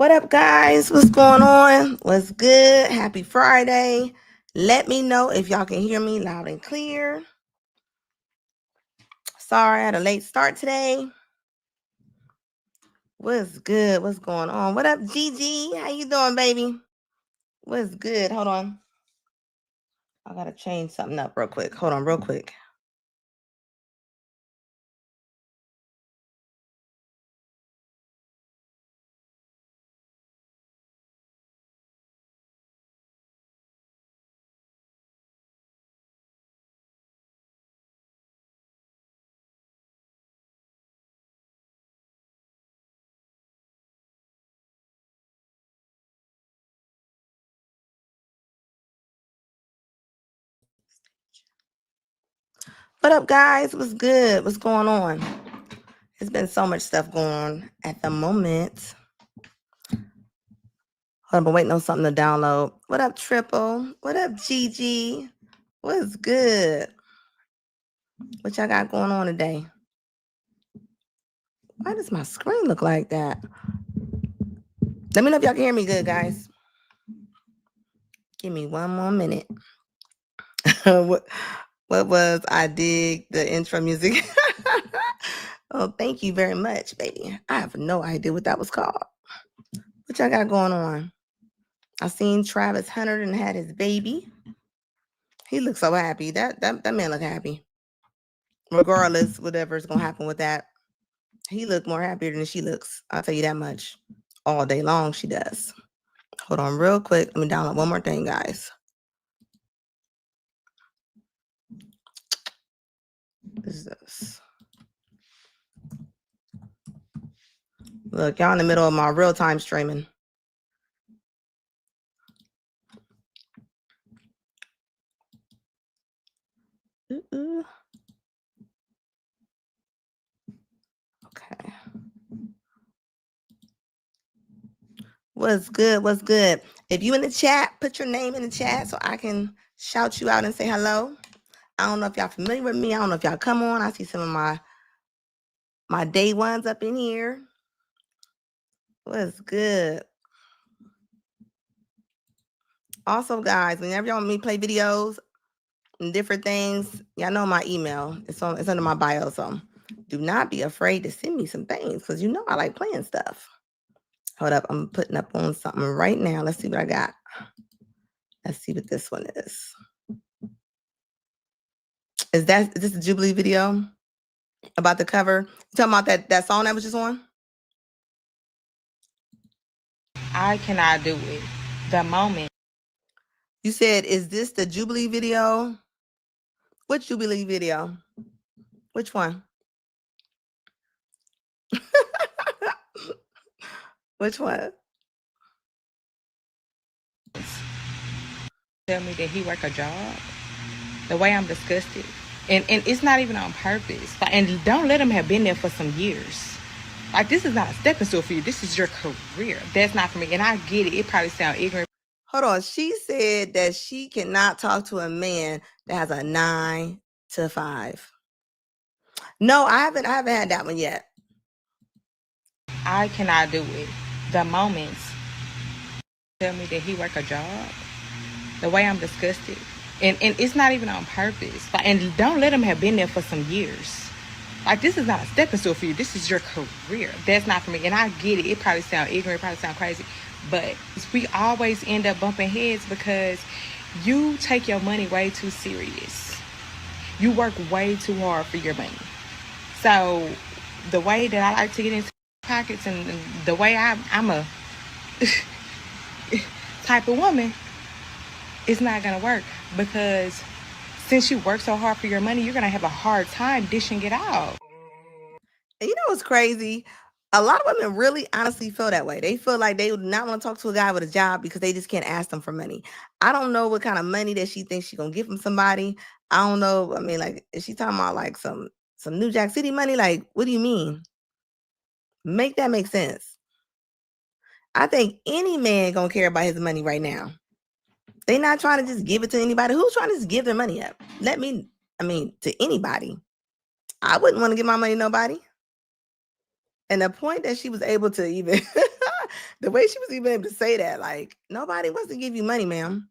What up, guys? What's going on? What's good? Happy Friday. Let me know if y'all can hear me loud and clear. Sorry, I had a late start today. What's good? What's going on? What up, Gigi? How you doing, baby? What's good? Hold on. I got to change something up real quick. Hold on real quick. What up, guys? What's good? What's going on? There's been so much stuff going on at the moment. Hold on, I'm waiting on something to download. What up, Triple? What up, Gigi? What's good? What y'all got going on today? Why does my screen look like that? Let me know if y'all can hear me good, guys. Give me one more minute. What was I dig the intro music? Oh, thank you very much, baby. I have no idea what that was called. What y'all got going on? I seen Travis Hunter and had his baby. He looks so happy. That man look happy. Regardless, whatever's gonna happen with that, he look more happier than she looks. I'll tell you that much. All day long, she does. Hold on real quick. Let me download one more thing, guys. What is this? Look, y'all in the middle of my real-time streaming. Okay. What's good? What's good? If you in the chat, put your name in the chat so I can shout you out and say hello. I don't know if y'all familiar with me. I don't know if y'all come on. I see some of my day ones up in here. What's good? Also, guys, whenever y'all want me to play videos and different things, y'all know my email. It's under my bio. So do not be afraid to send me some things because you know I like playing stuff. Hold up. I'm putting up on something right now. Let's see what I got. Let's see what this one is. Is this a Jubilee video about the cover? You talking about that song that was just on? I cannot do it. The moment. You said, is this the Jubilee video? Which Jubilee video? Which one? Which one? Tell me that he work a job. The way I'm disgusted. And it's not even on purpose. And don't let him have been there for some years. Like, this is not a stepping stone for you. This is your career. That's not for me. And I get it. It probably sounds ignorant. Hold on. She said that she cannot talk to a man that has a 9 to 5. No, I haven't had that one yet. I cannot do it. The moments tell me that he work a job. The way I'm disgusted. And it's not even on purpose. And don't let him have been there for some years. Like, this is not a stepping stone for you. This is your career. That's not for me. And I get it. It probably sounds ignorant. It probably sounds crazy. But we always end up bumping heads because you take your money way too serious. You work way too hard for your money. So the way that I like to get into pockets and the way I'm a type of woman, it's not going to work. Because since you work so hard for your money, you're going to have a hard time dishing it out. And you know what's crazy? A lot of women really honestly feel that way. They feel like they would not want to talk to a guy with a job because they just can't ask them for money. I don't know what kind of money that she thinks she's going to get from somebody. I don't know. I mean, like, is she talking about like some New Jack City money? Like, what do you mean? Make that make sense. I think any man going to care about his money right now. They not trying to just give it to anybody. Who's trying to just give their money up? To anybody. I wouldn't want to give my money to nobody. And the point that she was able to even, the way she was even able to say that, like, nobody wants to give you money, ma'am.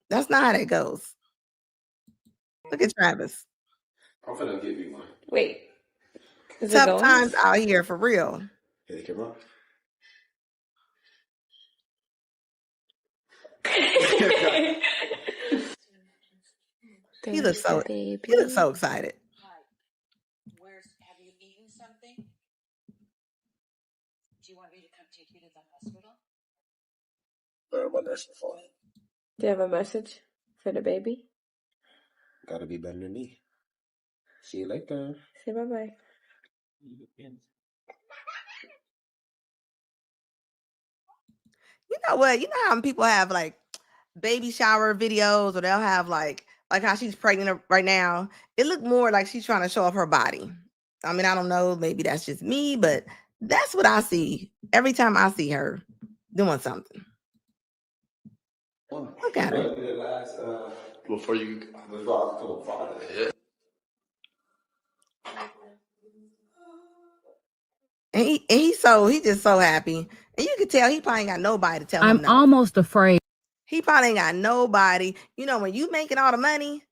That's not how that goes. Look at Travis. I'm finna give you one. Wait. Tough times out here, for real. Hey, come on. He looks so excited. Have you eaten something? Do you want me to come take you to the hospital? Do you have a message for the baby? Gotta be better than me. See you later. Say bye-bye. You know what? You know how people have like baby shower videos, or they'll have like how she's pregnant right now. It looked more like she's trying to show off her body. I mean, I don't know. Maybe that's just me, but that's what I see every time I see her doing something. Look at her. Before you go, yeah. And he's just so happy. And you can tell he probably ain't got nobody to tell him no. I'm almost afraid. He probably ain't got nobody. You know, when you making all the money,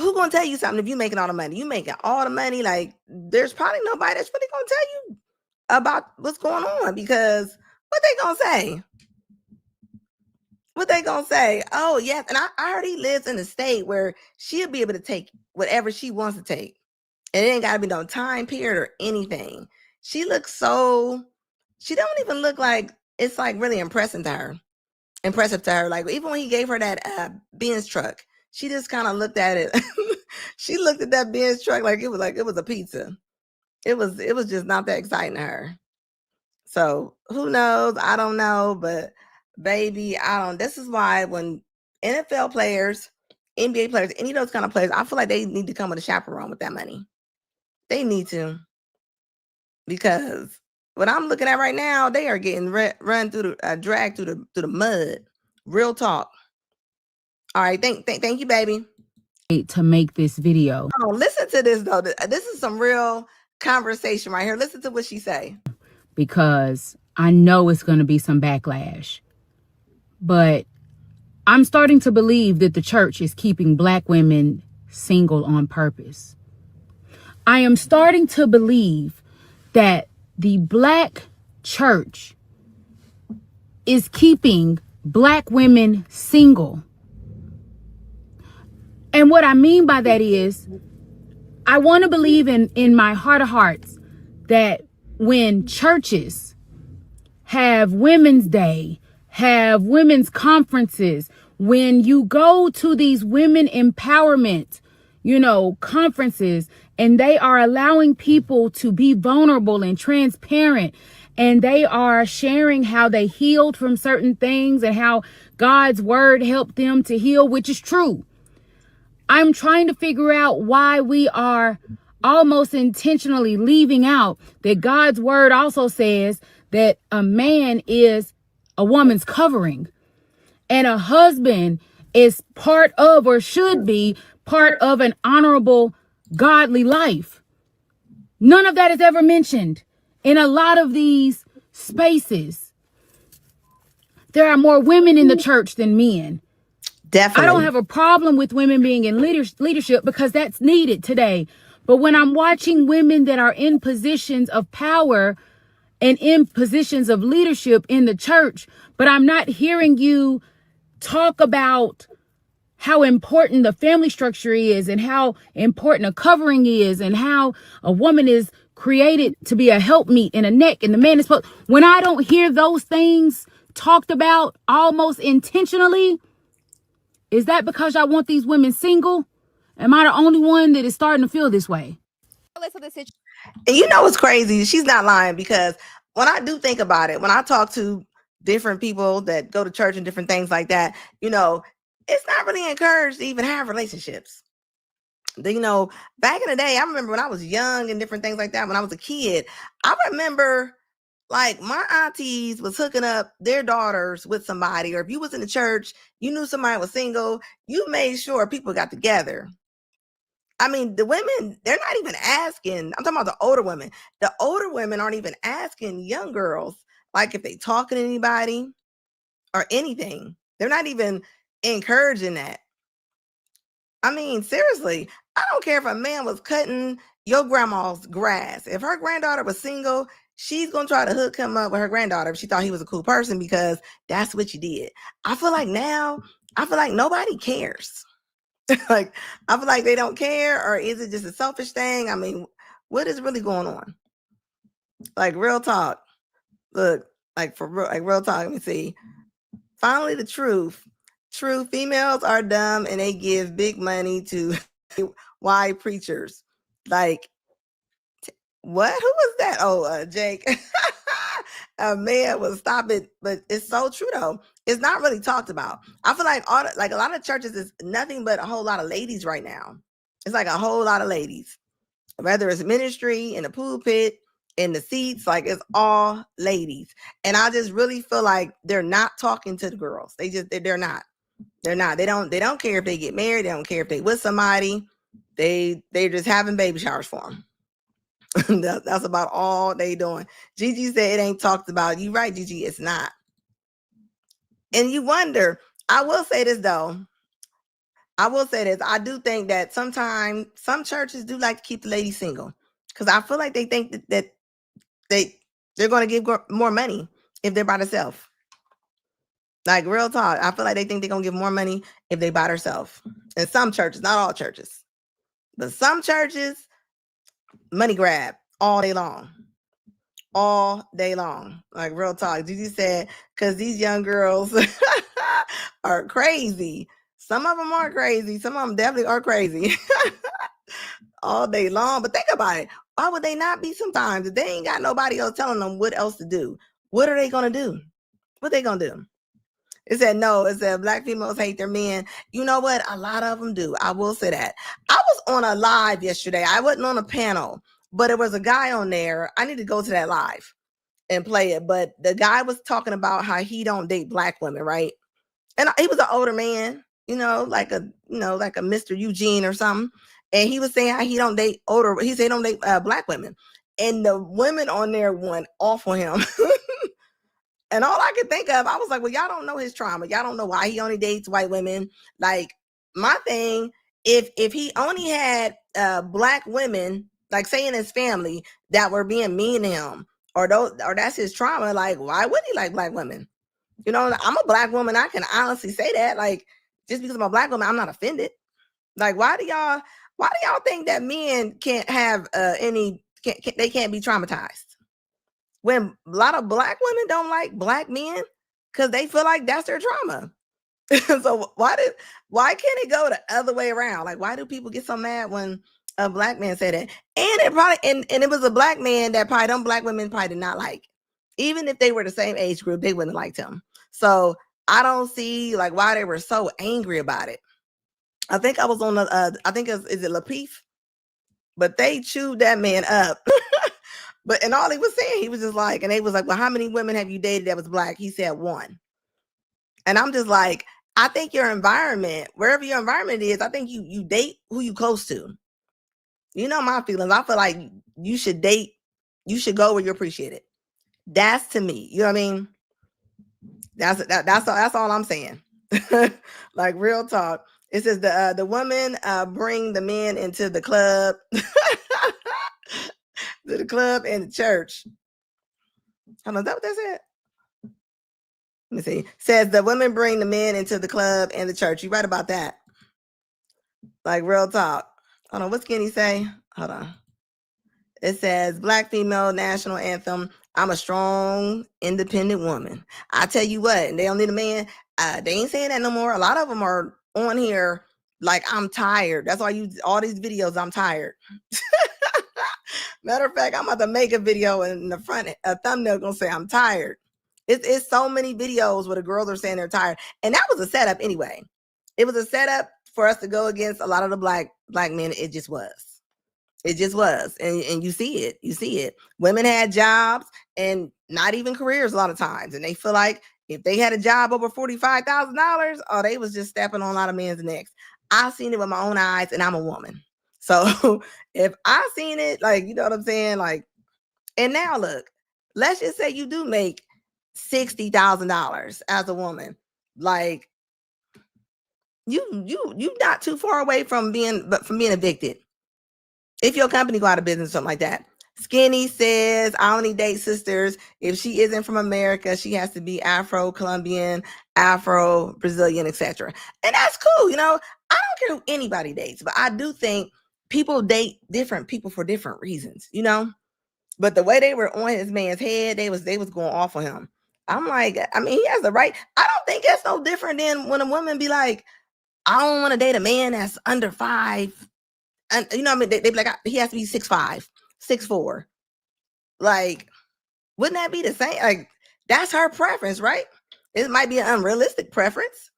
who gonna tell you something if you making all the money? You making all the money, like there's probably nobody that's really gonna tell you about what's going on, because what they gonna say? What they gonna say? Oh yes, and I heard he lives in a state where she'll be able to take whatever she wants to take, and it ain't gotta be no time period or anything. She looks so. She don't even look like it's like really impressive to her. Like even when he gave her that Benz truck, she just kind of looked at it. She looked at that Benz truck like it was a pizza. It was just not that exciting to her. So who knows? I don't know, but baby, I don't. This is why when NFL players, NBA players, any of those kind of players, I feel like they need to come with a chaperone with that money. They need to, because what I'm looking at right now, they are getting run through the dragged through the mud. Real talk. All right, thank you, baby. To make this video. Oh, listen to this though. This is some real conversation right here. Listen to what she say. Because I know it's going to be some backlash. But I'm starting to believe that the church is keeping black women single on purpose. I am starting to believe that the black church is keeping black women single. And what I mean by that is, I want to believe in my heart of hearts that when churches have Women's Day, have women's conferences, when you go to these women empowerment, conferences, and they are allowing people to be vulnerable and transparent, and they are sharing how they healed from certain things and how God's word helped them to heal, which is true. I'm trying to figure out why we are almost intentionally leaving out that God's word also says that a man is a woman's covering, and a husband is part of, or should be part of, an honorable, godly life. None of that is ever mentioned in a lot of these spaces. There are more women in the church than men. Definitely. I don't have a problem with women being in leadership, because that's needed today. But when I'm watching women that are in positions of power and in positions of leadership in the church, but I'm not hearing you talk about how important the family structure is, and how important a covering is, and how a woman is created to be a helpmeet and a neck, and the man is supposed. When I don't hear those things talked about almost intentionally, is that because I want these women single? Am I the only one that is starting to feel this way? And you know what's crazy? She's not lying, because when I do think about it, when I talk to different people that go to church and different things like that, it's not really encouraged to even have relationships. Back in the day, I remember when I was young and different things like that, when I was a kid, I remember like my aunties was hooking up their daughters with somebody, or if you was in the church, you knew somebody was single, you made sure people got together. I mean, the women, they're not even asking. I'm talking about the older women. The older women aren't even asking young girls, like if they talking to anybody or anything. They're not even encouraging that. I mean, seriously, I don't care if a man was cutting your grandma's grass. If her granddaughter was single, she's going to try to hook him up with her granddaughter if she thought he was a cool person, because that's what you did. I feel like nobody cares. Like, I feel like they don't care, or is it just a selfish thing? I mean, what is really going on? Like, real talk. Look, like for real, real talk. Let me see. Finally, the truth. True, females are dumb and they give big money to white preachers. Like, what? Who was that? Oh, Jake. A man will stop it, but it's so true though. It's not really talked about. I feel like a lot of churches is nothing but a whole lot of ladies right now. It's like a whole lot of ladies, whether it's ministry, in the pulpit, in the seats, like it's all ladies. And I just really feel like they're not talking to the girls. They're not. They're not. They don't care if they get married. They don't care if they with somebody. They're just having baby showers for them. That's about all they doing. Gigi said it ain't talked about. You right, Gigi, it's not. And you wonder, I will say this though. I will say this. I do think that sometimes some churches do like to keep the lady single because I feel like they think that they're going to give more money if they're by themselves. Like real talk, I feel like they think they're going to give more money if they by themselves. In some churches, not all churches, but some churches, money grab all day long. All day long. Like real talk. Gigi said, because these young girls are crazy. Some of them are crazy. Some of them definitely are crazy. All day long. But think about it. Why would they not be sometimes? If they ain't got nobody else telling them what else to do, what are they going to do? What they going to do? It said, no, it said black females hate their men. You know what? A lot of them do. I will say that. I was on a live yesterday. I wasn't on a panel, but there was a guy on there. I need to go to that live and play it. But the guy was talking about how he don't date black women, right? And he was an older man, like a Mr. Eugene or something. And he was saying how he don't date older. He said he don't date black women. And the women on there went off on him. And all I could think of, I was like, well, y'all don't know his trauma. Y'all don't know why he only dates white women. Like my thing, if he only had black women, like say in his family that were being mean to him, or that's his trauma, like why would he like black women? I'm a black woman. I can honestly say that. Like just because I'm a black woman, I'm not offended. Like why do y'all think that men can't have they can't be traumatized? When a lot of black women don't like black men because they feel like that's their trauma. So why can't it go the other way around? Like why do people get so mad when a black man say that? And it probably and it was a black man that probably them black women probably did not like. Even if they were the same age group, they wouldn't have liked him. So I don't see like why they were so angry about it. I think I was on the I think is it Lapeef? But they chewed that man up. But and all he was saying, he was just like, and they was like, well, how many women have you dated that was black? He said one. And I'm just like, I think your environment, wherever your environment is, I think you date who you close to. You know my feelings. I feel like you should go where you're appreciated. That's to me. You know what I mean? That's all I'm saying. Like real talk. It says the women bring the men into the club. To the club and the church. Hold on, is that what that said? Let me see. Says the women bring the men into the club and the church. You right about that. Like real talk. Hold on, what Skinny say? Hold on. It says black female national anthem. I'm a strong, independent woman. I tell you what, and they don't need a man. They ain't saying that no more. A lot of them are on here like I'm tired. That's why all these videos, I'm tired. Matter of fact, I'm about to make a video in the front, a thumbnail gonna say I'm tired. It's so many videos where the girls are saying they're tired. And that was a setup anyway. It was a setup for us to go against a lot of the black men. It just was. It just was. And you see it. You see it. Women had jobs and not even careers a lot of times. And they feel like if they had a job over $45,000, oh, they was just stepping on a lot of men's necks. I've seen it with my own eyes and I'm a woman. So if I seen it, like, you know what I'm saying? Like, and now look, let's just say you do make $60,000 as a woman. Like you not too far away from being evicted. If your company go out of business, something like that. Skinny says, I only date sisters. If she isn't from America, she has to be Afro-Colombian, Afro-Brazilian, etc. And that's cool. I don't care who anybody dates, but I do think people date different people for different reasons, But the way they were on his man's head, they was going off on him. I'm like, I mean, he has the right. I don't think that's no different than when a woman be like, I don't want to date a man that's under 5. And what I mean, they be like, he has to be 6'5", 6'4". Like, wouldn't that be the same? Like, that's her preference, right? It might be an unrealistic preference.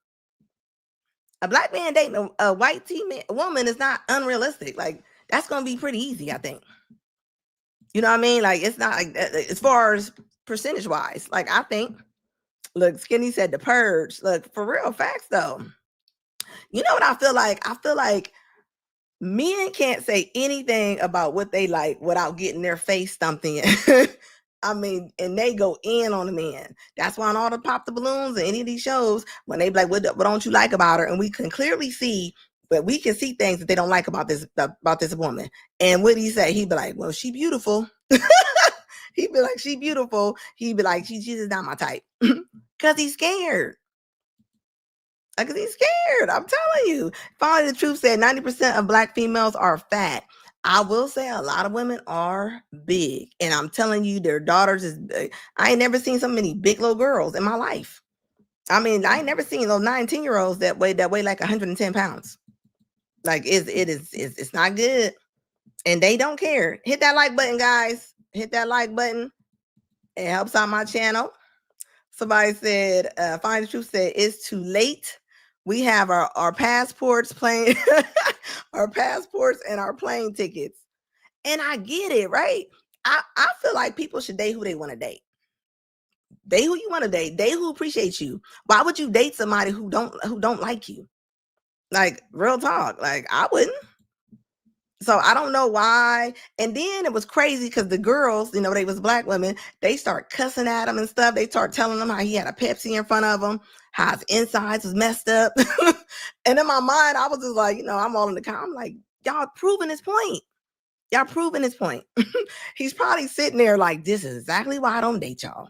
A black man dating a white woman is not unrealistic. Like, that's gonna be pretty easy, I think. You know what I mean? Like, it's not like as far as percentage wise. Like, I think. Look, Skinny said the purge. Look, for real facts though. You know what I feel like? I feel like men can't say anything about what they like without getting their face stumped in. I mean, and they go in on the man. That's why on all the Pop the Balloons and any of these shows, when they be like, what don't you like about her? And we can clearly see but we can see things that they don't like about this woman. And what he say? He'd be like, well, she beautiful. He'd be like, she beautiful. He'd be like, she's just not my type. Because he's scared. Because he's scared. I'm telling you. Finally, the truth said 90% of black females are fat. I will say a lot of women are big. And I'm telling you, their daughters is big. I ain't never seen so many big little girls in my life. I mean, I ain't never seen those 19-year-olds that weigh like 110 pounds. Like it's not good. And they don't care. Hit that like button, guys. Hit that like button. It helps out my channel. Somebody said, Find the Truth said, it's too late. We have our passports, plane, our passports and our plane tickets. And I get it, right? I feel like people should date who they want to date. Date who you want to date. Date who appreciates you. Why would you date somebody who don't like you? Like, real talk. Like, I wouldn't. So I don't know why. And then it was crazy because the girls, they was black women, they start cussing at him and stuff. They start telling him how he had a Pepsi in front of him, how his insides was messed up. And in my mind, I was just like, I'm all in the car. I'm like, y'all proving his point. Y'all proving his point. He's probably sitting there like, this is exactly why I don't date y'all.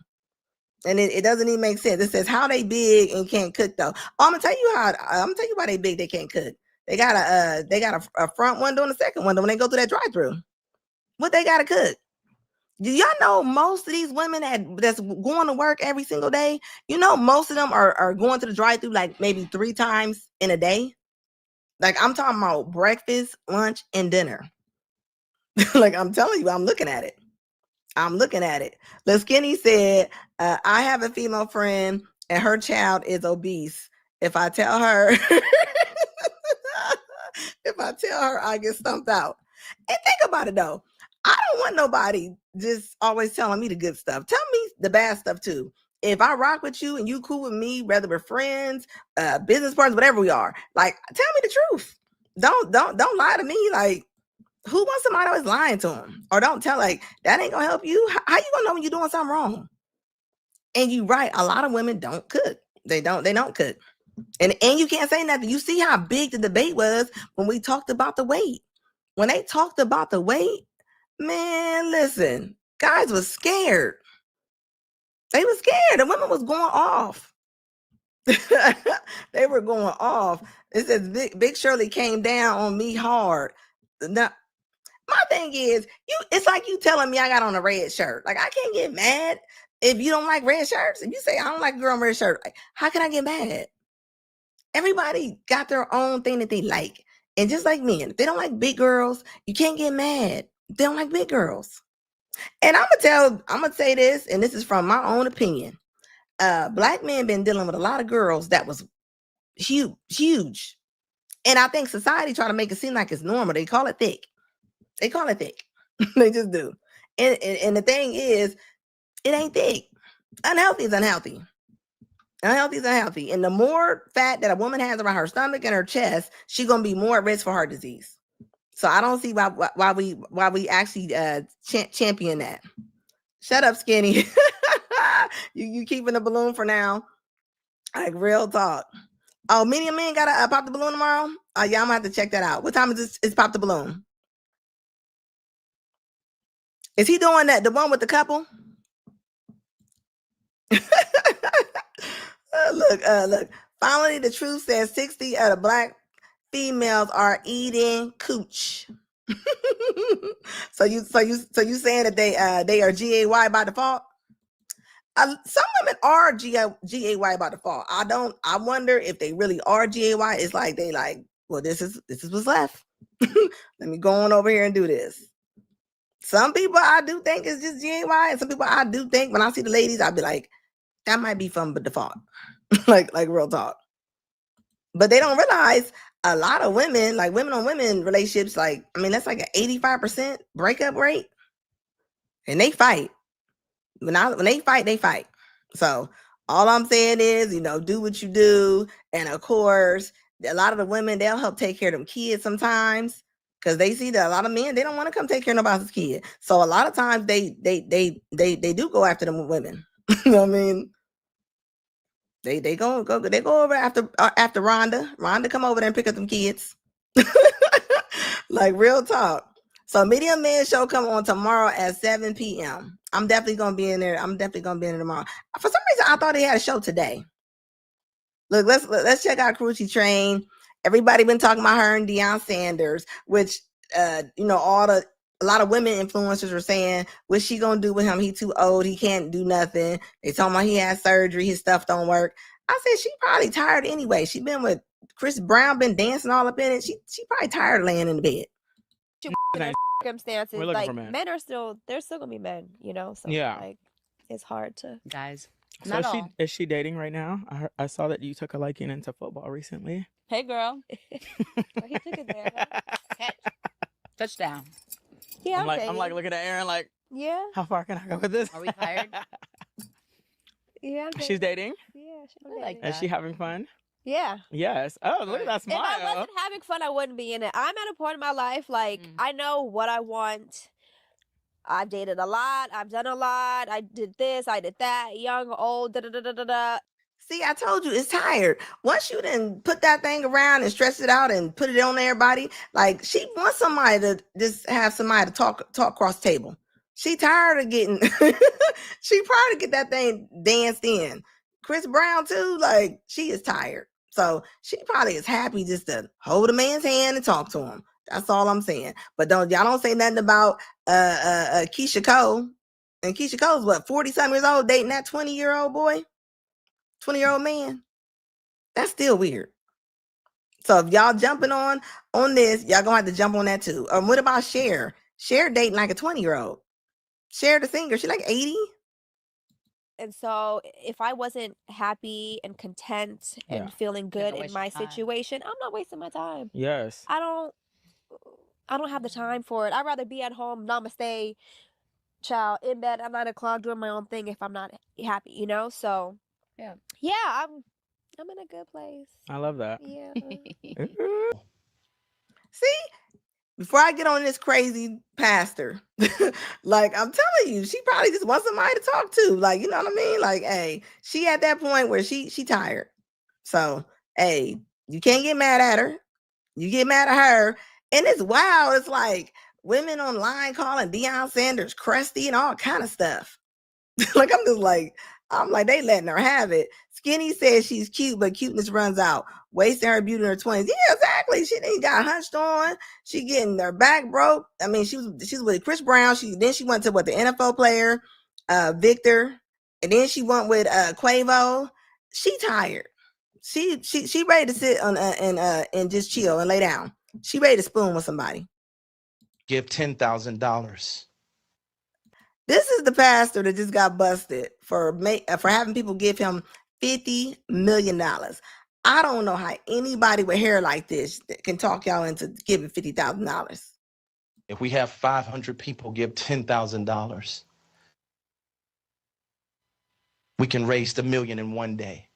And it doesn't even make sense. It says how they big and can't cook though. I'm gonna tell you why they big, they can't cook. They got a front window and a second window when they go through that drive-through. What they gotta cook? Do y'all know most of these women that's going to work every single day? Most of them are going to the drive-through like maybe 3 times in a day. Like, I'm talking about breakfast, lunch, and dinner. Like, I'm telling you, I'm looking at it. The Skinny said, I have a female friend and her child is obese. If I tell her, I get stumped out. And think about it though. I don't want nobody just always telling me the good stuff. Tell me the bad stuff too. If I rock with you and you cool with me, whether we're friends, business partners, whatever we are, like, tell me the truth. Don't lie to me. Like, who wants somebody always lying to them? Or don't tell, like, that ain't gonna help you. How you gonna know when you're doing something wrong? And you right, a lot of women don't cook. They don't cook. And you can't say nothing. You see how big the debate was when we talked about the weight. When they talked about the weight, man, listen, guys was scared. They were scared. The women was going off. They were going off. It says Big Shirley came down on me hard. Now, my thing is, it's like you telling me I got on a red shirt. Like, I can't get mad if you don't like red shirts. If you say I don't like a girl in red shirt, like, how can I get mad? Everybody got their own thing that they like. And just like men, if they don't like big girls, you can't get mad. They don't like big girls. And I'm gonna say this, and this is from my own opinion. Black men been dealing with a lot of girls that was huge. And I think society try to make it seem like it's normal. They call it thick. They just do. And the thing is, it ain't thick. Unhealthy is unhealthy. Unhealthy is unhealthy. And the more fat that a woman has around her stomach and her chest, she's gonna be more at risk for heart disease. So I don't see why we actually champion that. Shut up, Skinny. you keeping the balloon for now. Like, real talk. Oh, Medium Man gotta pop the balloon tomorrow. Yeah, I'm gonna have to check that out. What time is this? Is pop the balloon? Is he doing that? The one with the couple? Look. Finally, the truth says 60 of the black females are eating cooch. So you saying that they are GAY by default? Some women are GAY by default. I wonder if they really are GAY. It's like they like, well, this is what's left. Let me go on over here and do this. Some people I do think is just GAY, and some people I do think when I see the ladies, I'll be like, that might be from the default. like real talk. But they don't realize a lot of women, like women on women relationships, like, I mean, that's like an 85% breakup rate. And they fight. When they fight, they fight. So all I'm saying is, do what you do. And of course, a lot of the women, they'll help take care of them kids sometimes. Because they see that a lot of men, they don't want to come take care of nobody's kid. So a lot of times they do go after them women. You know what I mean? They go over after Rhonda. Rhonda come over there and pick up them kids. Like real talk. So Medium Man show come on tomorrow at 7 p.m. I'm definitely gonna be in there. I'm definitely gonna be in there tomorrow. For some reason, I thought they had a show today. Look, let's check out Crunchy Train. Everybody been talking about her and Deion Sanders, which a lot of women influencers were saying, what's she gonna do with him? He too old, he can't do nothing. They talking about he had surgery, his stuff don't work. I said she probably tired anyway. She been with Chris Brown, been dancing all up in it. She probably tired laying in the bed. Circumstances, We're looking like for men. men are still, they're still gonna be men, so Yeah. like it's hard to. Guys, So not all. is she dating right now? I saw that you took a liking into football recently. Hey, girl. Well, he took it there. Catch. Touchdown. Yeah, I'm like looking at Aaron like, yeah, how far can I go with this? Are we fired? yeah. She's dating? Yeah, she's I like dating. Is she having fun? Yeah. Yes. Oh, look at that smile. If I wasn't having fun, I wouldn't be in it. I'm at a point in my life, like, I know what I want. I've dated a lot. I've done a lot. I did this. I did that. Young, old, da-da-da-da-da-da. See, I told you it's tired. Once you done put that thing around and stretch it out and put it on everybody, like she wants somebody to just have somebody to talk across the table. She tired of getting she probably get that thing danced in. Chris Brown too, like she is tired. So she probably is happy just to hold a man's hand and talk to him. That's all I'm saying. But y'all don't say nothing about Keisha Cole. And Keisha Cole's what, 40-something years old, dating that 20-year-old boy? 20-year-old man. That's still weird. So if y'all jumping on this, y'all gonna have to jump on that too. What about Cher? Cher dating like a 20-year-old. Cher the singer, she like 80. And so if I wasn't happy and content and feeling good in my situation, I'm not wasting my time. Yes. I don't have the time for it. I'd rather be at home, namaste, child, in bed at 9 o'clock doing my own thing if I'm not happy, So yeah, I'm in a good place. I love that. Yeah. See, before I get on this crazy pastor, like I'm telling you, she probably just wants somebody to talk to. Like, you know what I mean? Like, hey, she at that point where she tired. So, hey, you can't get mad at her. You get mad at her. And it's wild. It's like women online calling Deion Sanders crusty and all kind of stuff. Like, I'm like, they letting her have it. Skinny says she's cute, but cuteness runs out. Wasting her beauty in her 20s. Yeah, exactly. She ain't got hunched on. She getting her back broke. I mean, she was with Chris Brown. Then she went to the NFL player, Victor, and then she went with Quavo. She tired. She ready to sit on and just chill and lay down. She ready to spoon with somebody. Give $10,000. This is the pastor that just got busted for having people give him $50 million. I don't know how anybody with hair like this can talk y'all into giving $50,000. If we have 500 people give $10,000, we can raise the million in one day.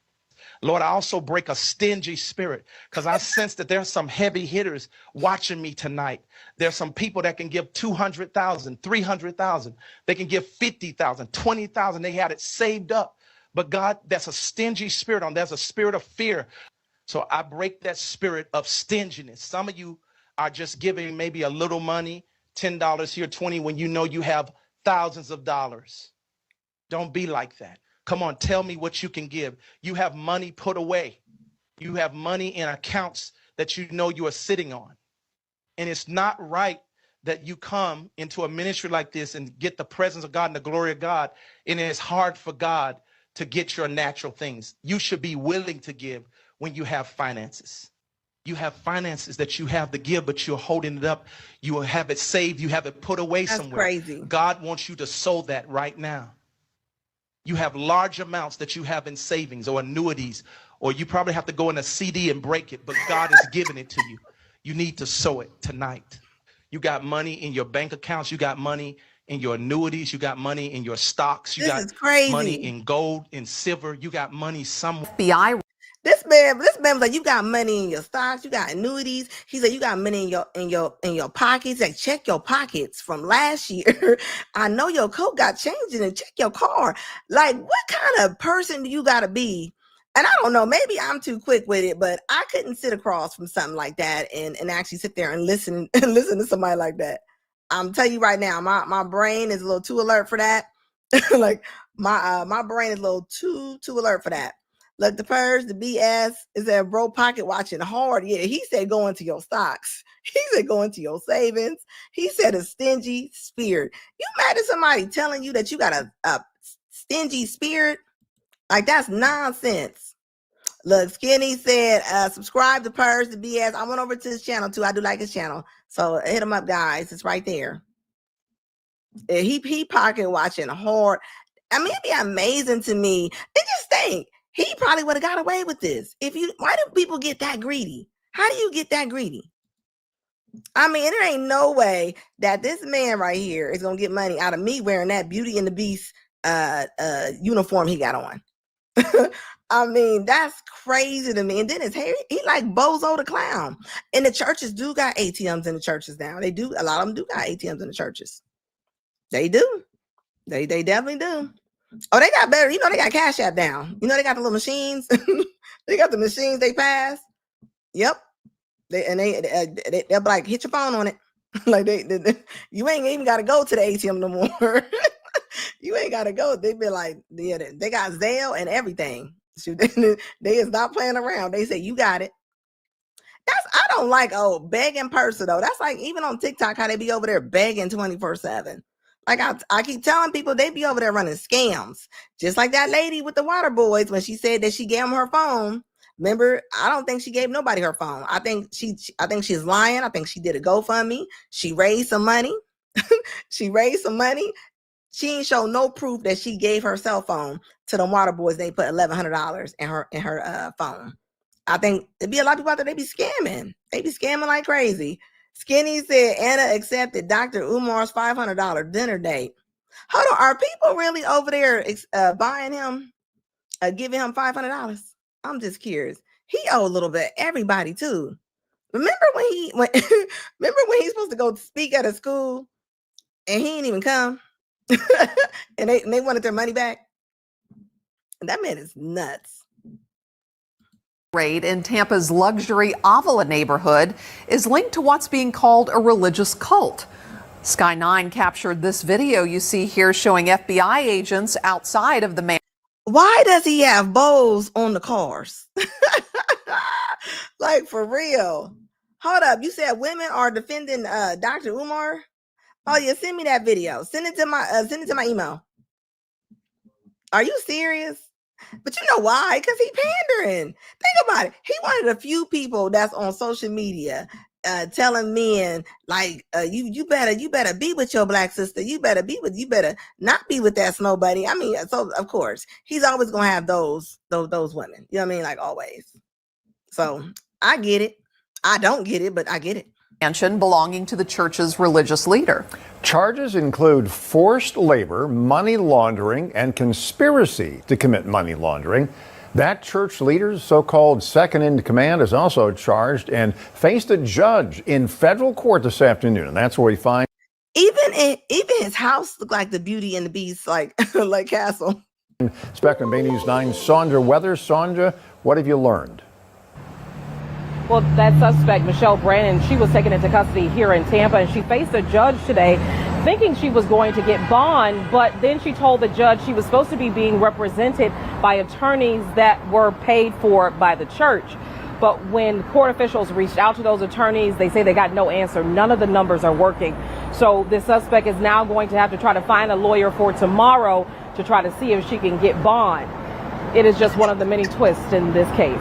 Lord, I also break a stingy spirit because I sense that there's some heavy hitters watching me tonight. There's some people that can give 200,000, 300,000. They can give 50,000, 20,000. They had it saved up. But God, that's a stingy spirit on. There's a spirit of fear. So I break that spirit of stinginess. Some of you are just giving maybe a little money, $10 here, 20, when you know you have thousands of dollars. Don't be like that. Come on, tell me what you can give. You have money put away. You have money in accounts that you know you are sitting on. And it's not right that you come into a ministry like this and get the presence of God and the glory of God, and it's hard for God to get your natural things. You should be willing to give when you have finances. You have finances that you have to give, but you're holding it up. You have it saved. You have it put away somewhere. Crazy. God wants you to sow that right now. You have large amounts that you have in savings or annuities, or you probably have to go in a CD and break it, but God has given it to you. You need to sow it tonight. You got money in your bank accounts. You got money in your annuities. You got money in your stocks. You got money in gold, in silver. You got money somewhere. This man was like, you got money in your stocks, you got annuities. He said, you got money in your pockets. Like, check your pockets from last year. I know your coat got changed in it. Check your car. Like, what kind of person do you gotta be And I don't know, maybe I'm too quick with it, but I couldn't sit across from something like that and actually sit there and listen and listen to somebody like that. I'm telling you right now, my brain is a little too alert for that. Like my brain is a little too alert for that. Look, the purge, the BS is that bro pocket watching hard. Yeah, he said go into your stocks. He said go into your savings. He said a stingy spirit. You mad at somebody telling you that you got a stingy spirit? Like, that's nonsense. Look, Skinny said, subscribe to Purge the BS. I went over to his channel too. I do like his channel. So hit him up, guys. It's right there. He pocket watching hard. I mean, it'd be amazing to me. And just think, he probably would have got away with this. Why do people get that greedy? How do you get that greedy? I mean, there ain't no way that this man right here is gonna get money out of me wearing that Beauty and the Beast uniform he got on. I mean, that's crazy to me. And then his hair, he like Bozo the Clown. And the churches do got ATMs in the churches now. They do. A lot of them do got ATMs in the churches. They do. They definitely do. Oh, they got better. You know, they got Cash App down. You know, they got the little machines. They got the machines they pass. Yep. They'll be like, hit your phone on it. Like you ain't even got to go to the ATM no more. You ain't got to go. They be like, yeah, they got Zelle and everything. They is not playing around. They say, you got it. I don't like, begging person though. That's like, even on TikTok, how they be over there begging 24/7. Like I keep telling people, they be over there running scams. Just like that lady with the water boys, when she said that she gave them her phone. Remember, I don't think she gave nobody her phone. I think she's lying. I think she did a GoFundMe. She raised some money. She ain't show no proof that she gave her cell phone to the water boys. They put $1,100 in her phone. I think there'd be a lot of people out there. They be scamming. They be scamming like crazy. Skinny said Anna accepted Dr. Umar's $500 dinner date. Hold on, are people really over there buying him, giving him $500? I'm just curious. He owe a little bit. Everybody too. Remember when he's supposed to go speak at a school and he didn't even come, and they wanted their money back? That man is nuts. Raid in Tampa's luxury Avila neighborhood is linked to what's being called a religious cult. Sky 9 captured this video you see here showing FBI agents outside of the man. Why does he have bows on the cars? Like, for real. Hold up. You said women are defending Dr. Umar? Oh yeah, send me that video. Send it to my email. Are you serious? But you know why? Because he pandering. Think about it. He wanted a few people that's on social media telling men like you better be with your black sister. You better not be with that snow bunny. I mean, so of course he's always gonna have those women. You know what I mean? Like, always. So I get it. I don't get it, but I get it. Mansion belonging to the church's religious leader. Charges include forced labor, money laundering, and conspiracy to commit money laundering. That church leader's so-called second in command is also charged and faced a judge in federal court this afternoon. And that's where we find even his house looked like the Beauty and the Beast, like castle. Spectrum Bay News 9 Sandra Weathers. Sandra, what have you learned? Well, that suspect, Michelle Brannon, she was taken into custody here in Tampa, and she faced a judge today thinking she was going to get bond, but then she told the judge she was supposed to be being represented by attorneys that were paid for by the church. But when court officials reached out to those attorneys, they say they got no answer. None of the numbers are working. So the suspect is now going to have to try to find a lawyer for tomorrow to try to see if she can get bond. It is just one of the many twists in this case.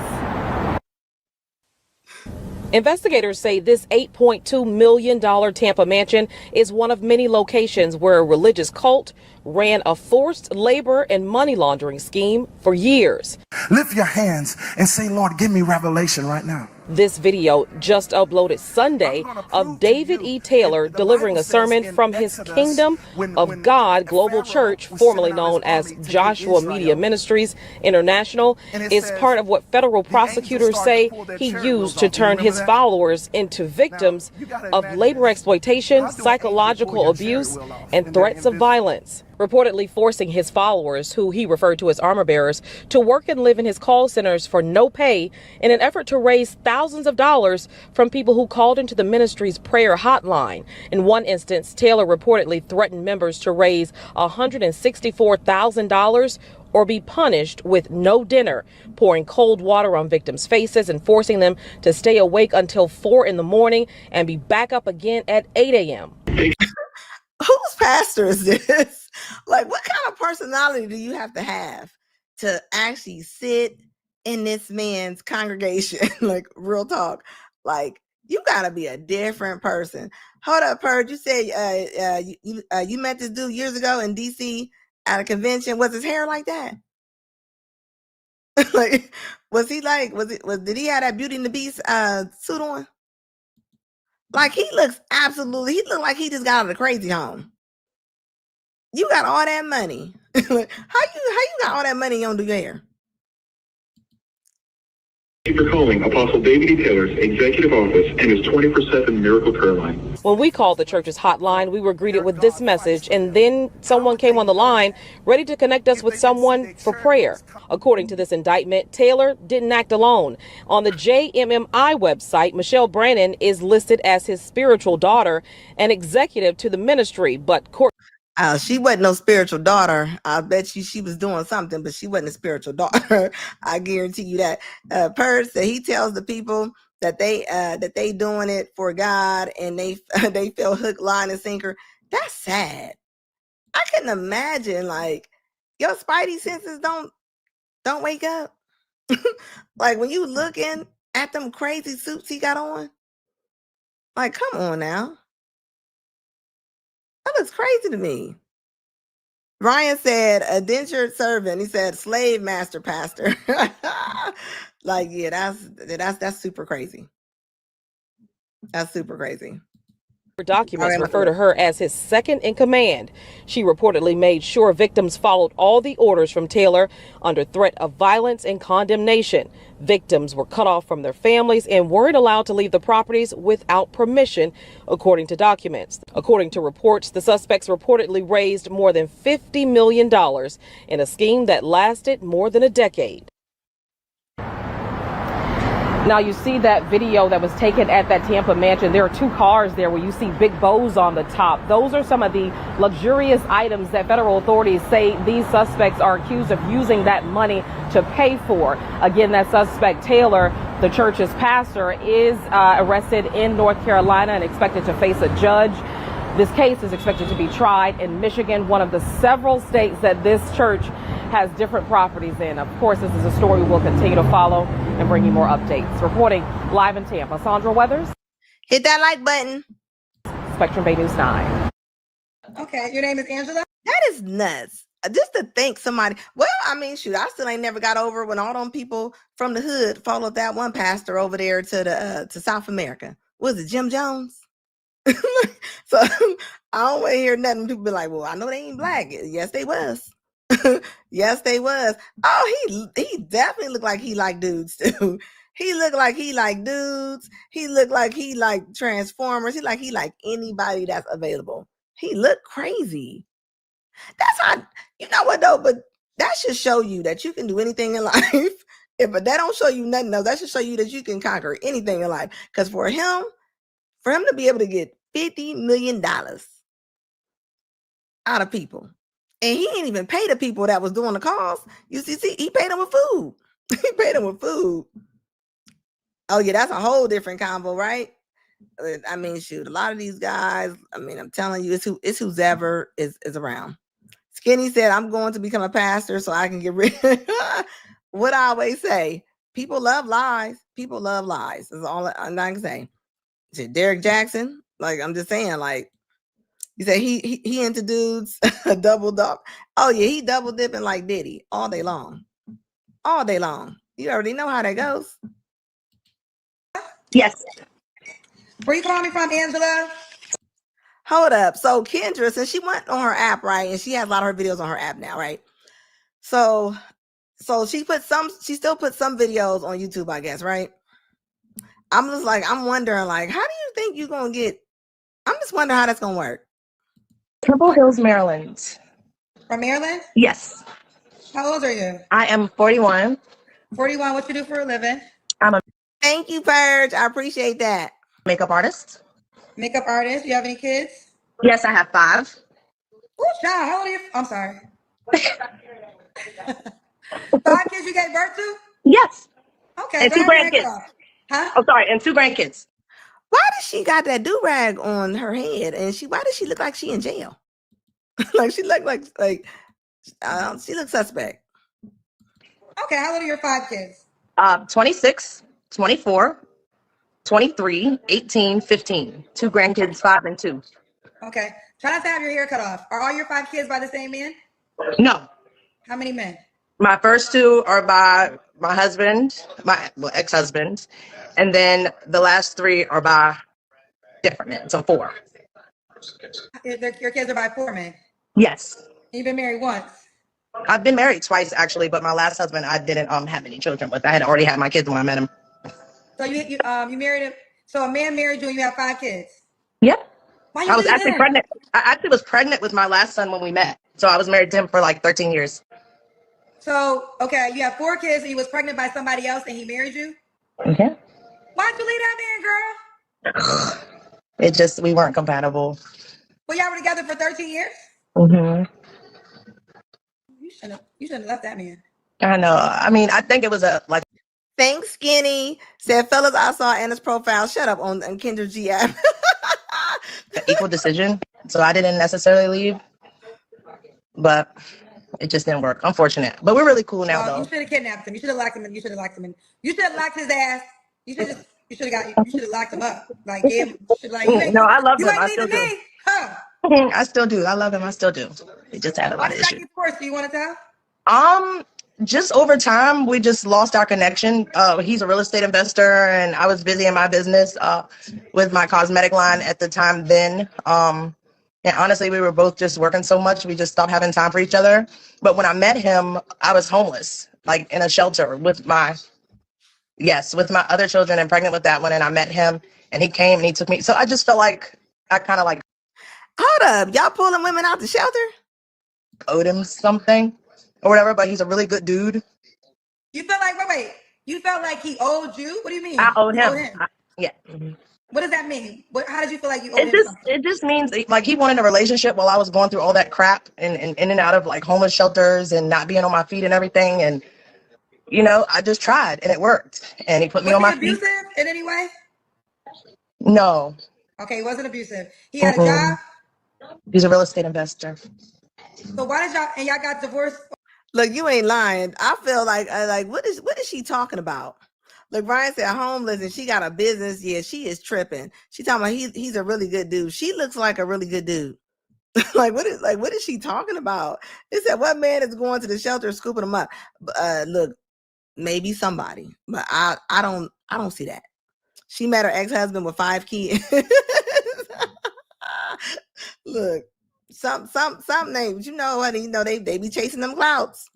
Investigators say this $8.2 million Tampa mansion is one of many locations where a religious cult ran a forced labor and money laundering scheme for years. Lift your hands and say, Lord, give me revelation right now. This video just uploaded Sunday of David E. Taylor delivering a sermon from his Kingdom of God Global Church, formerly known as Joshua Media Ministries International, is part of what federal prosecutors say he used to turn his followers into victims of labor exploitation, psychological abuse, and threats of violence. reportedly forcing his followers, who he referred to as armor bearers, to work and live in his call centers for no pay in an effort to raise thousands of dollars from people who called into the ministry's prayer hotline. In one instance, Taylor reportedly threatened members to raise $164,000 or be punished with no dinner, pouring cold water on victims' faces and forcing them to stay awake until 4 in the morning and be back up again at 8 a.m. Whose pastor is this? Like, what kind of personality do you have to actually sit in this man's congregation? Like, real talk. Like, you gotta be a different person. Hold up, Purge. You said you met this dude years ago in DC at a convention. Was his hair like that? Like, was he like? Did he have that Beauty and the Beast suit on? Like, he looked like he just got out of the crazy home. You got all that money. how you got all that money, you don't do your hair? Thank you for calling Apostle David E. Taylor's executive office and his 24/7 miracle prayer line. When we called the church's hotline, we were greeted with this message, and then someone came on the line ready to connect us with someone for prayer. According to this indictment, Taylor didn't act alone. On the JMMI website, Michelle Brannon is listed as his spiritual daughter and executive to the ministry, but court. She wasn't no spiritual daughter. I bet you she was doing something, but she wasn't a spiritual daughter. I guarantee you that. Purse said he tells the people that they doing it for God and they feel hook, line, and sinker. That's sad. I couldn't imagine, like, your spidey senses don't wake up. Like, when you looking at them crazy suits he got on, like, come on now. That looks crazy to me. Ryan said indentured servant. He said slave master pastor. Like, yeah, that's super crazy. That's super crazy. Documents refer to her as his second in command. She reportedly made sure victims followed all the orders from Taylor under threat of violence and condemnation. Victims were cut off from their families and weren't allowed to leave the properties without permission, according to documents. According to reports, the suspects reportedly raised more than $50 million in a scheme that lasted more than a decade. Now you see that video that was taken at that Tampa mansion. There are two cars there where you see big bows on the top. Those are some of the luxurious items that federal authorities say these suspects are accused of using that money to pay for. Again, that suspect, Taylor, the church's pastor, is arrested in North Carolina and expected to face a judge. This case is expected to be tried in Michigan, one of the several states that this church has different properties in. Of course, this is a story we'll continue to follow and bring you more updates. Reporting live in Tampa, Sandra Weathers. Hit that like button. Spectrum Bay News 9. Okay, your name is Angela? That is nuts. Just to think somebody, well, I mean, shoot, I still ain't never got over when all them people from the hood followed that one pastor over there to South America. Was it Jim Jones? So I don't want to hear nothing. People be like, well, I know they ain't black. Yes, they was. Yes, they was. Oh, he definitely looked like he liked dudes too. He looked like he liked dudes. He looked like he liked Transformers. He liked anybody that's available. He looked crazy. That's how, you know what though, but that should show you that you can do anything in life. If that don't show you nothing else, that should show you that you can conquer anything in life. Because for him to be able to get $50 million out of people, and he ain't even pay the people that was doing the calls. You see, he paid them with food. He paid them with food. Oh yeah, that's a whole different combo, right? I mean, shoot, a lot of these guys, I mean, I'm telling you, it's who's ever is around. Skinny said, I'm going to become a pastor so I can get rid. What I always say, people love lies. People love lies. That's all I'm not gonna say. Derek Jackson, like, I'm just saying, like, you say he into dudes double dip. Oh yeah, he double dipping like Diddy all day long. All day long. You already know how that goes. Yes. Where you calling me from, Angela? Hold up. So Kendra, since she went on her app, right, and she has a lot of her videos on her app now, right? So she still put some videos on YouTube, I guess, right? I'm wondering, like, how do you think you're gonna get? I'm just wondering how that's gonna work. Purple Hills, Maryland. From Maryland? Yes. How old are you? I am 41. 41. What you do for a living? I'm a Thank you, Purge. I appreciate that. makeup artist. Makeup artist. You have any kids? Yes, I have 5. Ooh, child, how old are you? I'm sorry. 5 kids you gave birth to? Yes. Okay, And so 2 have your hand cut grandkids. off. Huh? Oh, sorry, and 2 grandkids. Why does she got that do-rag on her head? And why does she look like she in jail? Like she look like she looks suspect. Okay, how old are your 5 kids? 26, 24, 23, 18, 15. 2 grandkids, 5 and 2. Okay. Try not to have your hair cut off. Are all your 5 kids by the same man? No. How many men? My first 2 are by my husband, my ex-husband, and then the last 3 are by different men, so 4. Your kids are by 4 men. Yes. You've been married once. I've been married twice actually, but my last husband I didn't have any children with. I had already had my kids when I met him. So you married him. So a man married you and you have 5 kids. Yep. Why you I was leave actually him? pregnant. I actually was pregnant with my last son when we met. So I was married to him for like 13 years. So okay, you have 4 kids and you was pregnant by somebody else and he married you. Okay. Why'd you leave that man, girl? It just we weren't compatible. Well, y'all were together for 13 years. Mm-hmm. You shouldn't have left that man. I know. I mean, I think it was a like. Thanks, Skinny. Said, fellas, I saw Anna's profile. Shut up on Kendra G app. Equal decision. So I didn't necessarily leave, but it just didn't work. Unfortunate. But we're really cool now, Well, you though. should have kidnapped him. You should have locked him. You should have locked him. You should have locked his ass. You should have locked him up. Like No, I love you him. ain't I still leaving do. me, huh? I still do. I love him. I still do. We just had a Why lot of did y'all issues. get divorced? Do you want to tell? Just over time, we just lost our connection. He's a real estate investor, and I was busy in my business with my cosmetic line at the time then. And honestly, we were both just working so much, we just stopped having time for each other. But when I met him, I was homeless, like in a shelter with with my other children and pregnant with that one. And I met him, and he came and he took me. So I just felt like I kind of like Hold up, y'all pulling women out the shelter? owed him something or whatever, but he's a really good dude. You felt like wait. You felt like he owed you? What do you mean? I owed You owed him. him. Yeah. What does that mean? How did you feel like you owed him something? It just means like he wanted a relationship while I was going through all that crap and in and out of like homeless shelters and not being on my feet and everything. And I just tried and it worked. And he put me Was on he my feet. abusive in any way? No. Okay, he wasn't abusive. He had a Mm-mm. job. He's a real estate investor. So why did y'all got divorced? Look, you ain't lying. I feel like what is she talking about? Look, Brian said homeless and she got a business. Yeah, she is tripping. She talking about he's a really good dude. She looks like a really good dude. what is she talking about? They said what man is going to the shelter scooping them up? Look, maybe somebody, but I don't see that. She met her ex-husband with 5 kids. Look, some names, what? They be chasing them clouds.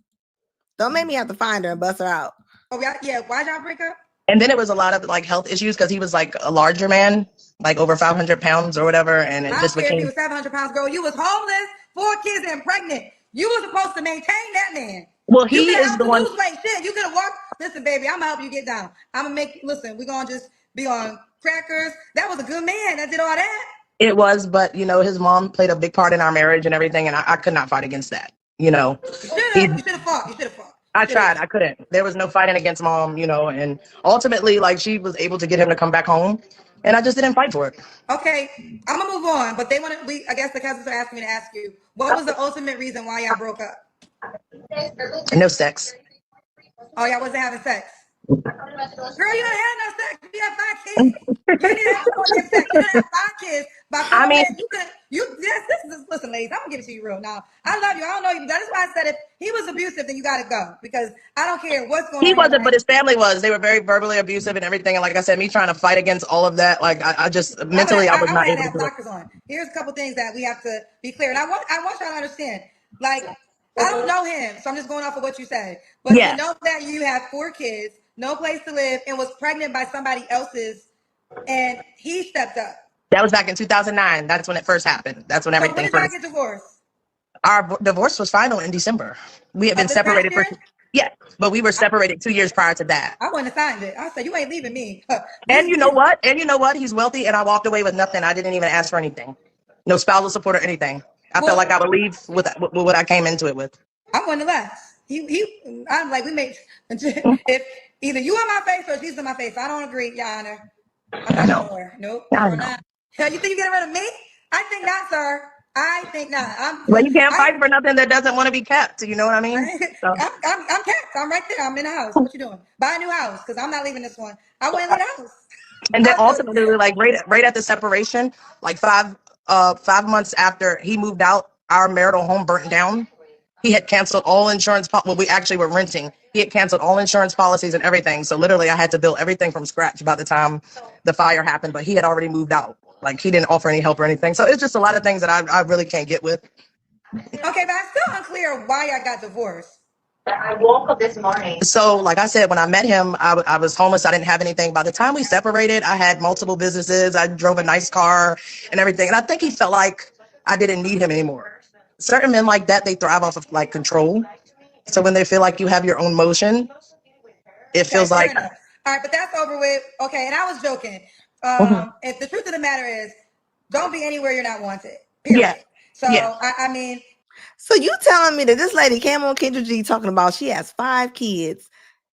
Don't make me have to find her and bust her out. Oh yeah, why'd y'all break up? And then it was a lot of like health issues because he was like a larger man, like over 500 pounds or whatever. And it I just don't care if he became. was 700 pounds, girl. You was homeless, 4 kids and pregnant. You was supposed to maintain that man. Well, You he could have is helped the to one. lose weight. Shit, you could have walked. Listen, baby, I'm gonna help you get down. I'm gonna listen, we're gonna just be on crackers. That was a good man that did all that. It was, but his mom played a big part in our marriage and everything, and I could not fight against that. You should have fought. I tried. I couldn't. There was no fighting against mom, and ultimately, like, she was able to get him to come back home, and I just didn't fight for it. Okay, I'm gonna move on, but I guess the cousins are asking me to ask you, what was the ultimate reason why y'all broke up? No sex. Oh, y'all wasn't having sex. Girl, you didn't have no sex. You had 5 kids. You didn't have no sex. You didn't have 5 kids by 4 men. Listen, ladies, I'm gonna give it to you real now. I love you. I don't know you. That is why I said if he was abusive, then you gotta go because I don't care what's going on. He wasn't, but his family was. They were very verbally abusive and everything. And like I said, me trying to fight against all of that, like I just mentally, I was not able to do it. Doctors on. Here's a couple things that we have to be clear, and I want y'all to understand. Like, I don't know him, so I'm just going off of what you said. But to know that you have 4 kids, no place to live, and was pregnant by somebody else's, and he stepped up. That was back in 2009. That's when it first happened. That's when everything So when did y'all first. get divorced? Our divorce was final in December. We had been separated for but we were separated 2 years prior to that. I wouldn't have signed it. I said, you ain't leaving me. And you know what? He's wealthy, and I walked away with nothing. I didn't even ask for anything. No spousal support or anything. I felt like I would leave with what I came into it with. I wouldn't have left. I'm like, we make, if either you on my face or she's on my face. I don't agree, Your Honor. I'm not sure. Nope, sure not. You think you getting rid of me? I think not, sir. I think not. Well, you can't fight for nothing that doesn't want to be kept. You know what I mean? So. I'm kept. I'm right there. I'm in the house. What you doing? Buy a new house because I'm not leaving this one. I wouldn't leave the house. And then ultimately, like right at the separation, like 5 months after he moved out, our marital home burnt down. He had canceled all insurance. Well, we actually were renting. He had canceled all insurance policies and everything. So literally, I had to build everything from scratch by the time the fire happened. But he had already moved out. Like he didn't offer any help or anything. So it's just a lot of things that I really can't get with. Okay, but I'm still unclear why I got divorced. I woke up this morning. So, like I said, when I met him, I was homeless. I didn't have anything. By the time we separated, I had multiple businesses. I drove a nice car and everything. And I think he felt like I didn't need him anymore. Certain men like that, they thrive off of like control. So when they feel like you have your own motion, it feels like. All right, but that's over with. Okay, and I was joking. If the truth of the matter is, don't be anywhere you're not wanted. Period. Yeah. So I mean. So you telling me that this lady came on Kendra G talking about she has 5 kids?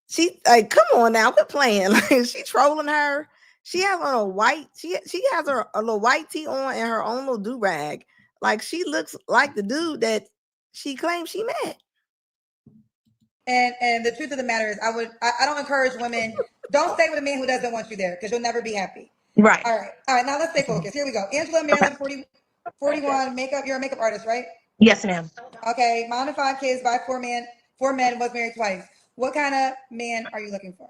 She like, come on now, quit playing. Like she trolling her. She has on a white. She has a little white tee on and her own little do rag. Like she looks like the dude that she claims she met. And the truth of the matter is, I don't encourage women. Don't stay with a man who doesn't want you there because you'll never be happy. Right. All right. Now let's stay focused. Here we go. Angela Maryland, 41, makeup. You're a makeup artist, right? Yes, ma'am. Okay. Mom and 5 kids by 4 men. 4 men, was married twice. What kind of man are you looking for?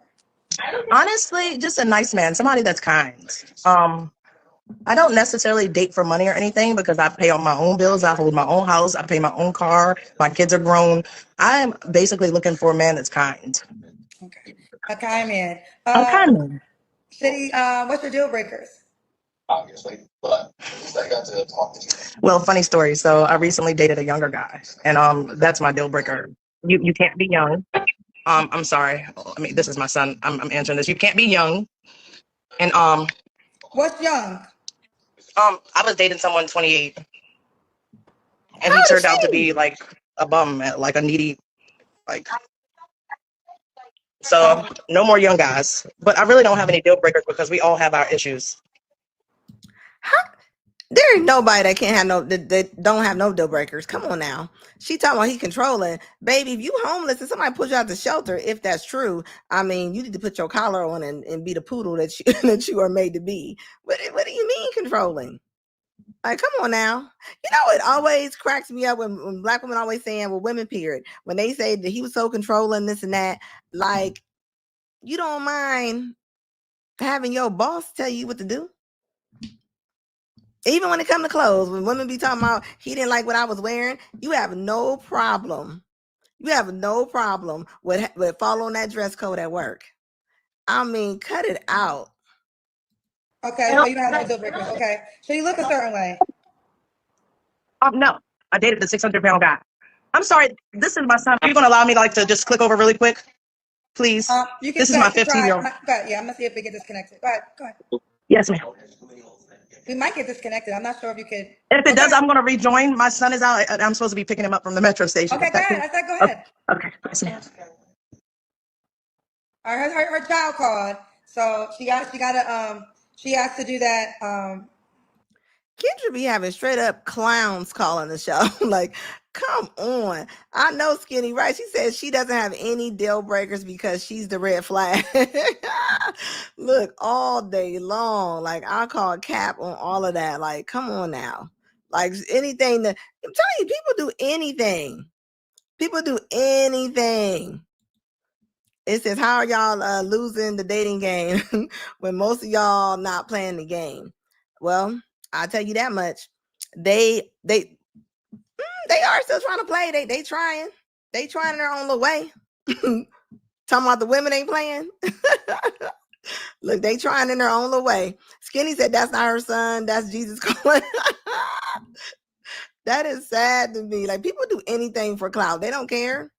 Honestly, just a nice man, somebody that's kind. I don't necessarily date for money or anything because I pay all my own bills. I hold my own house. I pay my own car. My kids are grown. I'm basically looking for a man that's kind. Okay. A kind man. A kind man. City, what's your deal breakers? Obviously, but I got to talk to you. Well, funny story. So I recently dated a younger guy, and that's my deal breaker. You can't be young. I'm sorry. I mean, this is my son. I'm answering this. You can't be young. And what's young? I was dating someone 28, and he turned out to be like a bum, like a needy, like. So no more young guys. But I really don't have any deal breakers because we all have our issues. There ain't nobody that can't have that don't have no deal breakers. Come on now. She talking about he controlling. Baby, if you homeless and somebody put you out the shelter, if that's true, I mean, you need to put your collar on and be the poodle that you that you are made to be. What do you mean controlling? Like, come on now. You know, it always cracks me up when Black women always saying, well, women, period. When they say that he was so controlling, this and that, like, you don't mind having your boss tell you what to do? Even when it comes to clothes, when women be talking about he didn't like what I was wearing, you have no problem. You have no problem with following that dress code at work. I mean, cut it out. Okay, so you don't have no deal breakers. Okay. So you look a certain way. No, I dated the 600-pound guy. I'm sorry, this is my son. Are you gonna allow me to just click over really quick? Please. You can This is my 15-year-old. Yeah, I'm gonna see if we get disconnected. Go ahead. Yes, ma'am. We might get disconnected. I'm not sure if you could. If it does, I'm gonna rejoin. My son is out. I'm supposed to be picking him up from the metro station. Okay, go ahead. I said go ahead. Okay. Yes, ma'am. All right, her child called, so she has to do that. Kendra be having straight up clowns calling the show. Like, come on. I know Skinny, right? She says she doesn't have any deal breakers because she's the red flag. Look, all day long. Like, I call cap on all of that. Like, come on now. Like, anything that I'm telling you, people do anything. People do anything. It says, how are y'all losing the dating game when most of y'all not playing the game? Well, I'll tell you that much. They are still trying to play. They trying. They trying in their own little way. Talking about the women ain't playing. Look, they trying in their own little way. Skinny said that's not her son. That's Jesus calling. That is sad to me. Like, people do anything for clout. They don't care.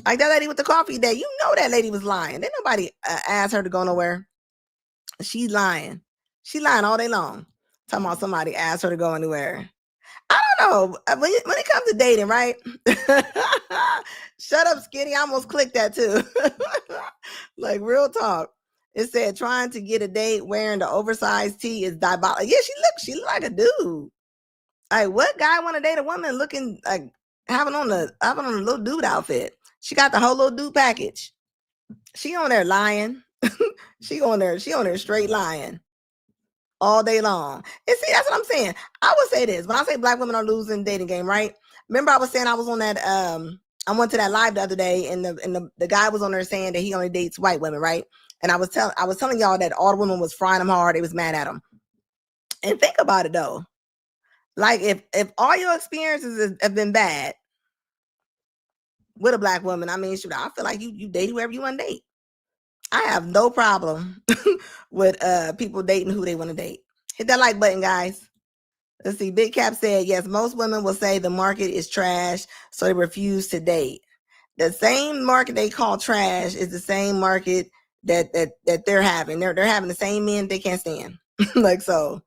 Like that lady with the coffee day. You know that lady was lying. Didn't nobody ask her to go nowhere. She's lying. She lying all day long. Talking about somebody asked her to go anywhere. I don't know. When it comes to dating, right? Shut up, Skinny. I almost clicked that too. Like, real talk. It said trying to get a date wearing the oversized tee is diabolical. Yeah, she look like a dude. Like, what guy want to date a woman looking like having on a little dude outfit? She got the whole little dude package. She on there lying. she on there straight lying all day long. And see, that's what I'm saying. I would say this. When I say black women are losing dating game, right? Remember I was saying I was on that I went to that live the other day and the guy was on there saying that he only dates white women, right? And I was telling y'all that all the women was frying him hard, they was mad at him. And think about it though. Like, if all your experiences have been bad with a black woman, I mean, shoot, I feel like you date whoever you want to date. I have no problem with people dating who they want to date. Hit that like button, guys. Let's see. Big Cap said, yes, most women will say the market is trash, so they refuse to date. The same market they call trash is the same market that they're having. They're having the same men they can't stand. Like, so.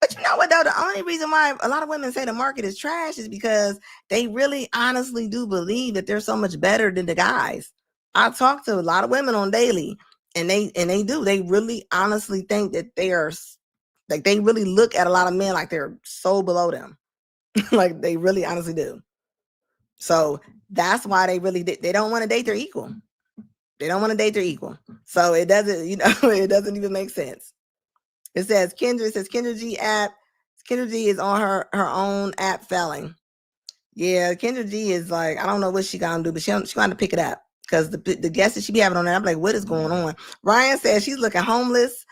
But you know what, though? The only reason why a lot of women say the market is trash is because they really honestly do believe that they're so much better than the guys. I talk to a lot of women on daily, and they do. They really honestly think that they are, like, they really look at a lot of men like they're so below them. Like, they really honestly do. So that's why they don't want to date their equal. They don't want to date their equal. So it doesn't, it doesn't even make sense. It says Kendra G app. Kendra G is on her own app failing. Yeah, Kendra G is like, I don't know what she gonna do, but she gonna pick it up because the guests that she be having on there, I'm like, what is going on? Ryan says she's looking homeless.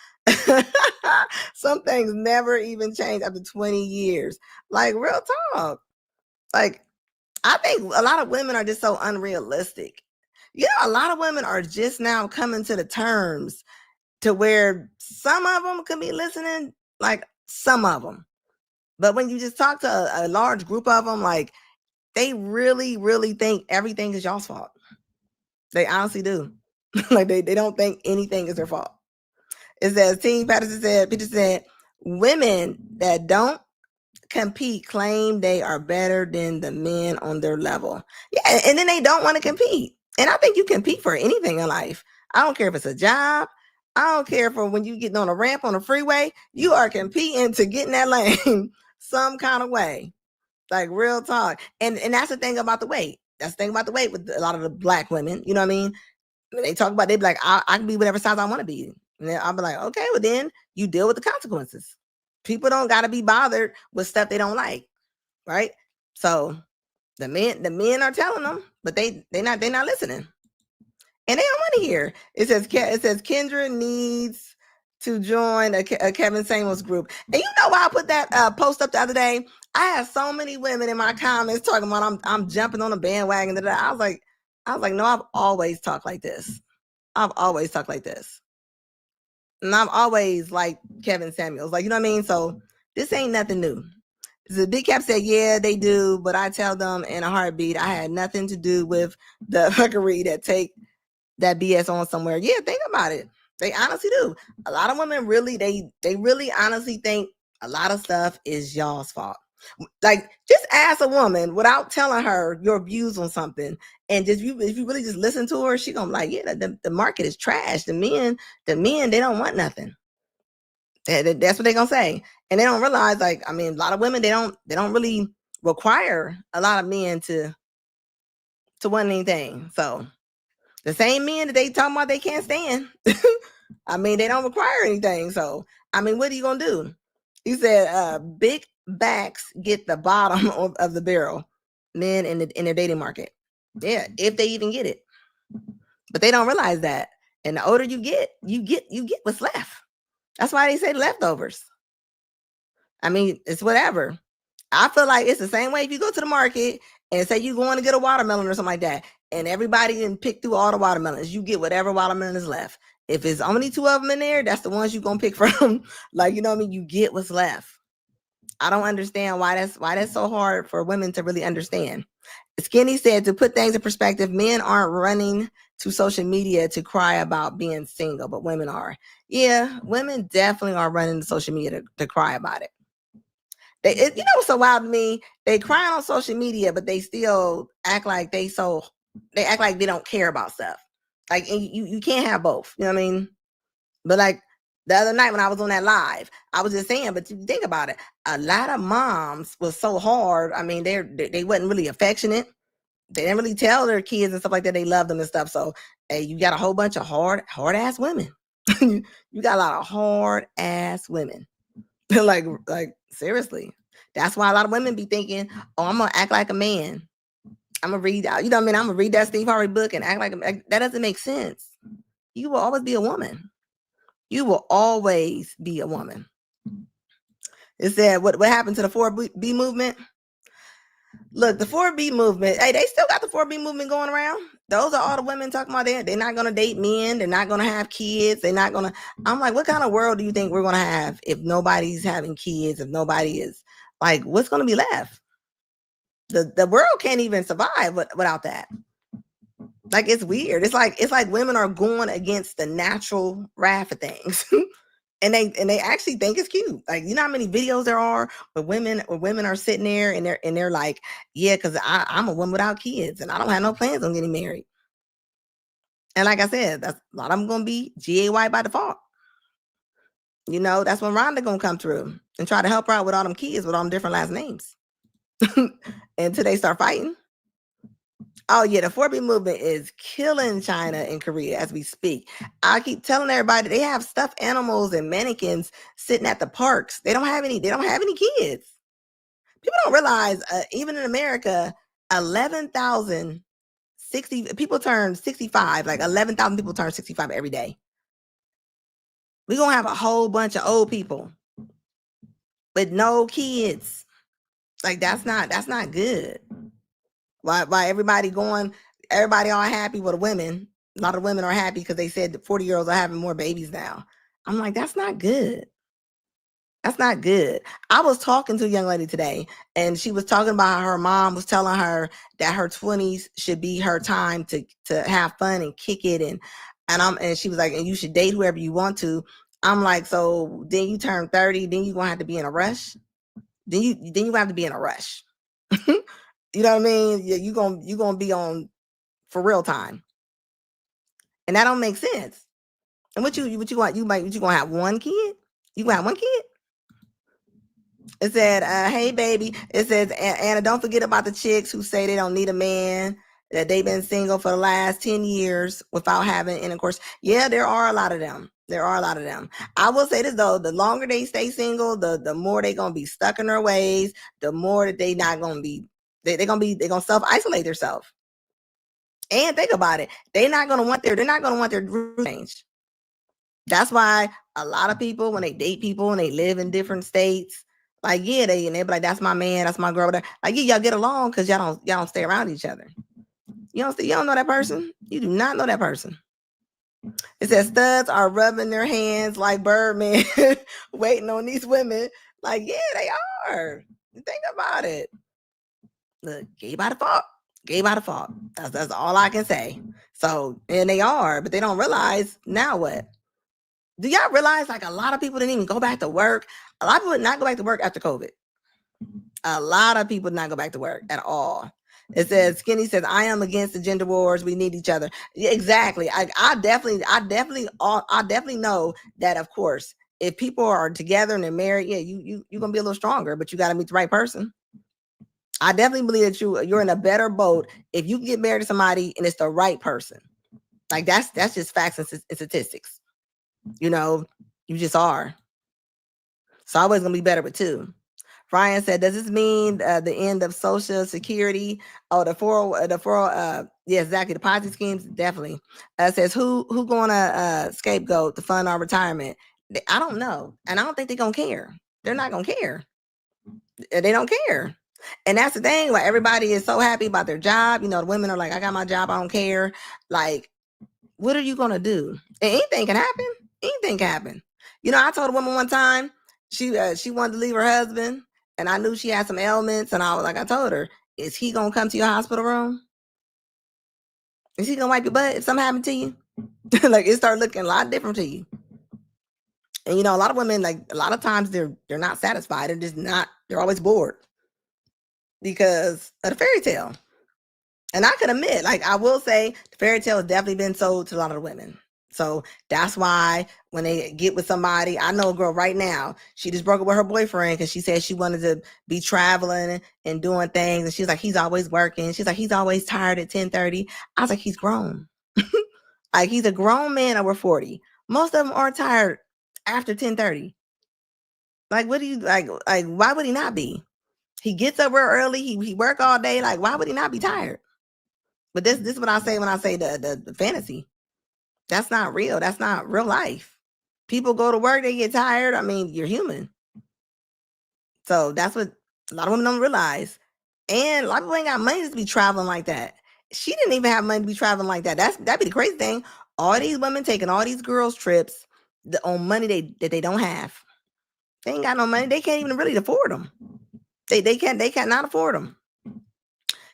Some things never even change after 20 years. Like, real talk. Like, I think a lot of women are just so unrealistic. A lot of women are just now coming to the terms to where some of them can be listening, like some of them. But when you just talk to a large group of them, like, they really, really think everything is y'all's fault. They honestly do. Like, they don't think anything is their fault. It says, Peter said, women that don't compete claim they are better than the men on their level. Yeah, and then they don't want to compete. And I think you compete for anything in life. I don't care if it's a job. I don't care for when you getting on a ramp on a freeway. You are competing to get in that lane some kind of way. Like, real talk. And that's the thing about the weight. That's the thing about the weight with a lot of the black women. You know what I mean? When they talk about, they be like, I can be whatever size I want to be. And then I'll be like, okay, well then you deal with the consequences. People don't got to be bothered with stuff they don't like, right? So the men are telling them, but they not listening, and they don't want to hear. It says Kendra needs to join a Kevin Samuels group. And you know why I put that post up the other day? I had so many women in my comments talking about I'm jumping on a bandwagon. I was like, no, I've always talked like this. I've always talked like this. And I'm always like Kevin Samuels. Like, you know what I mean? So this ain't nothing new. The Big Cap said, yeah, they do. But I tell them in a heartbeat, I had nothing to do with the fuckery that take that BS on somewhere. Yeah, think about it. They honestly do. A lot of women really, they really honestly think a lot of stuff is y'all's fault. Like, just ask a woman without telling her your views on something, and just if you really just listen to her, she gonna be like, yeah, the market is trash. The men, they don't want nothing. That's what they gonna say, and they don't realize, like, I mean, a lot of women, they don't really require a lot of men to want anything. So the same men that they talking about they can't stand, I mean, they don't require anything. So I mean, what are you gonna do? He said, big backs get the bottom of the barrel, men in their dating market. Yeah, if they even get it. But they don't realize that. And the older you get what's left. That's why they say leftovers. I mean, it's whatever. I feel like it's the same way if you go to the market and say you're going to get a watermelon or something like that, and everybody can pick through all the watermelons. You get whatever watermelon is left. If it's only 2 of them in there, that's the ones you're going to pick from. Like, you know what I mean? You get what's left. I don't understand why that's so hard for women to really understand. Skinny said, to put things in perspective, men aren't running to social media to cry about being single, but women are. Yeah, women definitely are running to social media to cry about it. You know what's so wild to me? They cry on social media, but they still act like they act like they don't care about stuff. Like, and you can't have both. You know what I mean? But like the other night when I was on that live, I was just saying, but you think about it, a lot of moms was so hard. I mean, they wasn't really affectionate. They didn't really tell their kids and stuff like that they loved them and stuff. So hey, you got a whole bunch of hard ass women. You got a lot of hard ass women. like seriously. That's why a lot of women be thinking, oh, I'm gonna act like a man. I'm gonna read, you know what I mean? I'm gonna read that Steve Harvey book and act like that doesn't make sense. You will always be a woman. You will always be a woman. It said, what happened to the 4B movement? Look, the 4B movement, hey, they still got the 4B movement going around. Those are all the women talking about they're not going to date men. They're not going to have kids. They're not going to. I'm like, what kind of world do you think we're going to have if nobody's having kids, if nobody is, like, what's going to be left? The world can't even survive without that. Like, it's weird. It's like women are going against the natural wrath of things. And they actually think it's cute. Like, you know how many videos there are where women are sitting there and they're like, yeah, because I'm a woman without kids and I don't have no plans on getting married. And like I said, that's a lot of them gonna be GAY by default. You know, that's when Rhonda gonna come through and try to help her out with all them kids with all them different last names. Until they start fighting. Oh yeah, the 4B movement is killing China and Korea as we speak. I keep telling everybody they have stuffed animals and mannequins sitting at the parks. They don't have any kids. People don't realize, even in America, 11,060 people turn 65. Like 11,000 people turn 65 every day. We're gonna have a whole bunch of old people with no kids. Like that's not good. Why everybody all happy with the women? A lot of women are happy because they said 40-year-olds are having more babies now. I'm like, that's not good. That's not good. I was talking to a young lady today, and she was talking about how her mom was telling her that her 20s should be her time to have fun and kick it, and she was like, and you should date whoever you want to. I'm like, so then you turn 30, then you're gonna have to be in a rush. Then you have to be in a rush. You know what I mean? You're gonna be on for real time, and that don't make sense. And what you want? You gonna have one kid? You gonna have one kid? It said, "Hey baby." It says, "Anna, don't forget about the chicks who say they don't need a man, that they've been single for the last 10 years without having intercourse." Yeah, there are a lot of them. I will say this though: the longer they stay single, the more they're gonna be stuck in their ways. The more that they not gonna be. They're gonna self-isolate themselves. And think about it, they're not gonna want their change. That's why a lot of people, when they date people and they live in different states, like yeah, they be like, that's my man, that's my girl. Like yeah, y'all get along because y'all don't stay around each other. You don't know that person. You do not know that person. It says studs are rubbing their hands like Birdman, waiting on these women. Like yeah, they are. Think about it. Look, gay by default. Gay by default. That's all I can say. So, and they are, but they don't realize now what? Do y'all realize like a lot of people didn't even go back to work? A lot of people did not go back to work after COVID. A lot of people did not go back to work at all. It says Skinny says, I am against the gender wars. We need each other. Yeah, exactly. I definitely know that, of course, if people are together and they're married, yeah, you're gonna be a little stronger, but you gotta meet the right person. I definitely believe that you're in a better boat if you get married to somebody and it's the right person. Like that's just facts and statistics. You know, you just are. So I was gonna be better with two. Ryan said, "Does this mean the end of Social Security? Oh, the yeah, exactly. The Ponzi schemes, definitely." Says who gonna scapegoat to fund our retirement? I don't know, and I don't think they're gonna care. They're not gonna care. They don't care. And that's the thing, like everybody is so happy about their job. You know, the women are like, I got my job, I don't care. Like, what are you gonna do? And anything can happen. Anything can happen. You know, I told a woman one time, she wanted to leave her husband, and I knew she had some ailments, and I told her, is he gonna come to your hospital room? Is he gonna wipe your butt if something happened to you? Like, it started looking a lot different to you. And a lot of women, like, a lot of times they're not satisfied. They're always bored because of the fairy tale. And I can admit, like, I will say the fairy tale has definitely been sold to a lot of the women. So that's why when they get with somebody, I know a girl right now, she just broke up with her boyfriend because she said she wanted to be traveling and doing things. And she's like, he's always working. She's like, he's always tired at 10:30. I was like, he's grown. Like, he's a grown man over 40. Most of them are tired after 10:30. Like, what do you like? Why would he not be? He gets up real early. He work all day. Like, why would he not be tired? But this is what I say when I say the fantasy. That's not real. That's not real life. People go to work, they get tired. I mean, you're human. So that's what a lot of women don't realize. And a lot of people ain't got money to be traveling like that. She didn't even have money to be traveling like that. That'd be the crazy thing. All these women taking all these girls' trips on money that they don't have. They ain't got no money. They can't even really afford them. They cannot afford them.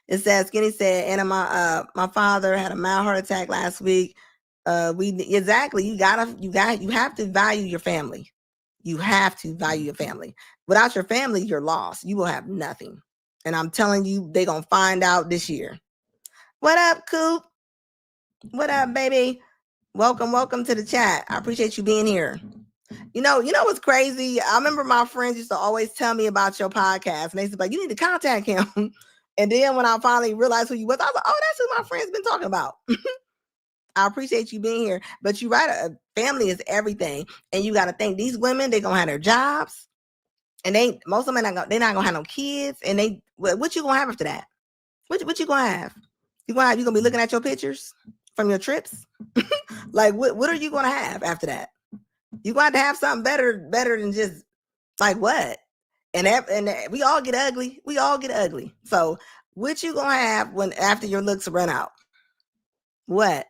It says Skinny said, and my father had a mild heart attack last week. You have to value your family. You have to value your family. Without your family, you're lost. You will have nothing. And I'm telling you, they're gonna find out this year. What up, Coop? What up, baby? Welcome to the chat. I appreciate you being here. You know what's crazy? I remember my friends used to always tell me about your podcast, and they said, like, you need to contact him. And then when I finally realized who you was, I was like, oh, that's who my friend's been talking about. I appreciate you being here. But you're right, a family is everything. And you got to think, these women, they're going to have their jobs. And most of them, they're not going to have no kids. And what you going to have after that? What you going to have? You going to be looking at your pictures from your trips? Like, what are you going to have after that? You going to have something better than just, like, what? And we all get ugly. We all get ugly. So what you going to have after your looks run out? What?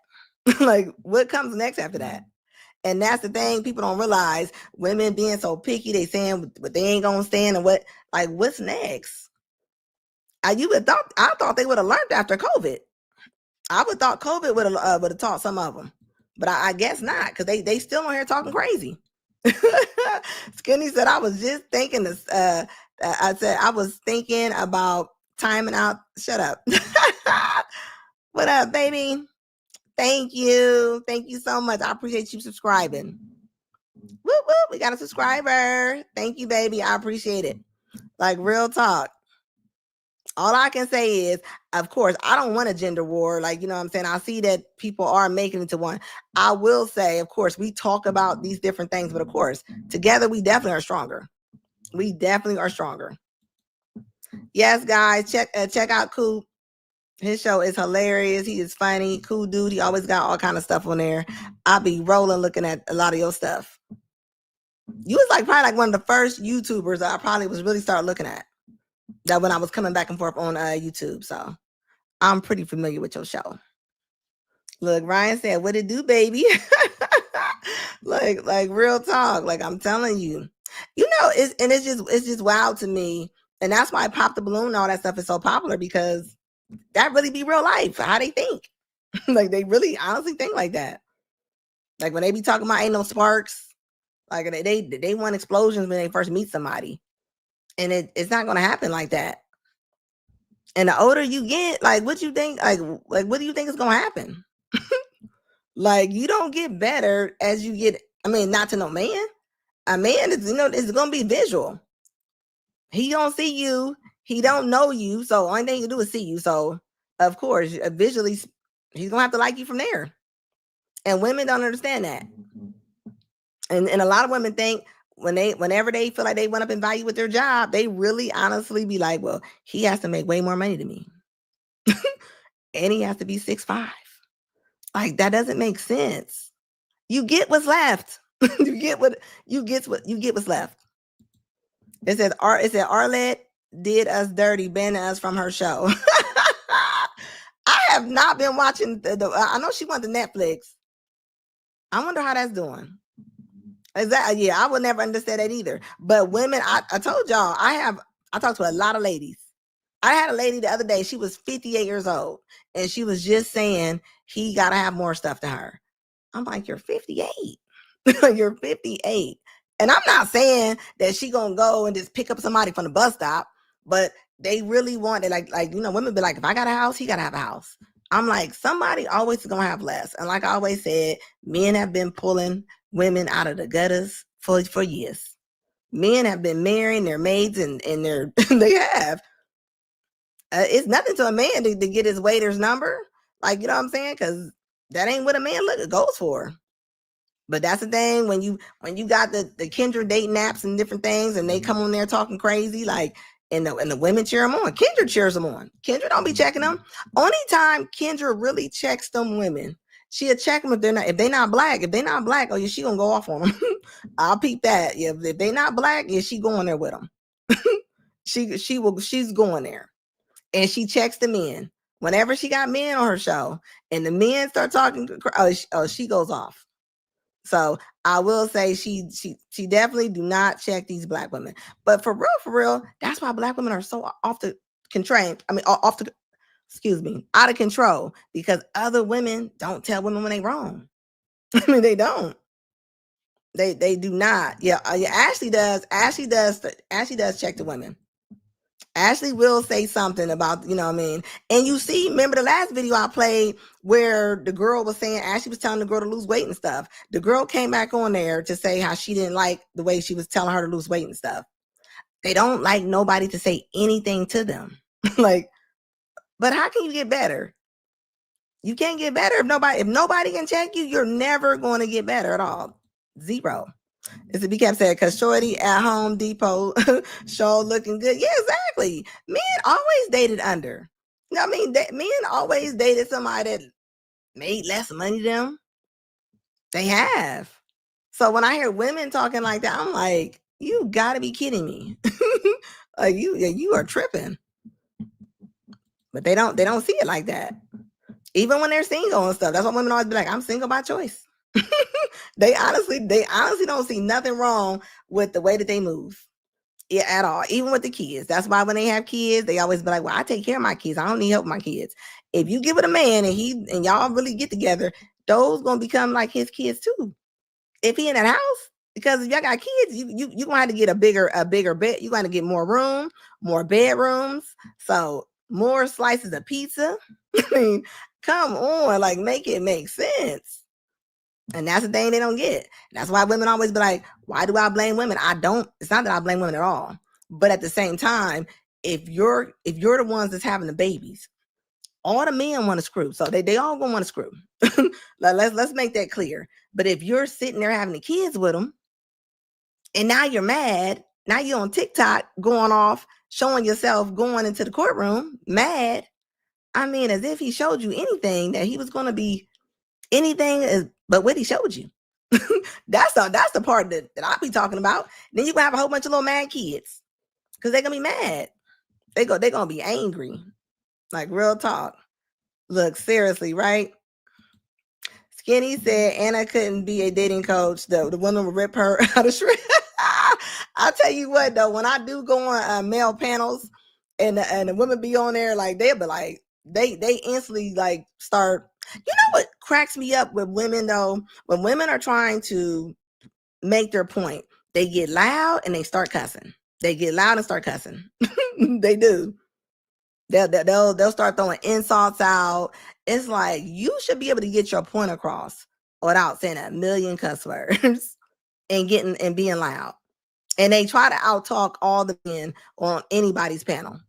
Like, what comes next after that? And that's the thing people don't realize. Women being so picky, they saying what they ain't gonna stand, and what's next? I thought they would have learned after COVID. I would thought COVID would have taught some of them, but I guess not, because they still on here talking crazy. Skinny said, I was just thinking this. I said I was thinking about timing out. Shut up. What up, baby? Thank you so much. I appreciate you subscribing. Whoop whoop, we got a subscriber. Thank you, baby. I appreciate it. Like, real talk. All I can say is, of course, I don't want a gender war. Like, you know what I'm saying? I see that people are making it to one. I will say, of course, we talk about these different things, but of course, together we definitely are stronger. We definitely are stronger. Yes, guys, check out Coop. His show is hilarious. He is funny, cool dude. He always got all kind of stuff on there. I'll be rolling looking at a lot of your stuff. You was probably like one of the first YouTubers that I probably was really start looking at. That when I was coming back and forth on YouTube. So I'm pretty familiar with your show. Look, Ryan said, what it do, baby? like real talk. Like, I'm telling you. It's just wild to me. And that's why Pop the Balloon and all that stuff is so popular, because that really be real life, how they think. Like, they really honestly think like that. Like, when they be talking about ain't no sparks, like they want explosions when they first meet somebody. And it's not gonna happen like that. And the older you get, like, what you think, like what do you think is gonna happen? Like, you don't get better as you get, not to no man. A man is, it's gonna be visual. He don't see you, he don't know you, so only thing he can do is see you. So of course, visually, he's gonna have to like you from there. And women don't understand that. And a lot of women think whenever they feel like they went up in value with their job, they really honestly be like, well, he has to make way more money than me. And he has to be 6'5". Like, that doesn't make sense. You get what's left. you get what's left. It said Arlette did us dirty, banning us from her show. I have not been watching I know she went to Netflix. I wonder how that's doing. Exactly. Yeah, I would never understand that either. But women, I told y'all, I I talk to a lot of ladies. I had a lady the other day, she was 58 years old, and she was just saying he got to have more stuff than her. I'm like, you're 58. You're 58. And I'm not saying that she gonna go and just pick up somebody from the bus stop, but they really want it. Like women be like, if I got a house, he gotta have a house. I'm like, somebody always is gonna have less. And like I always said, men have been pulling women out of the gutters for years. Men have been marrying their maids and their they have. It's nothing to a man to get his waiter's number. Like, you know what I'm saying? Because that ain't what a man goes for. But that's the thing, when you got the Kendra dating apps and different things, and they come on there talking crazy, like, and the women cheer them on. Kendra cheers them on. Kendra don't be checking them. Only time Kendra really checks them women, she'll check them if they're not black. If they're not black, oh yeah, she gonna go off on them. I'll peep that. Yeah, if they not black, yeah, she going there with them. She's going there, and she checks the men. Whenever she got men on her show, and the men start talking, she goes off. So I will say she definitely do not check these black women. But for real, that's why black women are so off the out of control, because other women don't tell women when they wrong. I mean, they don't. They do not. Yeah, Ashley does. Ashley does check the women. Ashley will say something about, you know what I mean? And you see, remember the last video I played where the girl was saying, Ashley was telling the girl to lose weight and stuff. The girl came back on there to say how she didn't like the way she was telling her to lose weight and stuff. They don't like nobody to say anything to them. Like, but how can you get better? You can't get better if nobody can check you. You're never going to get better at all. Zero. As it kept saying, because Shorty at Home Depot show looking good. Yeah, exactly. Men always dated under. You know what I mean? Men always dated somebody that made less money than them. They have. So when I hear women talking like that, I'm like, you gotta be kidding me. Like you are tripping. But they don't see it like that. Even when they're single and stuff. That's why women always be like, I'm single by choice. They honestly don't see nothing wrong with the way that they move. Yeah, at all. Even with the kids. That's why when they have kids, they always be like, well, I take care of my kids. I don't need help with my kids. If you give it a man and y'all really get together, those gonna become like his kids too. If he in that house, because if y'all got kids, you gonna have to get a bigger bed. You're gonna get more room, more bedrooms, so more slices of pizza. I mean, come on, like make it make sense. And that's the thing they don't get. That's why women always be like, why do I blame women? I don't. It's not that I blame women at all. But at the same time, if you're the ones that's having the babies, all the men want to screw. So they all gonna want to screw. Let's make that clear. But if you're sitting there having the kids with them, and now you're mad, now you're on TikTok going off, showing yourself going into the courtroom, mad. I mean, as if he showed you anything that he was gonna be anything but what he showed you. That's the part that I be talking about. Then you gonna have a whole bunch of little mad kids because they're gonna be mad. They're gonna be angry. Like real talk. Look, seriously, right? Skinny said Anna couldn't be a dating coach. The woman would rip her out of shreds. I'll tell you what though, when I do go on male panels and the women be on there, like they'll be like, they instantly like start. You know what cracks me up with women though? When women are trying to make their point, they get loud and they start cussing. They get loud and start cussing. They do. They'll start throwing insults out. It's like you should be able to get your point across without saying a million cuss words and being loud. And they try to outtalk all the men on anybody's panel.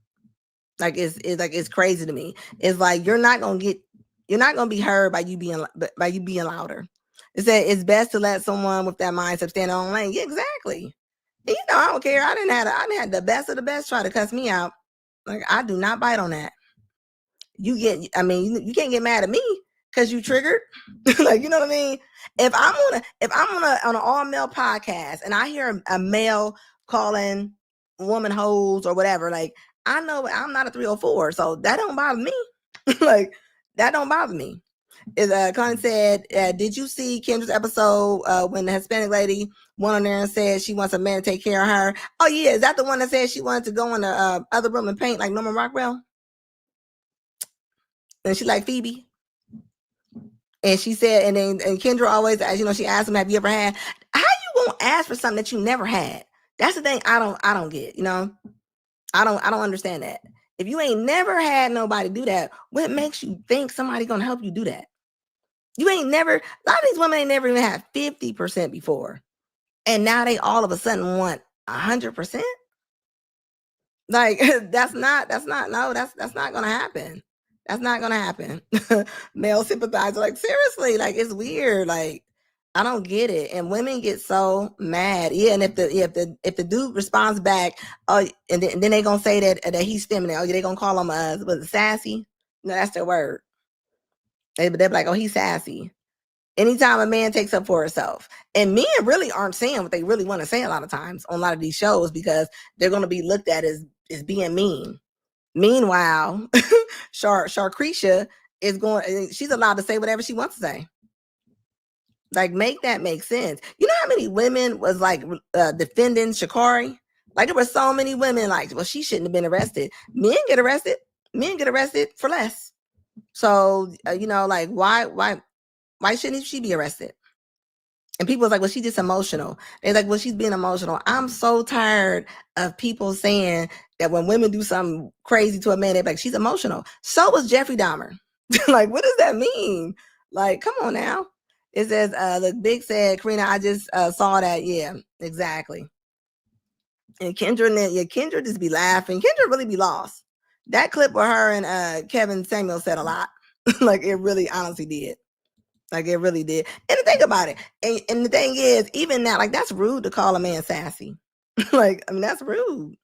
Like it's crazy to me. It's like you're not gonna be heard by you being louder. It said it's best to let someone with that mindset stand on lane. Yeah, exactly. And, I don't care. I didn't have the best of the best try to cuss me out. Like I do not bite on that. You can't get mad at me because you triggered. Like, you know what I mean? If I'm on an all-male podcast and I hear a male calling woman hoes or whatever, like I know I'm not a 304, so that don't bother me. Like that don't bother me. Connie said, did you see Kendra's episode when the Hispanic lady went on there and said she wants a man to take care of her? Oh yeah, is that the one that said she wanted to go in the other room and paint like Norman Rockwell? And she like Phoebe. And she said, and Kendra always, as you know, she asked him, "Have you ever had?" How you gonna ask for something that you never had? That's the thing I don't get. You know, I don't understand that. If you ain't never had nobody do that, what makes you think somebody gonna help you do that? You ain't never. A lot of these women ain't never even had 50% before, and now they all of a sudden want 100%. Like that's not gonna happen. That's not gonna happen. Male sympathizer, like seriously, like it's weird. Like I don't get it. And women get so mad. Yeah, and if the dude responds back, oh, and then they gonna say that he's feminine. Oh, yeah, they gonna call him was it sassy? No, that's their word. They're like, oh, he's sassy. Anytime a man takes up for herself. And men really aren't saying what they really want to say a lot of times on a lot of these shows because they're going to be looked at as being mean. Meanwhile, Sharcretia is going, she's allowed to say whatever she wants to say. Like, make that make sense. You know how many women was like defending Sha'Carri? Like, there were so many women like, well, she shouldn't have been arrested. Men get arrested. Men get arrested for less. So, you know, like, why shouldn't she be arrested? And people was like, well, she's just emotional. They're like, well, she's being emotional. I'm so tired of people saying that when women do something crazy to a man, they're like, she's emotional. So was Jeffrey Dahmer. Like, what does that mean? Like, come on now. It says, look, Big said, Karina, I just saw that. Yeah, exactly. And Kendra just be laughing. Kendra really be lost. That clip with her and Kevin Samuel said a lot. Like, it really honestly did. Like it really did. And think about it. And the thing is, even now, like that's rude to call a man sassy. Like, I mean, that's rude.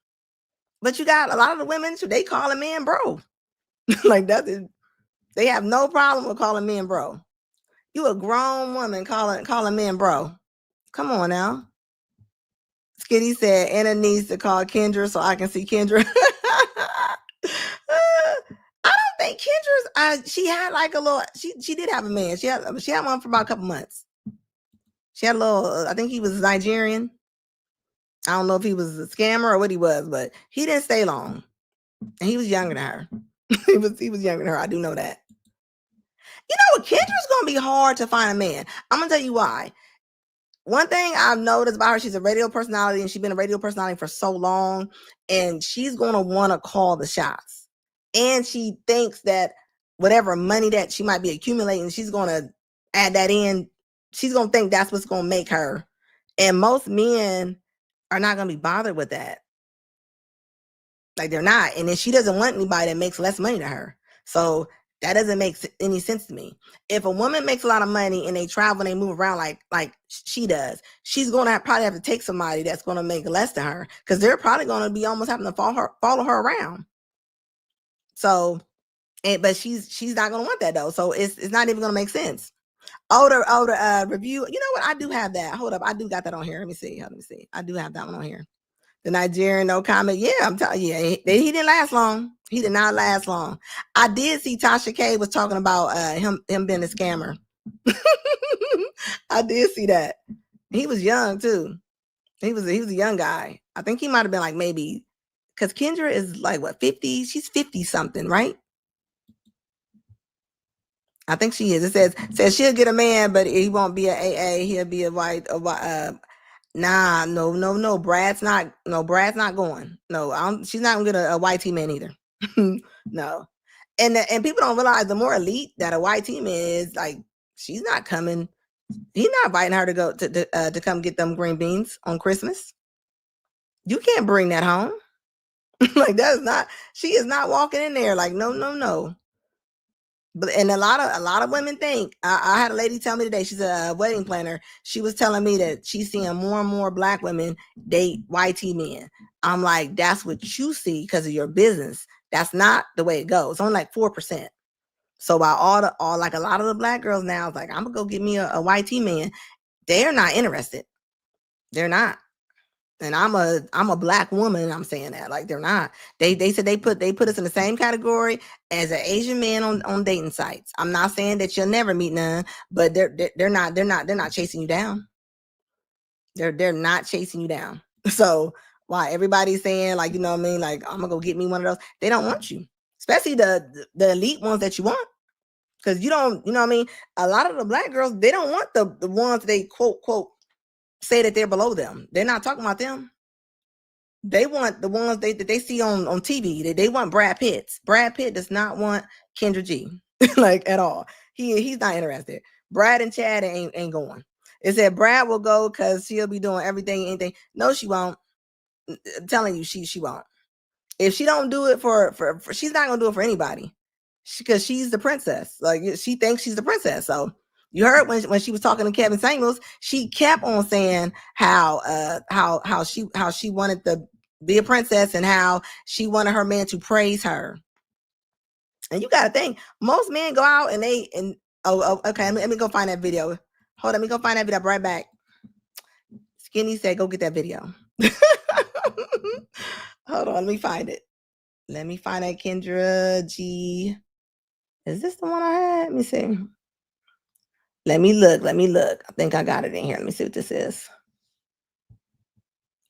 But you got a lot of the women, they call a man bro. Like they have no problem with calling men bro. You a grown woman calling men bro. Come on now. Skitty said Anna needs to call Kendra so I can see Kendra. I don't think Kendra's she had like a little she did have a man. She had one for about a couple months. She had a little, I think he was Nigerian. I don't know if he was a scammer or what he was, but he didn't stay long. And he was younger than her. he was younger than her. I do know that. You know what? Kendra's gonna be hard to find a man. I'm gonna tell you why. One thing I've noticed about her, she's a radio personality and she's been a radio personality for so long, and she's gonna want to call the shots. And she thinks that whatever money that she might be accumulating, she's gonna add that in. She's gonna think that's what's gonna make her. And most men are not gonna be bothered with that. Like they're not. And then she doesn't want anybody that makes less money than her. So that doesn't make any sense to me. If a woman makes a lot of money and they travel and they move around like she does, she's going to probably have to take somebody that's going to make less than her because they're probably going to be almost having to follow her around. So, but she's not going to want that though. So it's not even going to make sense. Older review. You know what? I do have that. Hold up. I do got that on here. Let me see. I do have that one on here. The Nigerian, no comment. Yeah, I'm telling you, he didn't last long. He did not last long. I did see Tasha K was talking about him being a scammer. I did see that. He was young too. He was a young guy. I think he might have been like maybe because Kendra is like what 50? She's 50 something, right? I think she is. It says she'll get a man, but he won't be an AA. He'll be a white. Nah, no. Brad's not going. No, she's not gonna get a YT man either. No, and people don't realize the more elite that a YT man is, like she's not coming. He's not inviting her to go to come get them green beans on Christmas. You can't bring that home. Like that is not. She is not walking in there. Like no. But and a lot of women think. I had a lady tell me today. She's a wedding planner. She was telling me that she's seeing more and more Black women date YT men. I'm like, that's what you see because of your business. That's not the way it goes. It's only like 4%. So while all like a lot of the Black girls now is like, I'm gonna go get me a YT man. They're not interested. They're not. And I'm a black woman. I'm saying that like they're not. They said they put us in the same category as an Asian man on dating sites. I'm not saying that you'll never meet none, but they're not chasing you down. They're not chasing you down. So why everybody's saying like, you know what I mean, like I'm gonna go get me one of those. They don't want you, especially the elite ones that you want, because you don't, you know what I mean. A lot of the black girls, they don't want the ones they quote say that they're below them. They're not talking about them. They want the ones that they see on TV. They want Brad Pitts. Brad Pitt does not want Kendra G like at all. He's not interested. Brad and Chad ain't going. It said Brad will go because she'll be doing everything, anything. No, she won't. I'm telling you, she won't. If she don't do it for she's not gonna do it for anybody, because she's the princess. Like she thinks she's the princess. So you heard when she was talking to Kevin Samuels, she kept on saying how she wanted to be a princess and how she wanted her man to praise her. And you got to think, most men go out and okay, let me go find that video. Hold on, let me go find that video. I'll be right back. Skinny said, go get that video. Hold on, let me find it. Let me find that Kendra G. Is this the one I had? Let me see. Let me look. I think I got it in here. Let me see what this is.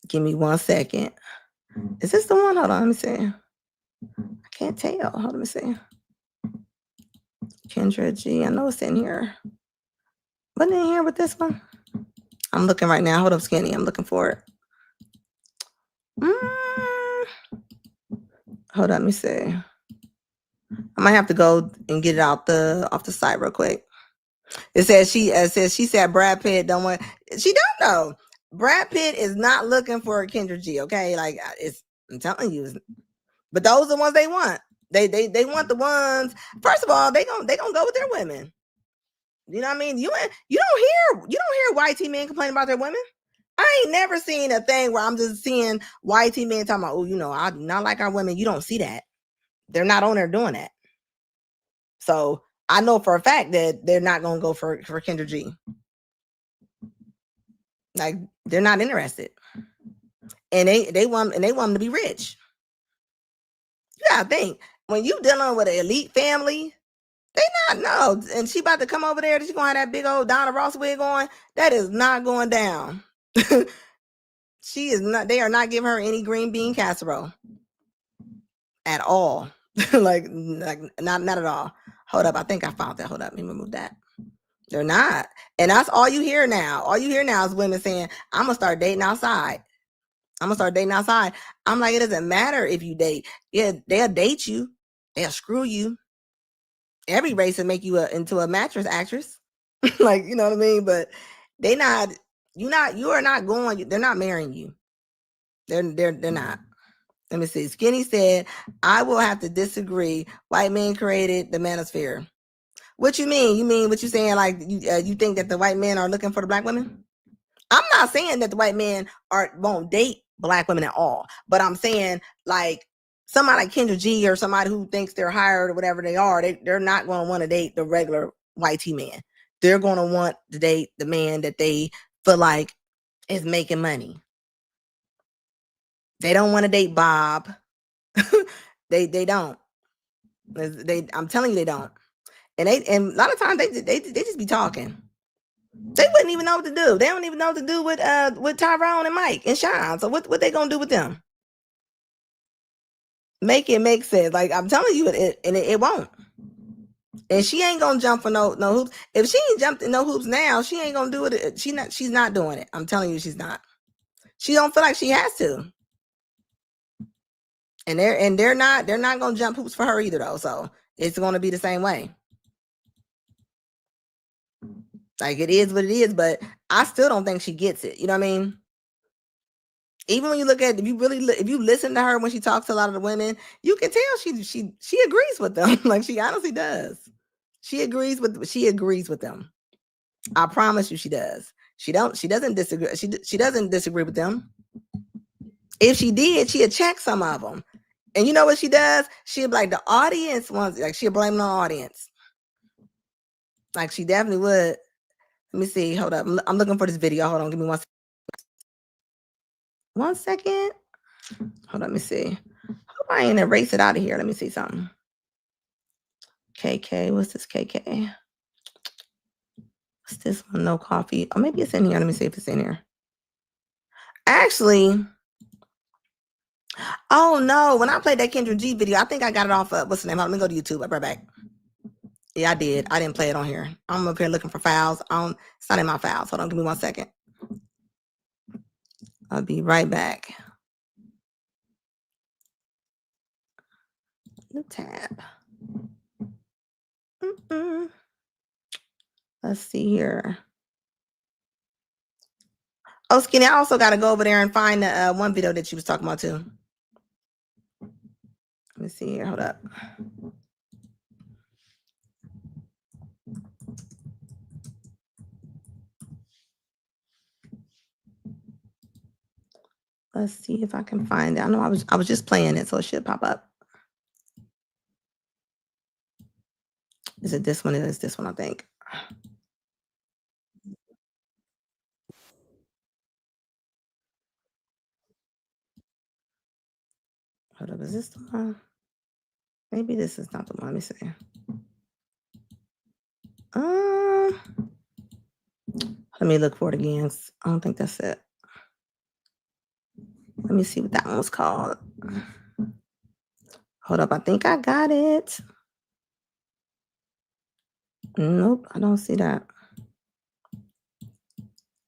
Give me 1 second. Is this the one? Hold on, let me see. I can't tell. Hold on, let me see. Kendra G. I know it's in here. Wasn't in here with this one? I'm looking right now. Hold up, Skinny. I'm looking for it. Hold on, let me see. I might have to go and get it off the site real quick. It says she said Brad Pitt don't want. She don't know. Brad Pitt is not looking for Kendra G. Okay, like I'm telling you. But those are the ones they want. They want the ones. First of all, they gonna go with their women. You know what I mean? You don't hear white T men complain about their women. I ain't never seen a thing where I'm just seeing white T men talking about, oh, you know, I do not like our women. You don't see that. They're not on there doing that. So I know for a fact that they're not gonna go for Kendra G. Like they're not interested. And they want them to be rich. You gotta think, when you dealing with an elite family, they not know. And she about to come over there, she's gonna have that big old Donna Ross wig on. That is not going down. She is not, they are not giving her any green bean casserole at all. like not at all. Hold up, I think I found that. Hold up, let me remove that. They're not. And that's all you hear now. All you hear now is women saying, I'm gonna start dating outside. I'm like, it doesn't matter if you date. Yeah, they'll date you. They'll screw you. Every race will make you into a mattress actress. Like, you know what I mean? But you are not going, they're not marrying you. They're not. Let me see. Skinny said, I will have to disagree. White men created the manosphere. What you mean? You mean what you saying? Like you think that the white men are looking for the black women? I'm not saying that the white men won't date black women at all, but I'm saying like somebody like Kendra G or somebody who thinks they're hired or whatever they are, they're not going to want to date the regular white T man. They're going to want to date the man that they feel like is making money. They don't want to date Bob. They don't. I'm telling you, they don't. And a lot of times they just be talking. They wouldn't even know what to do. They don't even know what to do with Tyrone and Mike and Sean. So what they gonna do with them? Make it make sense. Like I'm telling you, it won't. And she ain't gonna jump for no hoops. If she ain't jumped in no hoops now, she ain't gonna do it. She's not doing it. I'm telling you, she's not. She don't feel like she has to. And they're not gonna jump hoops for her either though. So it's gonna be the same way. Like it is what it is, but I still don't think she gets it. You know what I mean? Even when you look at, if you listen to her when she talks to a lot of the women, you can tell she agrees with them. Like she honestly does. She agrees with them. I promise you, she does. She doesn't disagree. She doesn't disagree with them. If she did, she'd check some of them. And you know what she does? She'll be like, the audience wants, like she'll blame the audience. Like she definitely would. Let me see. Hold up. I'm looking for this video. Hold on. Give me 1 second. 1 second. Hold on, let me see. Hope I ain't erase it out of here. Let me see something. KK, what's this KK? What's this one? No coffee. Oh, maybe it's in here. Let me see if it's in here. Actually, oh no, when I played that Kendra G video, I think I got it off of, what's the name? Let me go to YouTube. I'll be right back. Yeah, I did. I didn't play it on here. I'm up here looking for files. It's not in my files. Hold on, give me 1 second. I'll be right back. New tab. Let's see here. Oh, Skinny, I also got to go over there and find the one video that you was talking about too. Let me see here. Hold up. Let's see if I can find it. I know I was just playing it, so it should pop up. Is it this one? It is this one, I think. Hold up, is this the one? Maybe this is not the one. Let me see. Let me look for it again. I don't think that's it. Let me see what that one was called. Hold up, I think I got it. Nope, I don't see that.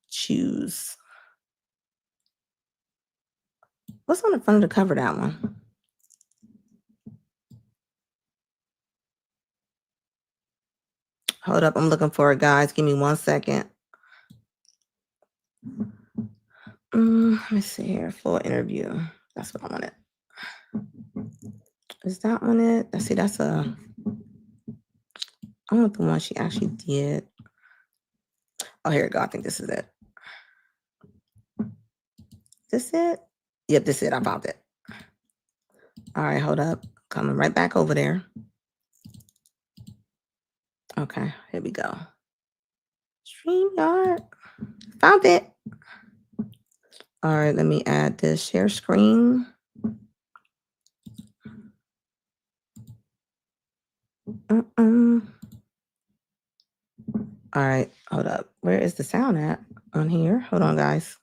Choose. What's on the front of the cover, that one? Hold up, I'm looking for it, guys. Give me 1 second. Let me see here. Full interview. That's what I wanted. Is that one it? Let's see, that's I want the one she actually did. Oh, here we go. I think this is it. This it? Yep, this is it. I found it. All right, hold up. Coming right back over there. Okay, here we go. StreamYard. Found it. All right, let me add this share screen. All right, hold up. Where is the sound at on here? Hold on, guys.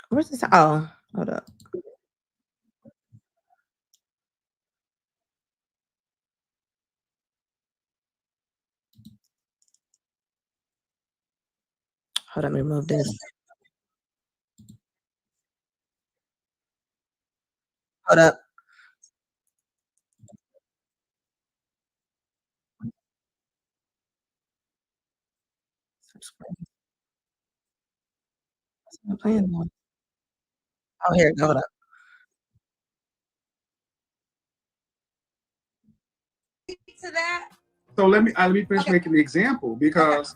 Where's the sound? Oh, hold up. Hold on, let me remove this. Hold up. I'm playing one. Oh, here, hold up. To that. So let me finish making the example because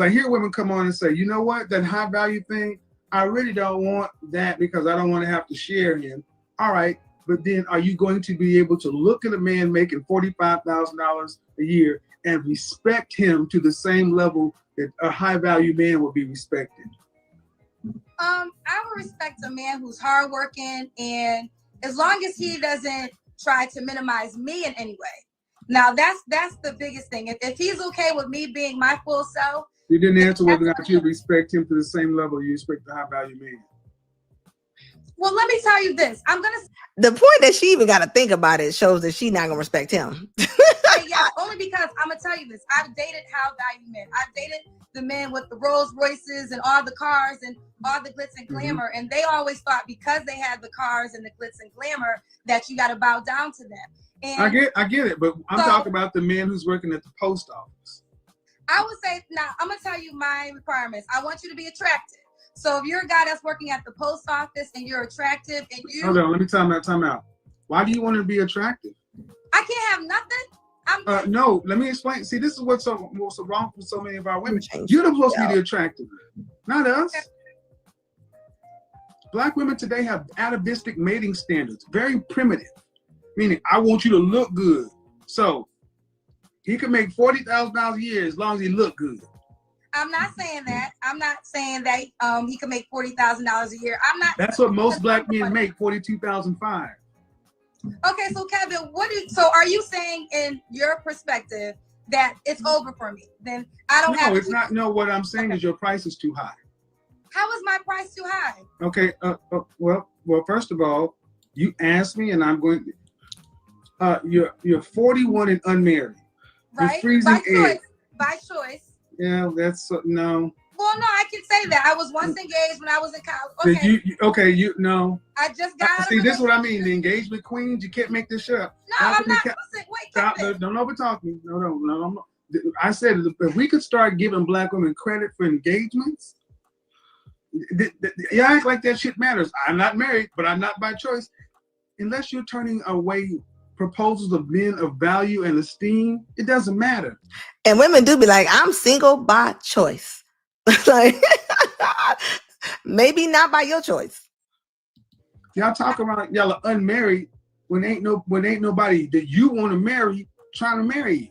I hear women come on and say, you know what, that high value thing, I really don't want that because I don't want to have to share him. All right, but then are you going to be able to look at a man making $45,000 a year and respect him to the same level that a high value man would be respected? I would respect a man who's hardworking, and as long as he doesn't try to minimize me in any way. Now that's the biggest thing. If he's okay with me being my full self. You didn't answer whether or not you respect him to the same level you respect the high value man. Well, let me tell you this. The point that she even got to think about it shows that she's not gonna respect him. Yeah, only because I'm gonna tell you this. I've dated high value men. I've dated the men with the Rolls Royces and all the cars and all the glitz and glamour, and they always thought because they had the cars and the glitz and glamour that you got to bow down to them. And I get it, but I'm talking about the man who's working at the post office. I would say, now I'm gonna tell you my requirements. I want you to be attractive. So if you're a guy that's working at the post office and you're attractive and you hold on, let me time out. Why do you want to be attractive? I can't have nothing. No, let me explain. See, this is what's so wrong for so many of our women. You're supposed to be the attractive, not us. Okay. Black women today have atavistic mating standards, very primitive, meaning I want you to look good. So he could make $40,000 a year as long as he look good. I'm not saying that. I'm not saying that he could make $40,000 a year. I'm not. That's what most black men make, $42,500. Okay, so Kevin, so are you saying in your perspective that it's over for me? Then I don't have. No, it's not. No, what I'm saying is your price is too high. How is my price too high? Okay. Well, first of all, you asked me, and I'm going. You're 41 and unmarried. Right. You're freezing egg. By choice. Yeah, that's no. Well, no, I can say that. I was once engaged when I was in college. You no. I just got. See, this is what I mean. The engagement queens. You can't make this shit up. No, I'm not. Wait, stop. Don't overtalk me. No. I said if we could start giving black women credit for engagements. You act like that shit matters. I'm not married, but I'm not by choice. Unless you're turning away proposals of men of value and esteem, it doesn't matter. And women do be like, I'm single by choice. Like, maybe not by your choice. Y'all talk about y'all are unmarried when ain't nobody that you want to marry trying to marry you.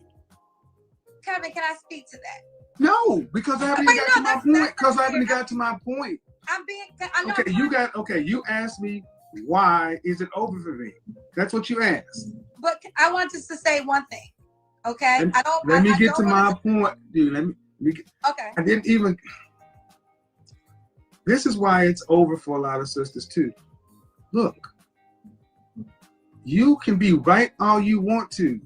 Kevin, can I speak to that? No, because I haven't got to my point. Because I haven't got to my point. You asked me why is it over for me? That's what you asked. But I want just to say one thing. Okay, Let me get to my point, dude. Let me get, okay. I didn't even. This is why it's over for a lot of sisters too. Look, you can be right all you want to.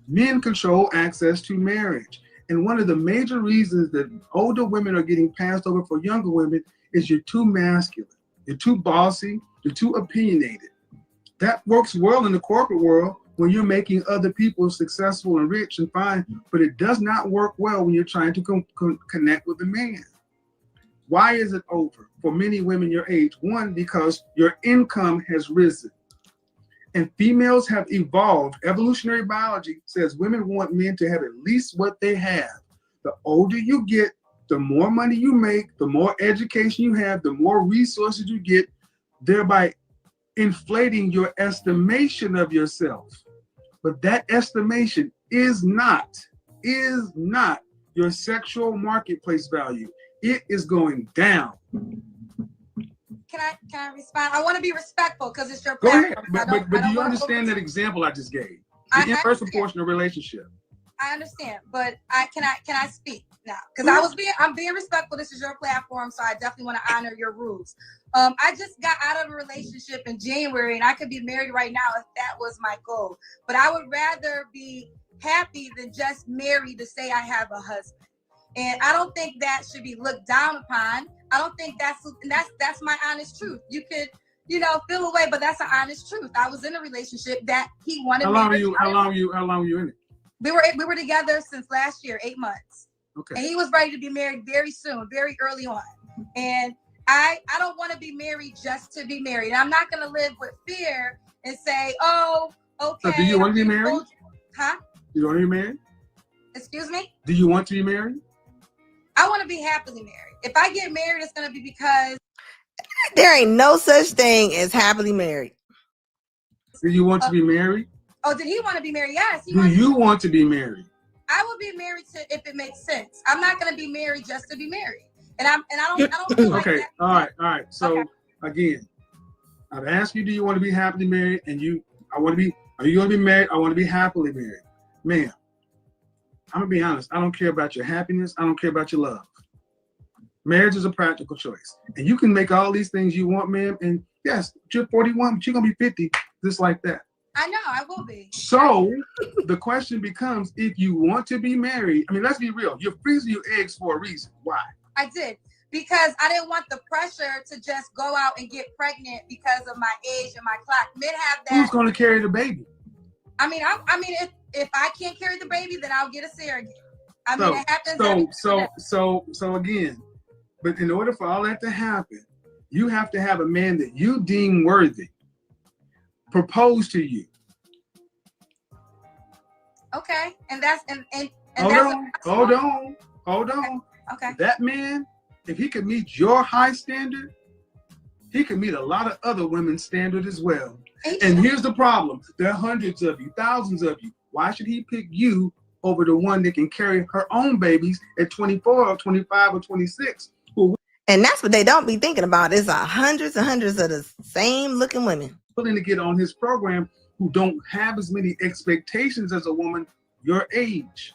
Men control access to marriage. And one of the major reasons that older women are getting passed over for younger women is you're too masculine. You're too bossy. You're too opinionated. That works well in the corporate world when you're making other people successful and rich and fine, but it does not work well when you're trying to connect with a man. Why is it over for many women your age? One, because your income has risen. And females have evolved. Evolutionary biology says women want men to have at least what they have. The older you get, the more money you make, the more education you have, the more resources you get, thereby inflating your estimation of yourself. But that estimation is not your sexual marketplace value. It is going down. Can I respond? I want to be respectful because it's your platform. Go ahead. But do you understand that example I just gave? The inverse proportional relationship. I understand, but can I speak now? Because I'm being respectful. This is your platform, so I definitely want to honor your rules. I just got out of a relationship in January, and I could be married right now if that was my goal. But I would rather be happy than just married to say I have a husband. And I don't think that should be looked down upon. I don't think that's my honest truth. You could, feel away, but that's an honest truth. I was in a relationship that he wanted. How long were you in it? We were together since last year, 8 months. Okay. And he was ready to be married very soon, very early on. And I don't want to be married just to be married. And I'm not going to live with fear and say, oh, okay. So do you want to be married? Huh? You want to be married? Excuse me? Do you want to be married? I want to be happily married. If I get married, it's going to be because there ain't no such thing as happily married. Do you want to be married? Oh, did he want to be married? Yes. Do you want to be married? I would be married if it makes sense. I'm not going to be married just to be married. And I don't feel like okay. that. All right. So again, I've asked you, do you want to be happily married? And are you going to be married? I want to be happily married. Ma'am, I'm going to be honest. I don't care about your happiness. I don't care about your love. Marriage is a practical choice. And you can make all these things you want, ma'am. And yes, you're 41, but you're going to be 50, just like that. I know, I will be. So the question becomes, if you want to be married, I mean, let's be real. You're freezing your eggs for a reason. Why? I did. Because I didn't want the pressure to just go out and get pregnant because of my age and my clock. Men have that. Who's going to carry the baby? I mean, if I can't carry the baby, then I'll get a surrogate. I mean, it happens. So again, but in order for all that to happen, you have to have a man that you deem worthy propose to you. Okay, and that's and hold on. Okay. That man, if he could meet your high standard, he could meet a lot of other women's standard as well. And here's the problem: there are hundreds of you, thousands of you. Why should he pick you over the one that can carry her own babies at 24 or 25 or 26. And that's what they don't be thinking about. It's hundreds and hundreds of the same looking women willing to get on his program who don't have as many expectations as a woman your age.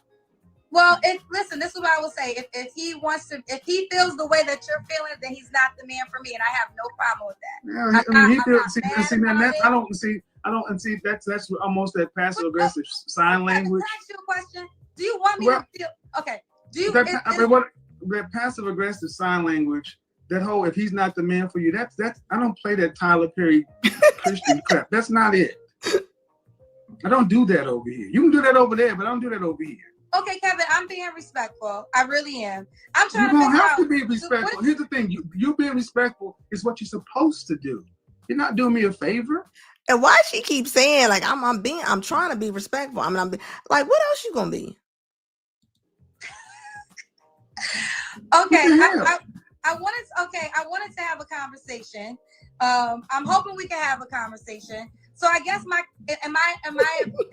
Well, listen, this is what I will say. If he wants to, if he feels the way that you're feeling, then he's not the man for me, and I have no problem with that. Yeah, I mean, he feels. I don't see that's almost that passive aggressive sign language. Can I ask you a question? Do you want me to feel okay? Do you? That passive aggressive sign language, that whole if he's not the man for you, that's I don't play that Tyler Perry Christian crap. That's not it. I don't do that over here. You can do that over there, but I don't do that over here. Okay, Kevin, I'm being respectful. I really am. I'm trying to figure out. You don't have to be respectful. Here's the thing: you being respectful is what you're supposed to do. You're not doing me a favor. And why she keep saying like I'm trying to be respectful. I'm like, what else you gonna be? Okay, I wanted to have a conversation. I'm hoping we can have a conversation. So I guess am I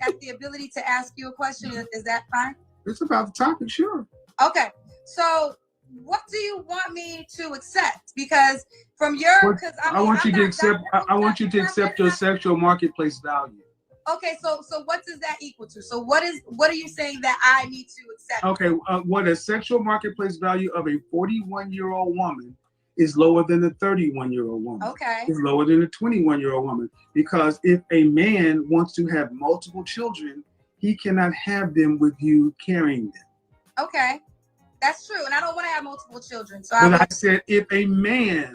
at the ability to ask you a question? Is that fine? It's about the topic, sure. Okay, so what do you want me to accept? Because from your, I want you to accept your sexual marketplace value. Okay, so what does that equal to? So what are you saying that I need to accept? Okay, what a sexual marketplace value of a 41-year-old woman is lower than a 31-year-old woman. Okay. Is lower than a 21-year-old woman. Because if a man wants to have multiple children, he cannot have them with you carrying them. Okay. That's true. And I don't want to have multiple children. So I said if a man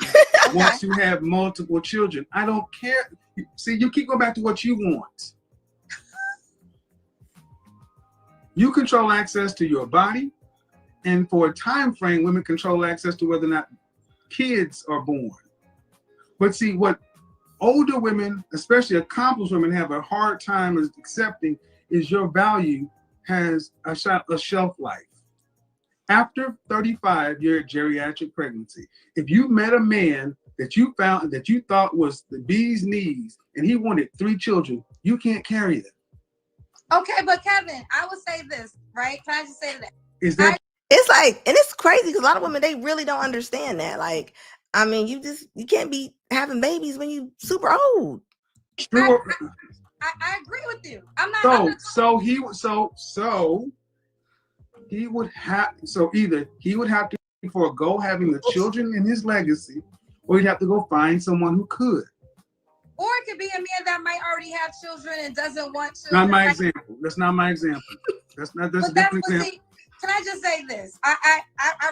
wants to have multiple children, I don't care. See, you keep going back to what you want. You control access to your body, and for a time frame, women control access to whether or not kids are born. But see, what older women, especially accomplished women, have a hard time accepting is your value has a shelf life. After 35, you're at geriatric pregnancy. If you met a man that you found that you thought was the bee's knees and he wanted 3 children, you can't carry them. Okay, but Kevin, I would say this, right? Can I just say that? It's like, and it's crazy because a lot of women, they really don't understand that. Like, I mean, you can't be having babies when you super old. Sure. I agree with you. I'm not. So he would have to forego having the children in his legacy, or he'd have to go find someone who could. Or it could be a man that might already have children and doesn't want to. Not my example. That's not my example. That's a different example. See, can I just say this? I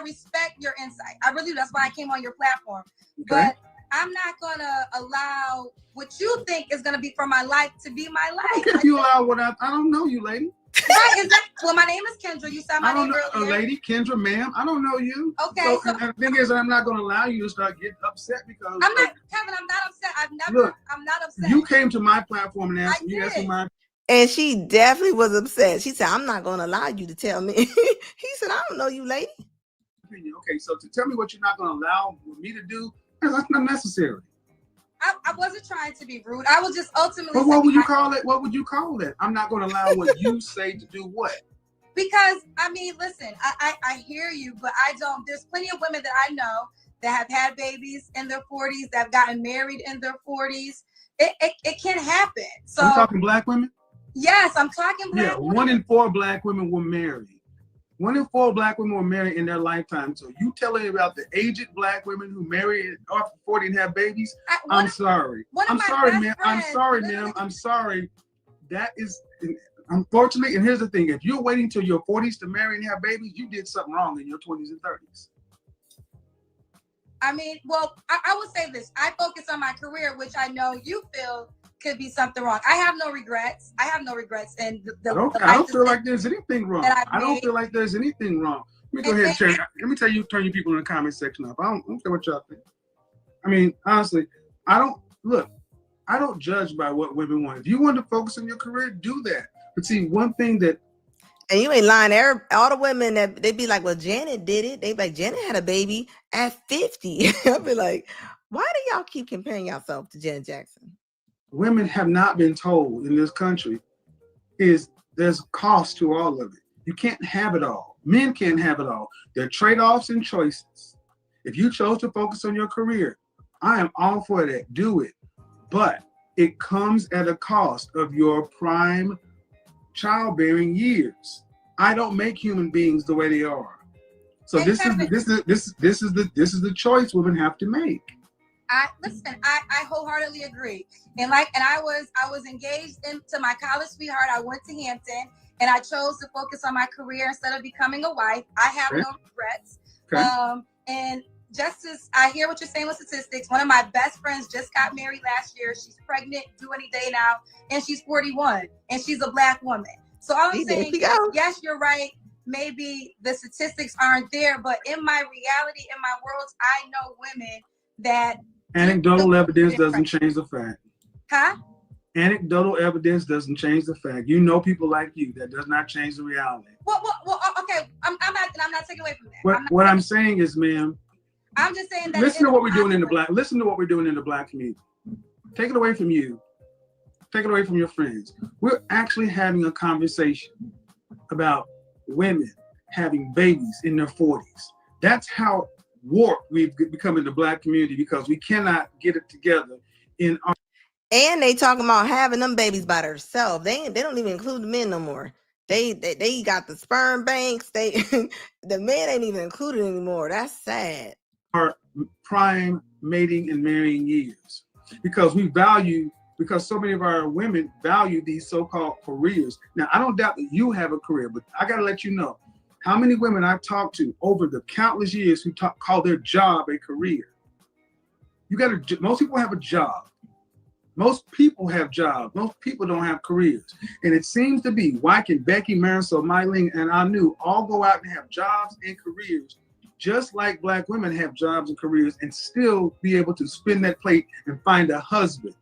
respect your insight. I really do. That's why I came on your platform. Okay. But I'm not gonna allow what you think is gonna be for my life to be my life. Okay, if you allow what I don't know you, lady. Right, well, my name is Kendra. You said my name earlier. Lady, Kendra, ma'am. I don't know you. Okay. So the thing is, I'm not going to allow you to start getting upset because I'm not, Kevin. I'm not upset. I'm not upset. You came to my platform and asked me. And she definitely was upset. She said, "I'm not going to allow you to tell me." He said, "I don't know you, lady." Okay, so to tell me what you're not going to allow me to do, that's not necessary. I wasn't trying to be rude. I was just ultimately. But what would you call it? What would you call it? I'm not going to allow what you say to do what? Because I mean, listen, I hear you, but I don't. There's plenty of women that I know that have had babies in their 40s, that have gotten married in their 40s. It can happen. So I'm talking black women. Yes, I'm talking black women. 1 in 4 black women were married. 1 in 4 black women were married in their lifetime. So you telling me about the aged black women who marry after 40 and have babies? I'm sorry. I'm sorry, ma'am. I'm sorry. That is, unfortunately, and here's the thing. If you're waiting till your 40s to marry and have babies, you did something wrong in your 20s and 30s. I mean, well, I would say this. I focus on my career, which I know you feel could be something wrong. I have no regrets. And I don't feel like there's anything wrong. I don't feel like there's anything wrong. Let me go ahead and share. Let me tell you, turn you people in the comment section up. I don't care what y'all think. I mean, honestly, I don't judge by what women want. If you want to focus on your career, do that. But see, one thing that, and you ain't lying. All the women that they be like, well, Janet did it. They be like, Janet had a baby at 50. I'll be like, why do y'all keep comparing yourself to Janet Jackson? Women have not been told in this country is there's a cost to all of it. You can't have it all. Men can't have it all. There are trade-offs and choices. If you chose to focus on your career, I am all for that. Do it. But it comes at a cost of your prime childbearing years. I don't make human beings the way they are. So this is the choice women have to make. I wholeheartedly agree. And I was engaged into my college sweetheart. I went to Hampton and I chose to focus on my career instead of becoming a wife. I have no regrets. Okay. And just as I hear what you're saying with statistics, one of my best friends just got married last year. She's pregnant, due any day now, and she's 41, and she's a Black woman. So all I'm saying is, yes, you're right. Maybe the statistics aren't there, but in my reality, in my world, I know women that anecdotal evidence doesn't change the fact. Huh? Anecdotal evidence doesn't change the fact. You know people like you. That does not change the reality. Well, okay. I'm not taking away from that. What I'm saying is, ma'am, I'm just saying that. Listen to what we're doing in the Black community. Take it away from you. Take it away from your friends. We're actually having a conversation about women having babies in their 40s. That's how warped we've become in the Black community, because we cannot get it together in our. And they talking about having them babies by themselves. They don't even include the men no more. They got the sperm banks. The men ain't even included anymore. That's sad. Our prime mating and marrying years, because so many of our women value these so-called careers. Now, I don't doubt that you have a career, but I got to let you know how many women I've talked to over the countless years who call their job a career. Most people have a job. Most people have jobs. Most people don't have careers. And it seems to be, why can Becky, Marisol, Mylene, and Anu all go out and have jobs and careers, just like Black women have jobs and careers, and still be able to spin that plate and find a husband?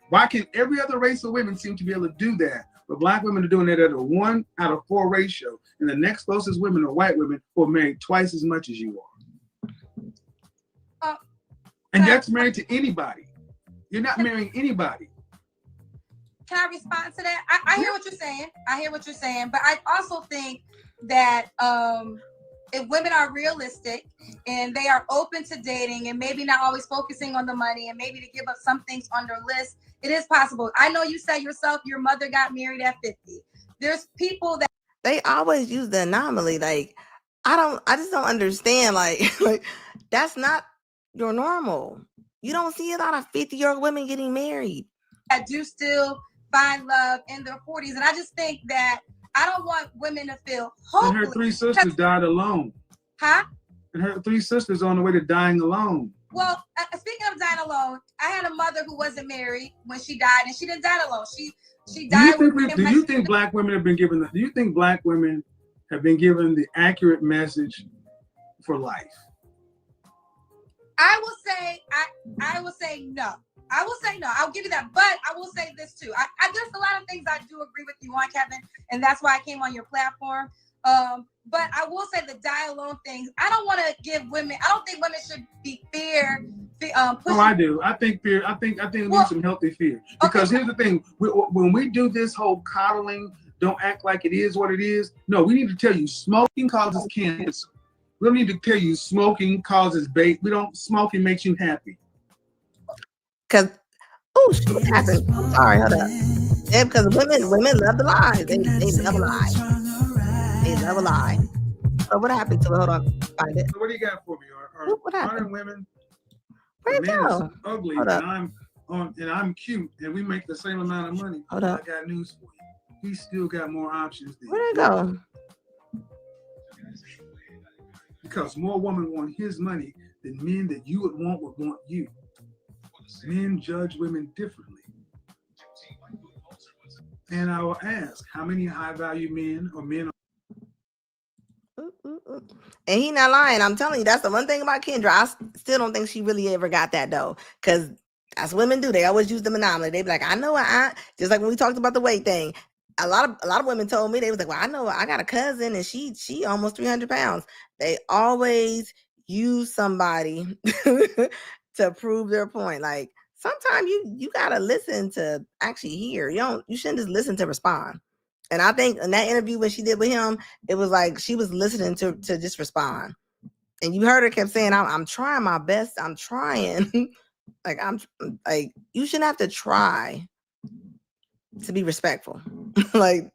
Why can every other race of women seem to be able to do that, but Black women are doing that at a 1 out of 4 ratio, and the next closest women are white women who are married twice as much as you are? And that's married to anybody. You're not marrying anybody. Can I respond to that? I hear what you're saying. But I also think that if women are realistic and they are open to dating and maybe not always focusing on the money and maybe to give up some things on their list, it is possible. I know you said yourself your mother got married at 50. There's people that they always use the anomaly. Like, I just don't understand. Like that's not your normal. You don't see a lot of 50-year-old women getting married. That do still find love in their 40s. And I just think that I don't want women to feel hopeless. And her 3 sisters died alone. Huh? And her 3 sisters on the way to dying alone. Well, speaking of dying alone, I had a mother who wasn't married when she died, and she didn't die alone. She died. Do you think Black women have been given the accurate message for life? I will say no. I'll give you that. But I will say this too. There's a lot of things I do agree with you on, Kevin, and that's why I came on your platform. But I will say the die alone things. I don't think women should be fear. I do. I think fear. I think we need some healthy fear. Because here's the thing: when we do this whole coddling, don't act like it is what it is. No, we need to tell you smoking causes cancer. We don't need to tell you smoking causes bait. Smoking makes you happy. Because what happened? I'm sorry, hold up. Yeah, because women love to lie. They love a lie. They love a lie. So what happened to it? Hold on, find it. So what do you got for me? What happened? Women. Where'd it go? Ugly, and I'm cute, and we make the same amount of money. Hold up. I got news for you. He still got more options than Where'd it go? Because more women want his money than men that you would want you. Men judge women differently. And I will ask, how many high-value men or men And he not lying. I'm telling you, that's the one thing about Kendra. I still don't think she really ever got that though. Because that's what women do. They always use the anomaly. They be like, I know just like when we talked about the weight thing. A lot of women told me, they was like, well, I know I got a cousin and she almost 300 pounds. They always use somebody to prove their point. Like sometimes you gotta listen to actually hear. You shouldn't just listen to respond. And I think in that interview when she did with him, it was like she was listening to just respond. And you heard her kept saying, I'm trying my best. I'm trying. I'm like, you shouldn't have to try to be respectful. like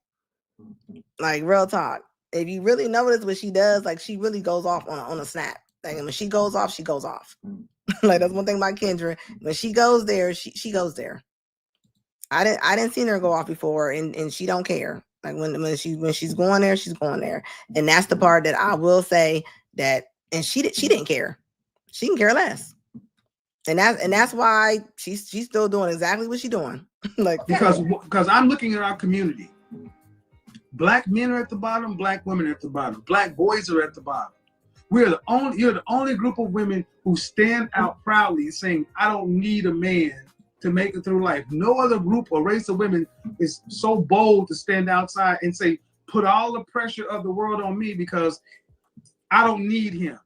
real talk. If you really notice what she does, like she really goes off on a snap. Like when she goes off, she goes off. Like that's one thing about Kendra. When she goes there, she goes there. I didn't see her go off before, and she don't care. Like when she's going there, she's going there. And that's the part that I will say that, and she didn't care. She can care less. And that's why she's still doing exactly what she's doing. Like because I'm looking at our community. Black men are at the bottom, black women are at the bottom, black boys are at the bottom. You're the only group of women who stand out proudly saying, I don't need a man to make it through life. No other group or race of women is so bold to stand outside and say, put all the pressure of the world on me because I don't need him.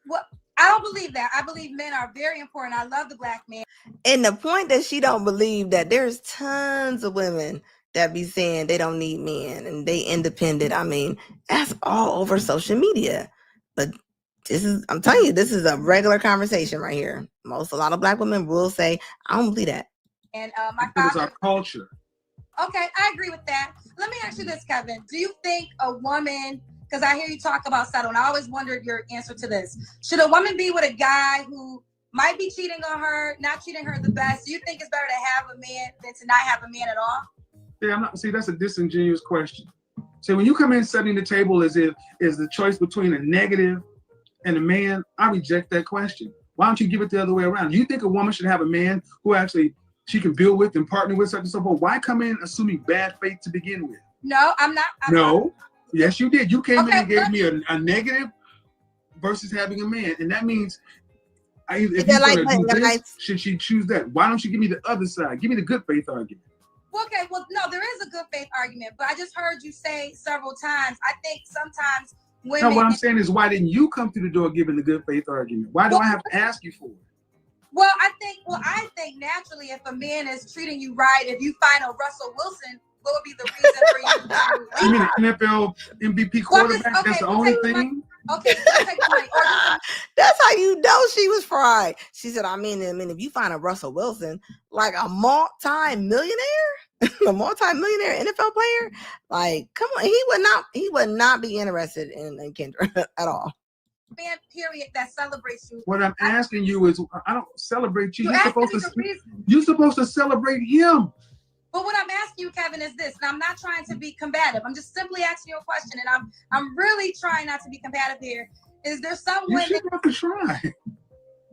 Well, I don't believe that. I believe men are very important. I love the black man. And the point that she don't believe that there's tons of women that be saying they don't need men and they independent. I mean, that's all over social media. But I'm telling you, this is a regular conversation right here. A lot of black women will say, I don't believe that. And my father. It's our culture. Okay, I agree with that. Let me ask you this, Kevin. Do you think a woman, because I hear you talk about settle, and I always wondered your answer to this. Should a woman be with a guy who might be cheating on her, not treating her the best? Do you think it's better to have a man than to not have a man at all? Yeah, see, that's a disingenuous question. See, when you come in setting the table as if is the choice between a negative and a man, I reject that question. Why don't you give it the other way around? Do you think a woman should have a man who actually she can build with and partner with, such and so forth? Why come in assuming bad faith to begin with? No, I'm not. No. Yes, you did. You came in and gave me a negative versus having a man. And that means if you're going to do this, should she choose that? Why don't you give me the other side? Give me the good faith argument. Okay, well, no, there is a good faith argument, but I just heard you say several times, I think sometimes women... No, what I'm saying is, why didn't you come through the door giving the good faith argument? Why do I have to ask you for it? Well, I think naturally, if a man is treating you right, if you find a Russell Wilson, what would be the reason for you to leave? You mean an NFL MVP quarterback? That's the only thing? Okay, that's how you know she was fried. She said, I mean, if you find a Russell Wilson, like a multi-millionaire NFL player, like, come on, he would not be interested in Kendra at all. Man, period, that celebrates you. What I'm asking you is, I don't celebrate you. You're supposed to celebrate him. But what I'm asking you, Kevin, is this, and I'm not trying to be combative. I'm just simply asking you a question, and I'm really trying not to be combative here. Is there some women? You should have to try.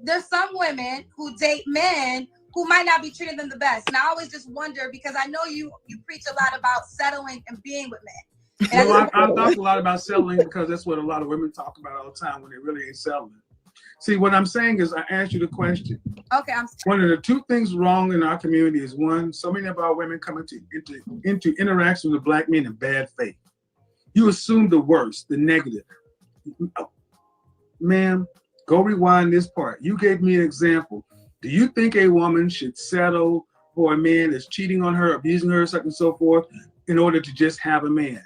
There's some women who date men who might not be treating them the best, and I always just wonder because I know you preach a lot about settling and being with men. And well, I talk a lot about settling because that's what a lot of women talk about all the time when they really ain't settling. See, what I'm saying is I asked you the question. Okay, one of the two things wrong in our community is one, so many of our women come into interactions with black men in bad faith. You assume the worst, the negative. Ma'am, go rewind this part. You gave me an example. Do you think a woman should settle for a man that's cheating on her, abusing her, such and so forth, in order to just have a man?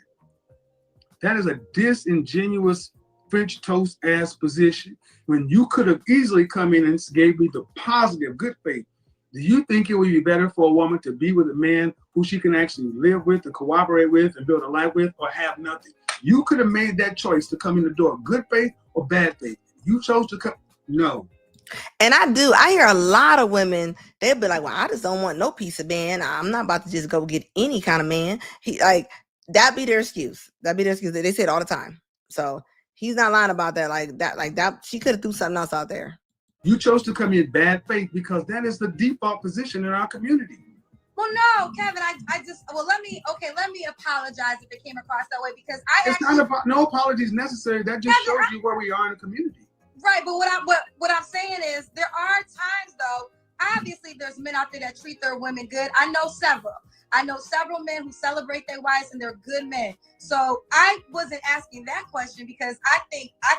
That is a disingenuous French toast ass position when you could have easily come in and gave me the positive good faith. Do you think it would be better for a woman to be with a man who she can actually live with and cooperate with and build a life with, or have nothing? You could have made that choice to come in the door, good faith or bad faith. You chose to come. No. And I hear a lot of women, they'll be like, well, I just don't want no piece of man. I'm not about to just go get any kind of man. That be their excuse. They say it all the time. So he's not lying about that. Like that, she could have threw something else out there. You chose to come in bad faith because that is the default position in our community. Well, no, Kevin, let me apologize if it came across that way because no apologies necessary. That just shows you where we are in the community. Right, but what I'm saying is there are times though, obviously there's men out there that treat their women good. I know several men who celebrate their wives and they're good men. So I wasn't asking that question because I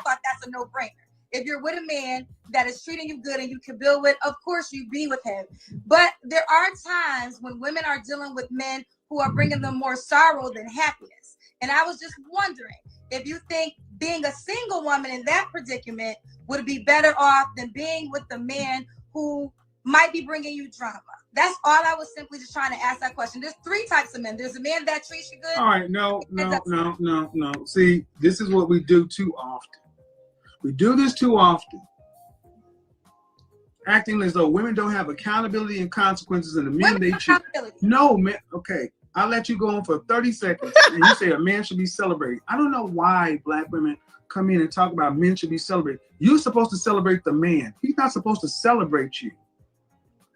thought that's a no-brainer. if you're with a man that is treating you good and you can build with, of course you be with him. But there are times when women are dealing with men who are bringing them more sorrow than happiness. And I was just wondering if you think being a single woman in that predicament would be better off than being with the man who might be bringing you drama. That's all I was simply just trying to ask that question. There's 3 types of men. There's a man that treats you good. All right, no. See, this is what we do too often. We do this too often. Acting as though women don't have accountability and consequences, and the men they choose. No, man. Okay, I'll let you go on for 30 seconds, and you say a man should be celebrated. I don't know why black women come in and talk about men should be celebrated. You're supposed to celebrate the man. He's not supposed to celebrate you.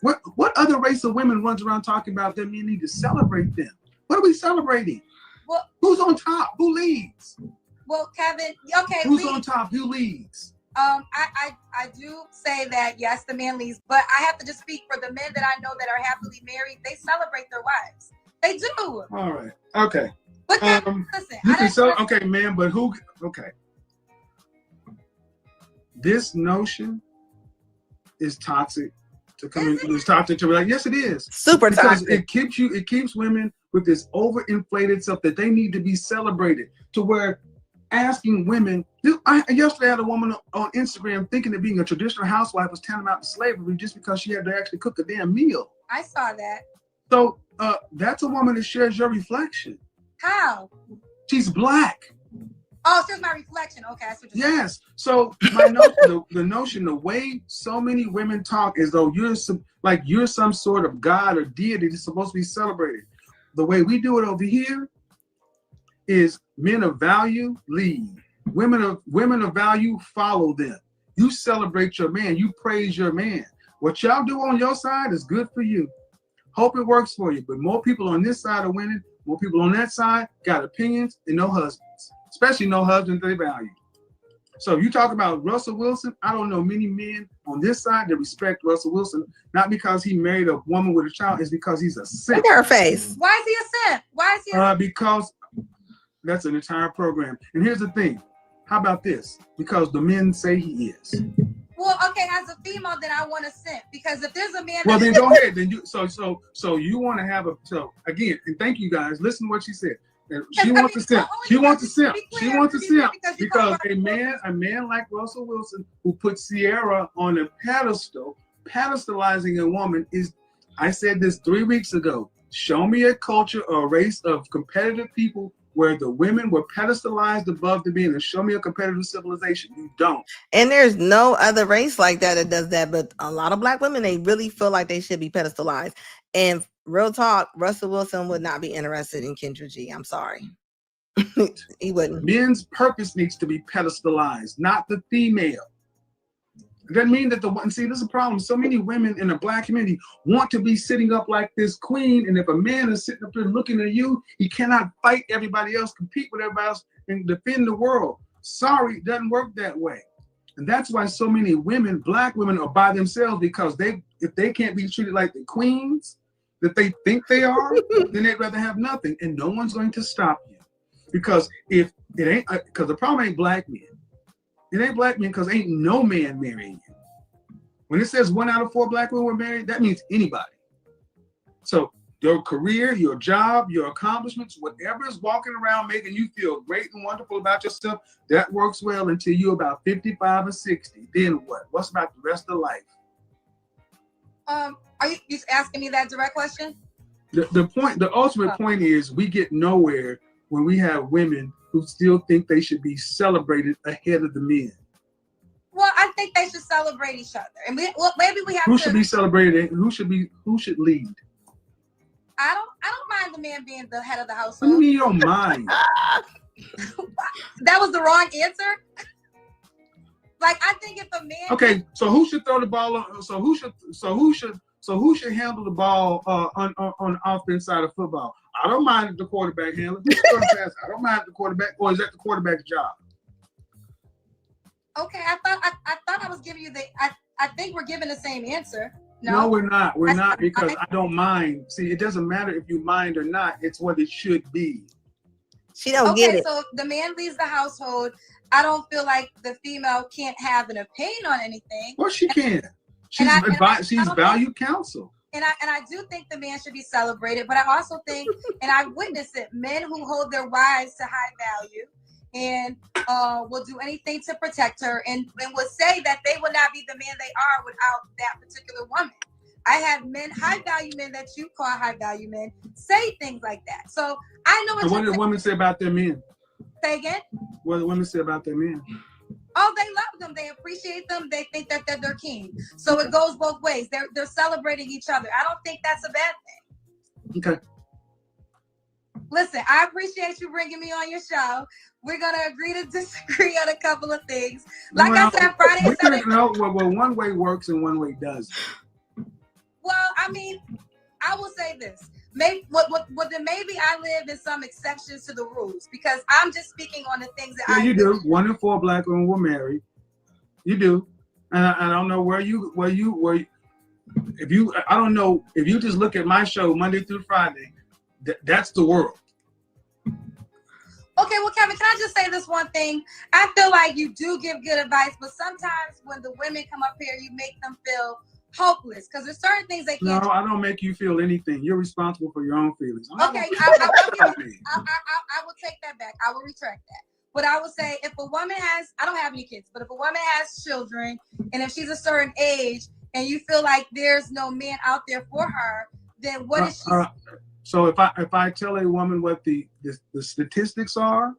What other race of women runs around talking about them? You need to celebrate them. What are we celebrating? Well, who's on top? Who leads? Well, Kevin, okay. Who's on top? Who leads? I do say that yes, the man leads, but I have to just speak for the men that I know that are happily married. They celebrate their wives. They do. All right. Okay. But listen, you can sell. Okay, man. But who? Okay. This notion is toxic. To come in, it's toxic to be like, yes, it is. Super because toxic. It keeps women with this overinflated stuff that they need to be celebrated. To where asking women, yesterday I had a woman on Instagram thinking that being a traditional housewife was tantamount to slavery just because she had to actually cook a damn meal. I saw that. So that's a woman that shares your reflection. How? She's black. Oh, so it's my reflection. Okay, that's what you're saying. Yes. So my notion, the notion, the way so many women talk as though you're some sort of god or deity that's supposed to be celebrated. The way we do it over here is men of value lead. Women of value follow them. You celebrate your man. You praise your man. What y'all do on your side is good for you. Hope it works for you. But more people on this side are winning. More people on that side got opinions and no husbands. Especially no husband they value. So you talk about Russell Wilson. I don't know many men on this side that respect Russell Wilson, not because he married a woman with a child, it's because he's a simp. Look at her face. Why is he a simp? Why is he a simp? Because that's an entire program. And here's the thing. How about this? Because the men say he is. Well, okay, as a female, then I want a simp. Because if there's a man well, then go ahead. Then you so you want to have again, and thank you guys. Listen to what she said. She wants a simp. She wants a simp. She wants a simp because a man like Russell Wilson who put Sierra on a pedestal, pedestalizing a woman is. I said this 3 weeks ago. Show me a culture or a race of competitive people where the women were pedestalized above the men, and show me a competitive civilization. You don't. And there's no other race like that does that. But a lot of black women, they really feel like they should be pedestalized. And real talk, Russell Wilson would not be interested in Kendra G. I'm sorry. He wouldn't. Men's purpose needs to be pedestalized, not the female. It doesn't mean that see, this is a problem. So many women in the black community want to be sitting up like this queen, and if a man is sitting up there looking at you, he cannot fight everybody else, compete with everybody else, and defend the world. Sorry, it doesn't work that way. And that's why so many women, black women, are by themselves, because if they can't be treated like the queens that they think they are, then they'd rather have nothing, and no one's going to stop you. Because if it ain't, because the problem ain't black men. It ain't black men because ain't no man marrying you. When it says 1 out of 4 black women were married, that means anybody. So your career, your job, your accomplishments, whatever is walking around making you feel great and wonderful about yourself, that works well until you're about 55 or 60. Then what? What's about the rest of life? Are you just asking me that direct question? The ultimate point is we get nowhere when we have women who still think they should be celebrated ahead of the men. Well, I think they should celebrate each other, and maybe we have. Who should be celebrated? Who should lead? I don't mind the man being the head of the household. What do you mean you don't mind? That was the wrong answer. Like, I think if a man. Okay, so who should throw the ball? So who should handle the ball on the offense side of football? I don't mind if the quarterback handles. I don't mind if the quarterback, or is that the quarterback's job? Okay, I thought I was giving you I think we're giving the same answer. No, we're not. We're not, because I don't mind. See, it doesn't matter if you mind or not. It's what it should be. She don't get it. So if the man leaves the household, I don't feel like the female can't have an opinion on anything. Well, she can. She's value counsel. And I do think the man should be celebrated, but I also think, and I've witnessed it, men who hold their wives to high value and will do anything to protect her and will say that they will not be the man they are without that particular woman. I have men, high value men that you call high value men, say things like that. So I know what do women say about their men? Say again? What do women say about their men? Oh, they love them. They appreciate them. They think that they're their king. So it goes both ways. They're celebrating each other. I don't think that's a bad thing. Okay. Listen, I appreciate you bringing me on your show. We're going to agree to disagree on a couple of things. Like I said, Friday and Saturday. Well, one way works and one way doesn't. Well, I mean, I will say this. Maybe I live in some exceptions to the rules because I'm just speaking on the things that you do. 1 in 4 black women were married. You do, and I don't know where you I don't know if you just look at my show Monday through Friday. That's the world. Okay, well, Kevin, can I just say this one thing? I feel like you do give good advice, but sometimes when the women come up here, you make them feel hopeless because there's certain things they can't. No, I don't make you feel anything. You're responsible for your own feelings. Okay, I will take that back. I will retract that. But I would say if a woman has, I don't have any kids, but if a woman has children and if she's a certain age and you feel like there's no man out there for her, then what is she? So if I tell a woman what the statistics are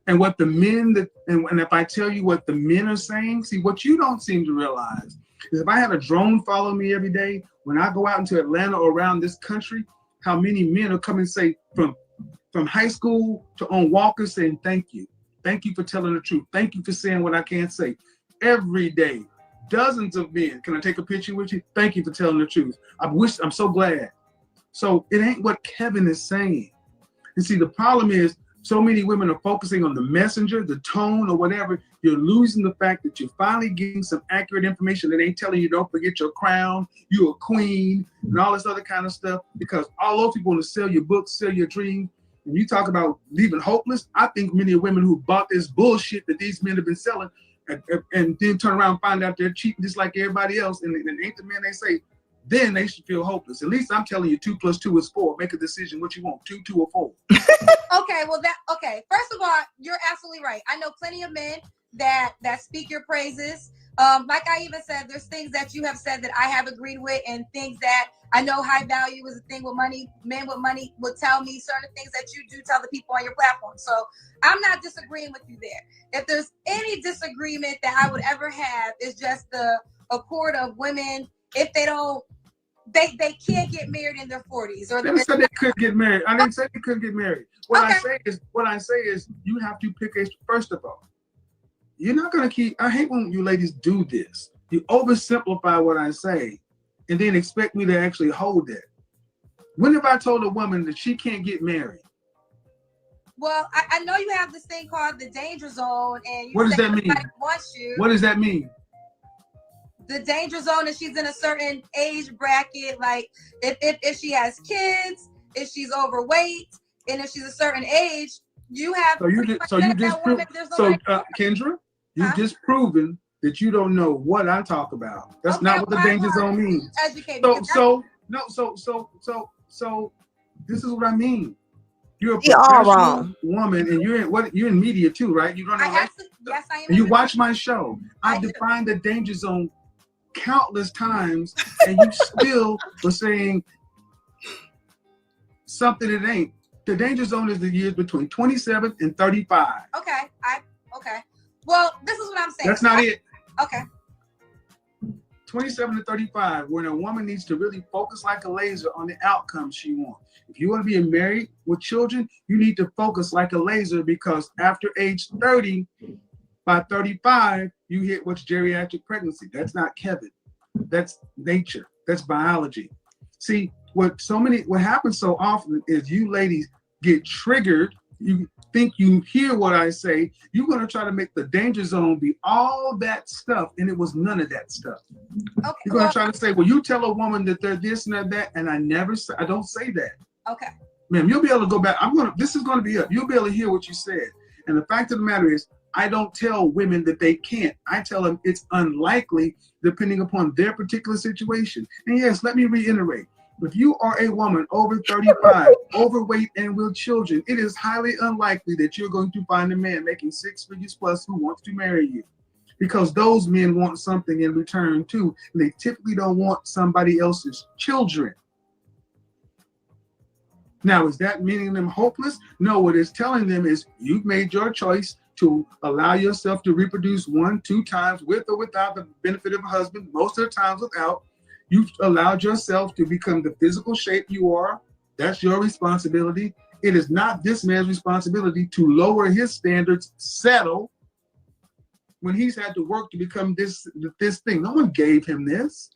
and what the men and if I tell you what the men are saying, see what you don't seem to realize. Because if I had a drone follow me every day, when I go out into Atlanta or around this country, how many men will come and say from high school to on walkers saying, thank you. Thank you for telling the truth. Thank you for saying what I can't say. Every day, dozens of men. Can I take a picture with you? Thank you for telling the truth. I'm so glad. So it ain't what Kevin is saying. And see, the problem is so many women are focusing on the messenger, the tone, or whatever. You're losing the fact that you're finally getting some accurate information that ain't telling you don't forget your crown, you're a queen, and all this other kind of stuff. Because all those people want to sell your books, sell your dream. When you talk about leaving hopeless, I think many women who bought this bullshit that these men have been selling and then turn around and find out they're cheating just like everybody else, and ain't the men they say, then they should feel hopeless. At least I'm telling you 2 + 2 is 4. Make a decision what you want, 2, 2, or 4. Okay. First of all, you're absolutely right. I know plenty of men that speak your praises. Like I even said, there's things that you have said that I have agreed with and things that I know high value is a thing with money. Men with money would tell me certain things that you do tell the people on your platform. So I'm not disagreeing with you there. If there's any disagreement that I would ever have is just the accord of women, if they don't, they can't get married in their 40s. Or they said they couldn't get married. I didn't say they couldn't get married. What I say is you have to pick first of all. You're not going to keep, I hate when you ladies do this. You oversimplify what I say and then expect me to actually hold it. When have I told a woman that she can't get married? Well, I know you have this thing called the danger zone. And what does that mean? What does that mean? The danger zone is she's in a certain age bracket. Like if she has kids, if she's overweight, and if she's a certain age, you have. Kendra, you've just proven that you don't know what I talk about. That's not what the danger zone means. So this is what I mean. You're a professional woman, and you're in media too, right? You run yes, I am. And you watch my show. I've defined the danger zone countless times, and you still were saying something it ain't. The danger zone is the years between 27 and 35. Okay. Well, this is what I'm saying. That's not it. Okay. 27 to 35, when a woman needs to really focus like a laser on the outcome she wants. If you want to be married with children, you need to focus like a laser, because after age 30, by 35, you hit what's geriatric pregnancy. That's not Kevin. That's nature. That's biology. See, what happens so often is you ladies get triggered. You think you hear what I say. You're going to try to make the danger zone be all that stuff, and it was none of that stuff. Okay. You're going to try to say, well, you tell a woman that they're this and that, and I don't say that. Okay. Ma'am, you'll be able to go back. This is going to be up. You'll be able to hear what you said. And the fact of the matter is, I don't tell women that they can't. I tell them it's unlikely depending upon their particular situation. And yes, let me reiterate. If you are a woman over 35, overweight, and with children, it is highly unlikely that you're going to find a man making 6 figures plus who wants to marry you. Because those men want something in return too. And they typically don't want somebody else's children. Now, is that meaning them hopeless? No, what it's telling them is you've made your choice to allow yourself to reproduce 1-2 times with or without the benefit of a husband, most of the times without. You've allowed yourself to become the physical shape you are. That's your responsibility. It is not this man's responsibility to lower his standards, settle, when he's had to work to become this thing. No one gave him this.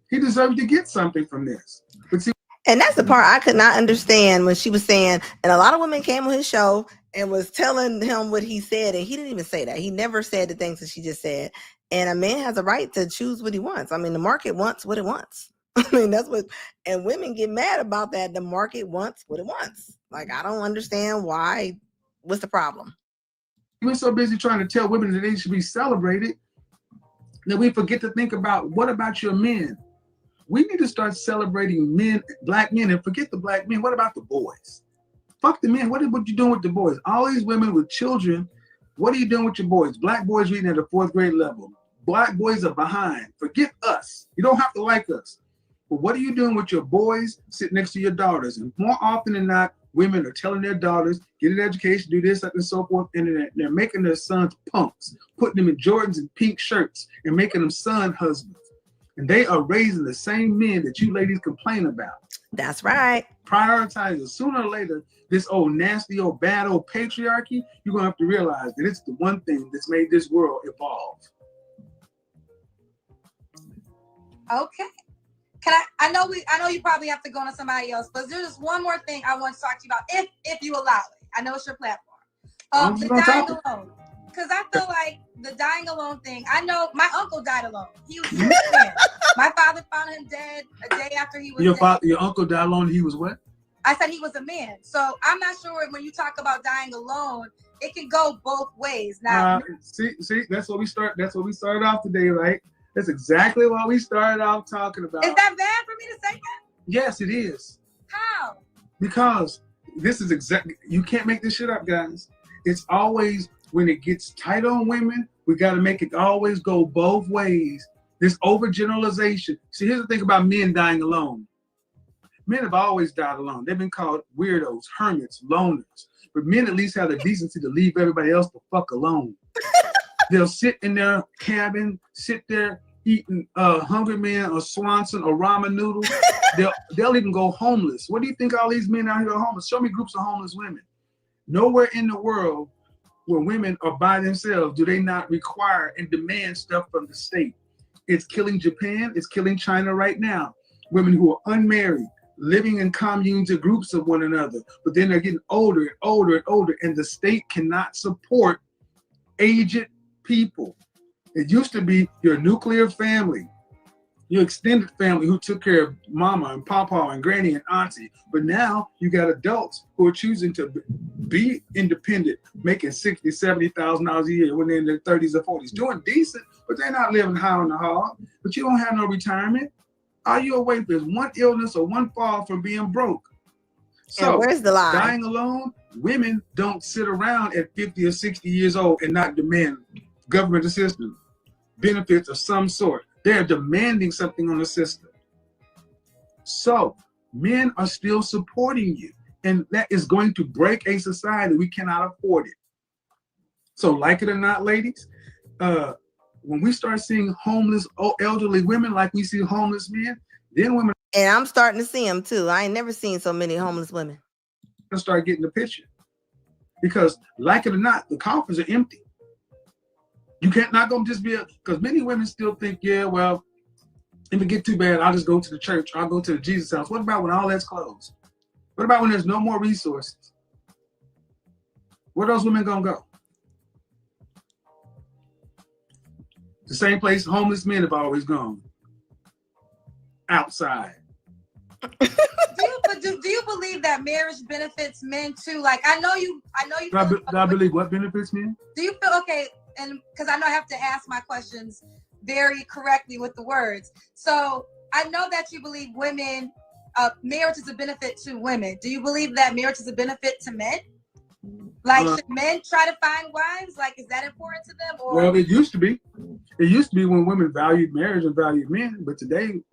He deserved to get something from this. But see, and that's the part I could not understand when she was saying, and a lot of women came on his show and was telling him what he said, and he didn't even say that. He never said the things that she just said. And a man has a right to choose what he wants. I mean, the market wants what it wants. I mean, that's what, and women get mad about that. The market wants what it wants. Like, I don't understand why. What's the problem? We're so busy trying to tell women that they should be celebrated that we forget to think about, what about your men? We need to start celebrating men, black men, and forget the black men. What about the boys? Fuck the men. What you doing with the boys? All these women with children, what are you doing with your boys? Black boys reading at the 4th grade level. Black boys are behind. Forget us. You don't have to like us. But what are you doing with your boys sitting next to your daughters? And more often than not, women are telling their daughters, get an education, do this, and so forth, and they're making their sons punks, putting them in Jordans and pink shirts, and making them son husbands. And they are raising the same men that you ladies complain about. That's right. Prioritizing. Sooner or later, this old nasty, old bad, old patriarchy, you're going to have to realize that it's the one thing that's made this world evolve. Okay. I know you probably have to go to somebody else, but there's just one more thing I want to talk to you about, if you allow it. I know it's your platform. The dying alone. Because I feel like the dying alone thing, I know my uncle died alone. He was a man. My father found him dead a day after he was dead. Your uncle died alone, he was what? I said he was a man. So I'm not sure when you talk about dying alone, it can go both ways. Now, see, that's what we started off today, right? That's exactly what we started off talking about. Is that bad for me to say that? Yes, it is. How? Because this is exactly, you can't make this shit up, guys. It's always, when it gets tight on women, we got to make it always go both ways. This overgeneralization. See, here's the thing about men dying alone. Men have always died alone. They've been called weirdos, hermits, loners. But men at least have the decency to leave everybody else the fuck alone. They'll sit in their cabin, sit there eating Hungry Man or Swanson or ramen noodles. They'll even go homeless. What do you think all these men out here are homeless? Show me groups of homeless women. Nowhere in the world where women are by themselves do they not require and demand stuff from the state. It's killing Japan. It's killing China right now. Women who are unmarried, living in communes or groups of one another, but then they're getting older and older and older, and the state cannot support aged people. It used to be your nuclear family, your extended family who took care of mama and papa and granny and auntie, but now you got adults who are choosing to be independent, making $60,000, $70,000 a year when they're in their 30s or 40s, doing decent, but they're not living high on the hog. But you don't have no retirement. All you away for is one illness or one fall from being broke. So where's the lie? Dying alone, women don't sit around at 50 or 60 years old and not demand government assistance, benefits of some sort. They're demanding something on the system. So men are still supporting you, and that is going to break a society. We cannot afford it. So like it or not, ladies, when we start seeing homeless elderly women like we see homeless men, then women, and I'm starting to see them too. I ain't never seen so many homeless women. Start getting the picture, because like it or not, the coffers are empty. You can't not gonna just be because many women still think, yeah, well, if it get too bad, I'll just go to the church. I'll go to the Jesus house. What about when all that's closed? What about when there's no more resources? Where those women gonna go? The same place homeless men have always gone. Outside. But do you believe that marriage benefits men too? Like I know you. Do I believe what benefits men? Do you feel okay? And because I know I have to ask my questions very correctly with the words. So I know that you believe women, marriage is a benefit to women. Do you believe that marriage is a benefit to men? Like, should men try to find wives? Like, is that important to them? Or well, it used to be. It used to be when women valued marriage and valued men, but today,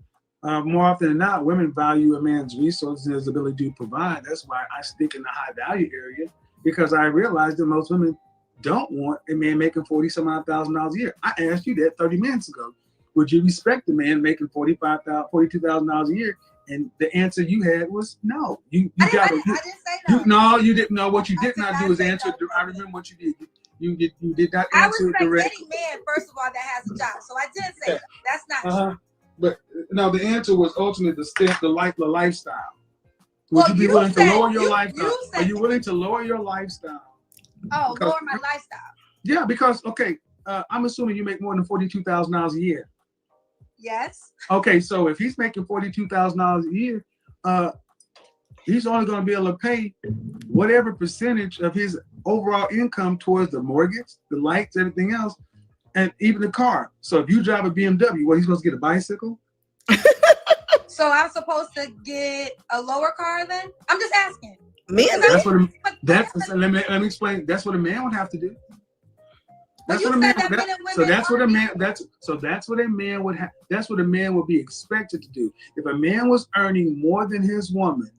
more often than not, women value a man's resources and his ability to provide. That's why I stick in the high value area, because I realize that most women don't want a man making $40,000 a year. I asked you that 30 minutes ago. Would you respect a man making $42,000 a year? And the answer you had was no. I didn't say no. You didn't know. What you did not do is answer. No. I remember what you did. You did not answer directly. I respect any man, first of all, that has a job. So I did say that. That's not true. But no, the answer was ultimately the lifestyle. Would you be willing to lower your lifestyle? Are you willing to lower your lifestyle? Oh, lower my lifestyle. Yeah, because I'm assuming you make more than $42,000 a year. Yes. Okay, so if he's making $42,000 a year, he's only going to be able to pay whatever percentage of his overall income towards the mortgage, the lights, everything else, and even the car. So if you drive a BMW, he's supposed to get a bicycle? So I'm supposed to get a lower car then? I'm just asking. Let me explain. That's what a man would have to do. That's what a man. That's what a man would be expected to do. If a man was earning more than his woman,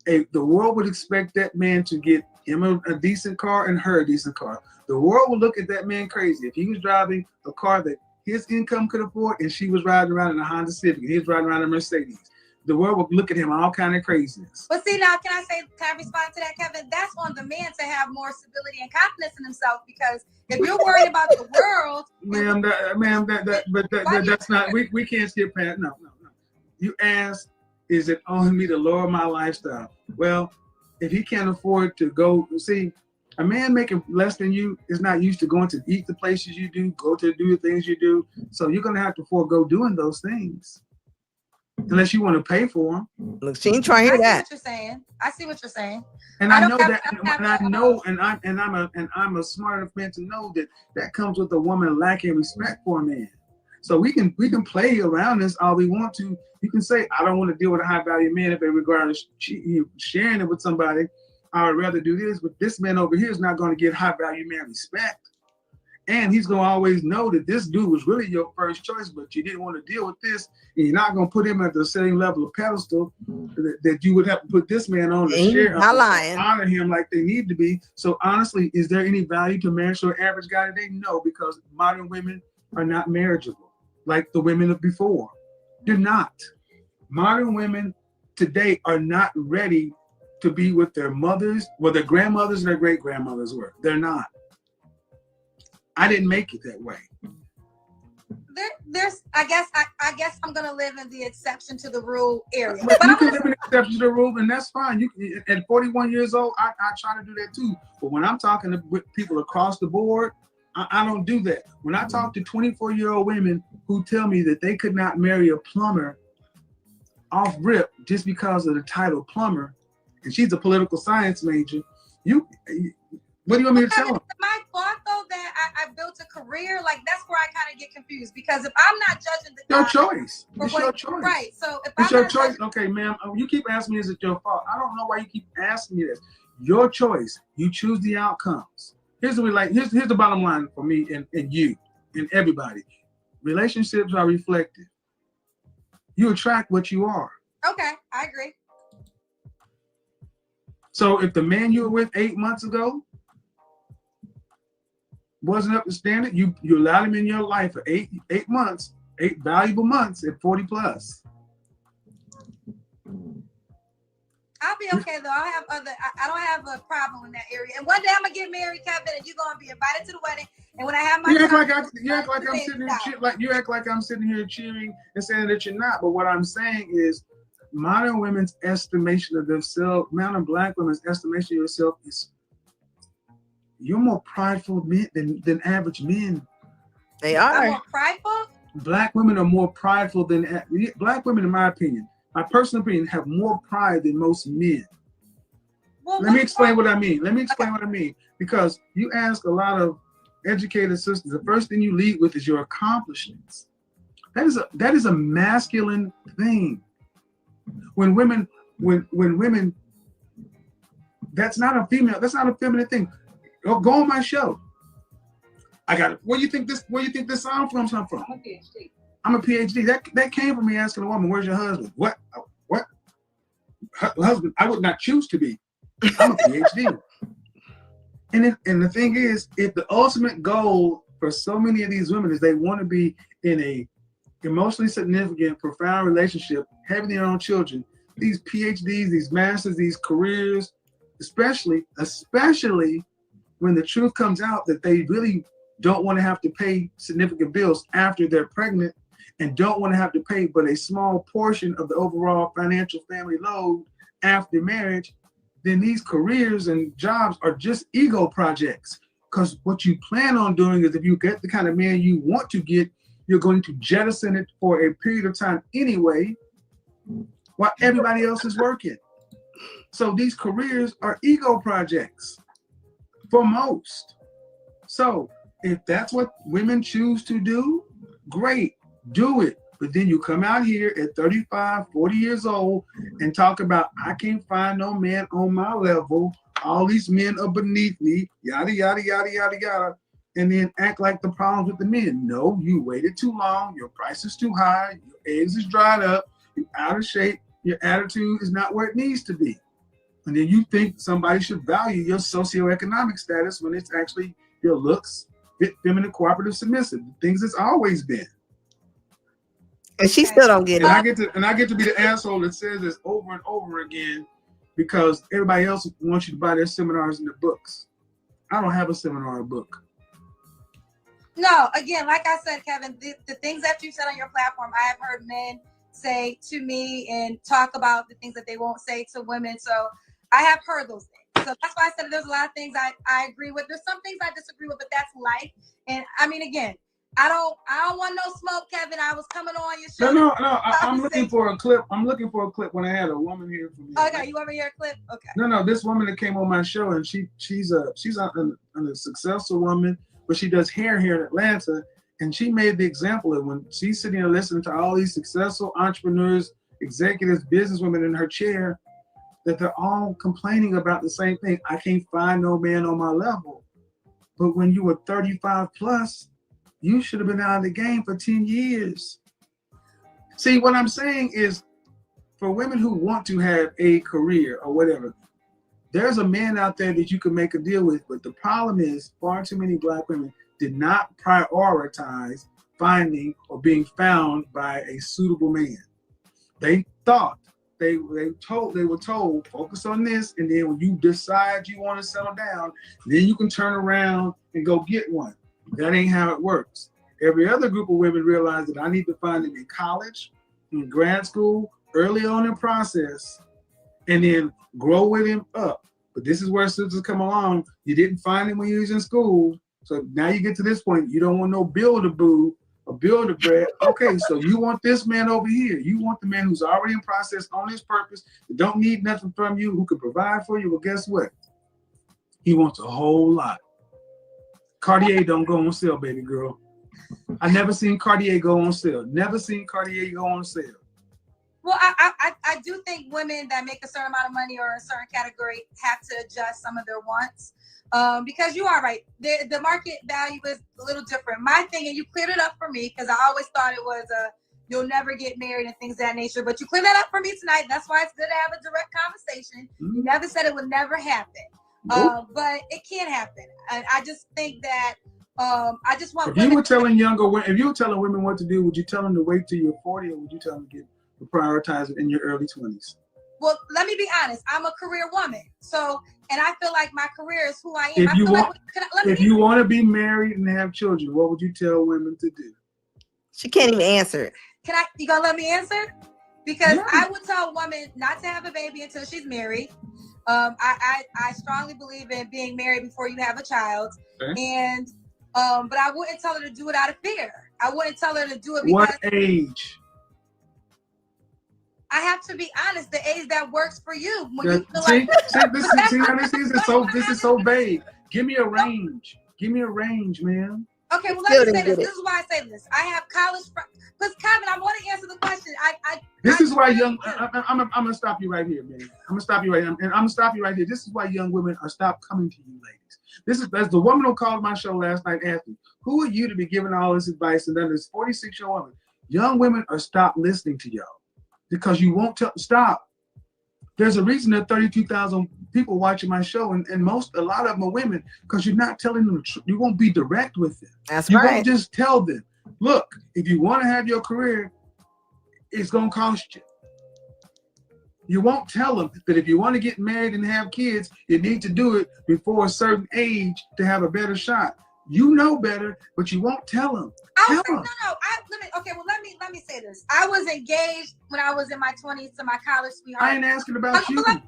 the world would expect that man to get him a decent car and her a decent car. The world would look at that man crazy if he was driving a car that his income could afford and she was riding around in a Honda Civic and he was riding around in a Mercedes. The world would look at him all kind of craziness. But see, now, can I respond to that, Kevin? That's on the man to have more stability and confidence in himself, because if you're worried about the world, that's not. We can't skip past. No. You asked, is it on me to lower my lifestyle? Well, if he can't afford to go, see, a man making less than you is not used to going to eat the places you do, go to do the things you do. So you're gonna have to forego doing those things. Unless you want to pay for them. Look, she ain't trying to hear that. I see what you're saying. And I'm a smart enough man to know that comes with a woman lacking respect for a man. So we can play around this all we want to. You can say, I don't want to deal with a high value man if it regards sharing it with somebody. I would rather do this, but this man over here is not going to get high value man respect. And he's going to always know that this dude was really your first choice, but you didn't want to deal with this. And you're not going to put him at the same level of pedestal that you would have to put this man on to share. Not lying. Honor him like they need to be. So honestly, is there any value to marriage to an average guy today? No, because modern women are not marriageable like the women of before. They're not. Modern women today are not ready to be with their mothers, well, their grandmothers and their great-grandmothers were. They're not. I didn't make it that way. I guess I'm gonna live in the exception to the rule area. But you can live in the exception to the rule, and that's fine. You at 41 years old, I try to do that too. But when I'm talking with people across the board, I don't do that. When I talk to 24-year-old women who tell me that they could not marry a plumber off rip just because of the title plumber, and she's a political science major, what do you want me to tell them? My fault though that I built a career, like that's where I kind of get confused, because if I'm not judging the your choice, it's your choice, right? So if it's your choice, okay, ma'am. You keep asking me, is it your fault? I don't know why you keep asking me this. Your choice. You choose the outcomes. Here's the bottom line for me and you and everybody. Relationships are reflective. You attract what you are. Okay, I agree. So if the man you were with 8 months ago wasn't up to standard, you allowed him in your life for 8 months, 8 valuable months at 40 plus. I'll be okay though. I don't have a problem in that area. And one day I'm gonna get married, Kevin, and you're gonna be invited to the wedding. And when I have my you act like I'm sitting here cheering and saying that you're not. But what I'm saying is, modern women's estimation of themselves, modern Black women's estimation of yourself is, you're more prideful men than average men. They are. More prideful? Black women are more prideful than Black women, in my opinion. my personal opinion, have more pride than most men. Well, Let me explain what I mean. What I mean. Because you ask a lot of educated sisters, the first thing you lead with is your accomplishments. That is a masculine thing. When women, that's not a feminine thing. Go on my show. I got it. Where do you think this sound from? I'm a PhD. That came from me asking a woman, "Where's your husband?" What? Husband? I would not choose to be. I'm a PhD. And the thing is, if the ultimate goal for so many of these women is they want to be in a emotionally significant, profound relationship, having their own children, these PhDs, these masters, these careers, especially when the truth comes out that they really don't want to have to pay significant bills after they're pregnant and don't want to have to pay but a small portion of the overall financial family load after marriage, then these careers and jobs are just ego projects. Because what you plan on doing is if you get the kind of man you want to get, you're going to jettison it for a period of time anyway, while everybody else is working. So these careers are ego projects for most. So if that's what women choose to do, great, do it. But then you come out here at 35, 40 years old and talk about, I can't find no man on my level. All these men are beneath me, yada, yada, yada, yada, yada. And then act like the problems with the men. No, you waited too long. Your price is too high. Your eggs is dried up. You're out of shape. Your attitude is not where it needs to be. And then you think somebody should value your socioeconomic status when it's actually your looks, fit, feminine, cooperative, submissive, the things it's always been. And she still don't get it. And I get to be the asshole that says this over and over again because everybody else wants you to buy their seminars and their books. I don't have a seminar or book. No, again, like I said, Kevin, the things that you said on your platform, I have heard men say to me and talk about the things that they won't say to women. So I have heard those things. So that's why I said there's a lot of things I agree with. There's some things I disagree with, but that's life. And I mean, again, I don't want no smoke, Kevin. I was coming on your show. No. I'm looking for a clip. I'm looking for a clip when I had a woman here from me. Okay, you want me to hear a clip? Okay. No. This woman that came on my show, and she's a successful woman, but she does hair here in Atlanta. And she made the example of when she's sitting there listening to all these successful entrepreneurs, executives, businesswomen in her chair, that they're all complaining about the same thing. I can't find no man on my level. But when you were 35 plus, you should have been out of the game for 10 years. See, what I'm saying is for women who want to have a career or whatever, there's a man out there that you can make a deal with. But the problem is far too many Black women did not prioritize finding or being found by a suitable man. They thought, they were told, focus on this, and then when you decide you want to settle down, then you can turn around and go get one. That ain't how it works. Every other group of women realize that I need to find them in college, in grad school, early on in process, and then grow with him up. But this is where sisters come along. You didn't find him when you was in school. So now you get to this point, you don't want no build-a-boo or build-a-bread. Okay, so you want this man over here. You want the man who's already in process on his purpose, that don't need nothing from you, who can provide for you. Well, guess what? He wants a whole lot. Cartier don't go on sale, baby girl. I never seen Cartier go on sale. Never seen Cartier go on sale. Well, I do think women that make a certain amount of money or a certain category have to adjust some of their wants. Because you are right. The market value is a little different. My thing, and you cleared it up for me, because I always thought it was you'll never get married and things of that nature. But you cleared that up for me tonight. That's why it's good to have a direct conversation. You never said it would never happen. But it can happen. And I just think that I just want if you were telling women what to do, would you tell them to wait till you're 40, or would you tell them to prioritize it in your early 20s? Well, let me be honest. I'm a career woman. So, and I feel like my career is who I am. If you want to be married and have children, what would you tell women to do? She can't even answer it. You gonna let me answer? Because I would tell a woman not to have a baby until she's married. I strongly believe in being married before you have a child. Okay. And but I wouldn't tell her to do it out of fear. I wouldn't tell her to do it because what age? I have to be honest. The age that works for you. When you feel See, like this is so vague. Give me a range. Give me a range, man. Okay, well, let me say this. This is why I say this. I have college friends. Because, Kevin, I want to answer the question. This is why young. I'm gonna stop you right here, man. I'm gonna stop you right here, and I'm gonna stop you right here. This is why young women are stop coming to you, ladies. That's the woman who called my show last night. Asked me, "Who are you to be giving all this advice?" And then this 46-year-old woman. Young women are stop listening to y'all because you won't stop. There's a reason that 32,000 people watching my show, and a lot of them are women, because you're not telling them the truth. You won't be direct with them. That's you right. won't just tell them, look, if you want to have your career, it's going to cost you. You won't tell them that if you want to get married and have kids, you need to do it before a certain age to have a better shot. You know better, but you won't tell them. Let me say this. I was engaged when I was in my 20s to my college sweetheart. I ain't asking about you. Kevin,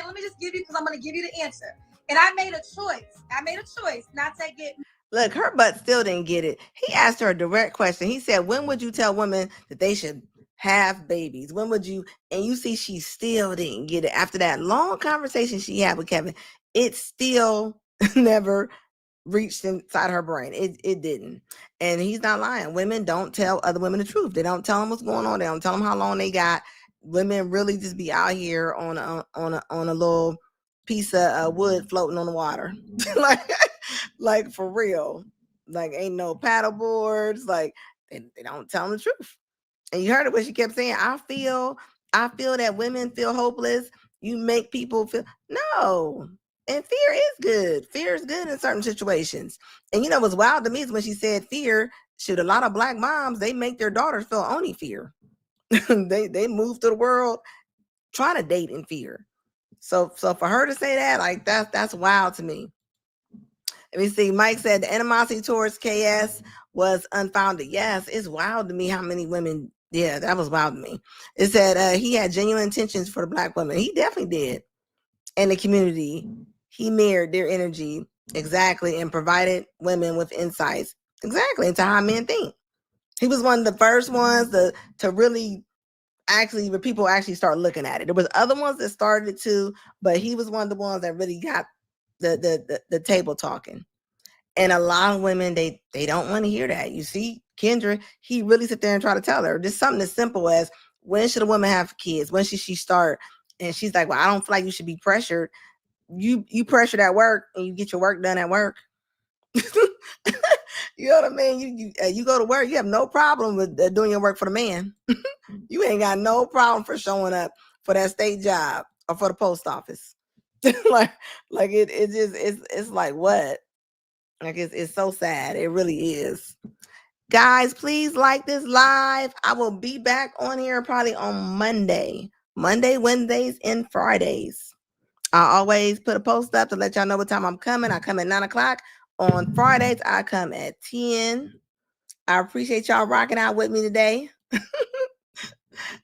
let me just give you, because I'm going to give you the answer. And I made a choice not to get. Look, her butt still didn't get it. He asked her a direct question. He said, when would you tell women that they should have babies? When would you? And you see, she still didn't get it. After that long conversation she had with Kevin, it still never reached inside her brain. It didn't. And he's not lying. Women don't tell other women the truth. They don't tell them what's going on. They don't tell them how long they got. Women really just be out here on a little piece of wood floating on the water. like for real. Like ain't no paddle boards. Like they don't tell them the truth. And you heard it what she kept saying. I feel that women feel hopeless. You make people feel no. And fear is good. Fear is good in certain situations. And you know what's wild to me is when she said fear, shoot, a lot of Black moms, they make their daughters feel only fear. they move through the world trying to date in fear. So for her to say that, like that's wild to me. Let me see. Mike said the animosity towards KS was unfounded. Yes, it's wild to me how many women. Yeah, that was wild to me. It said he had genuine intentions for the Black women. He definitely did. And the community, he mirrored their energy exactly and provided women with insights exactly into how men think. He was one of the first ones to really actually, where people actually start looking at it. There was other ones that started it too, but he was one of the ones that really got the table talking. And a lot of women, they don't want to hear that. You see, Kendra, he really sit there and try to tell her just something as simple as, when should a woman have kids? When should she start? And she's like, well, I don't feel like you should be pressured. You pressured at work and you get your work done at work. You know what I mean? You go to work, you have no problem with doing your work for the man. You ain't got no problem for showing up for that state job or for the post office. like it's like what? Like it's so sad. It really is. Guys, please like this live. I will be back on here probably on Monday, Wednesdays, and Fridays. I always put a post up to let y'all know what time I'm coming. I come at 9 o'clock. On Fridays, I come at 10. I appreciate y'all rocking out with me today.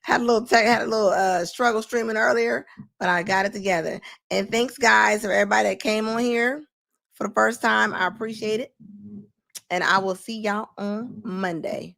Had a little struggle streaming earlier, but I got it together. And thanks, guys, for everybody that came on here for the first time. I appreciate it. And I will see y'all on Monday.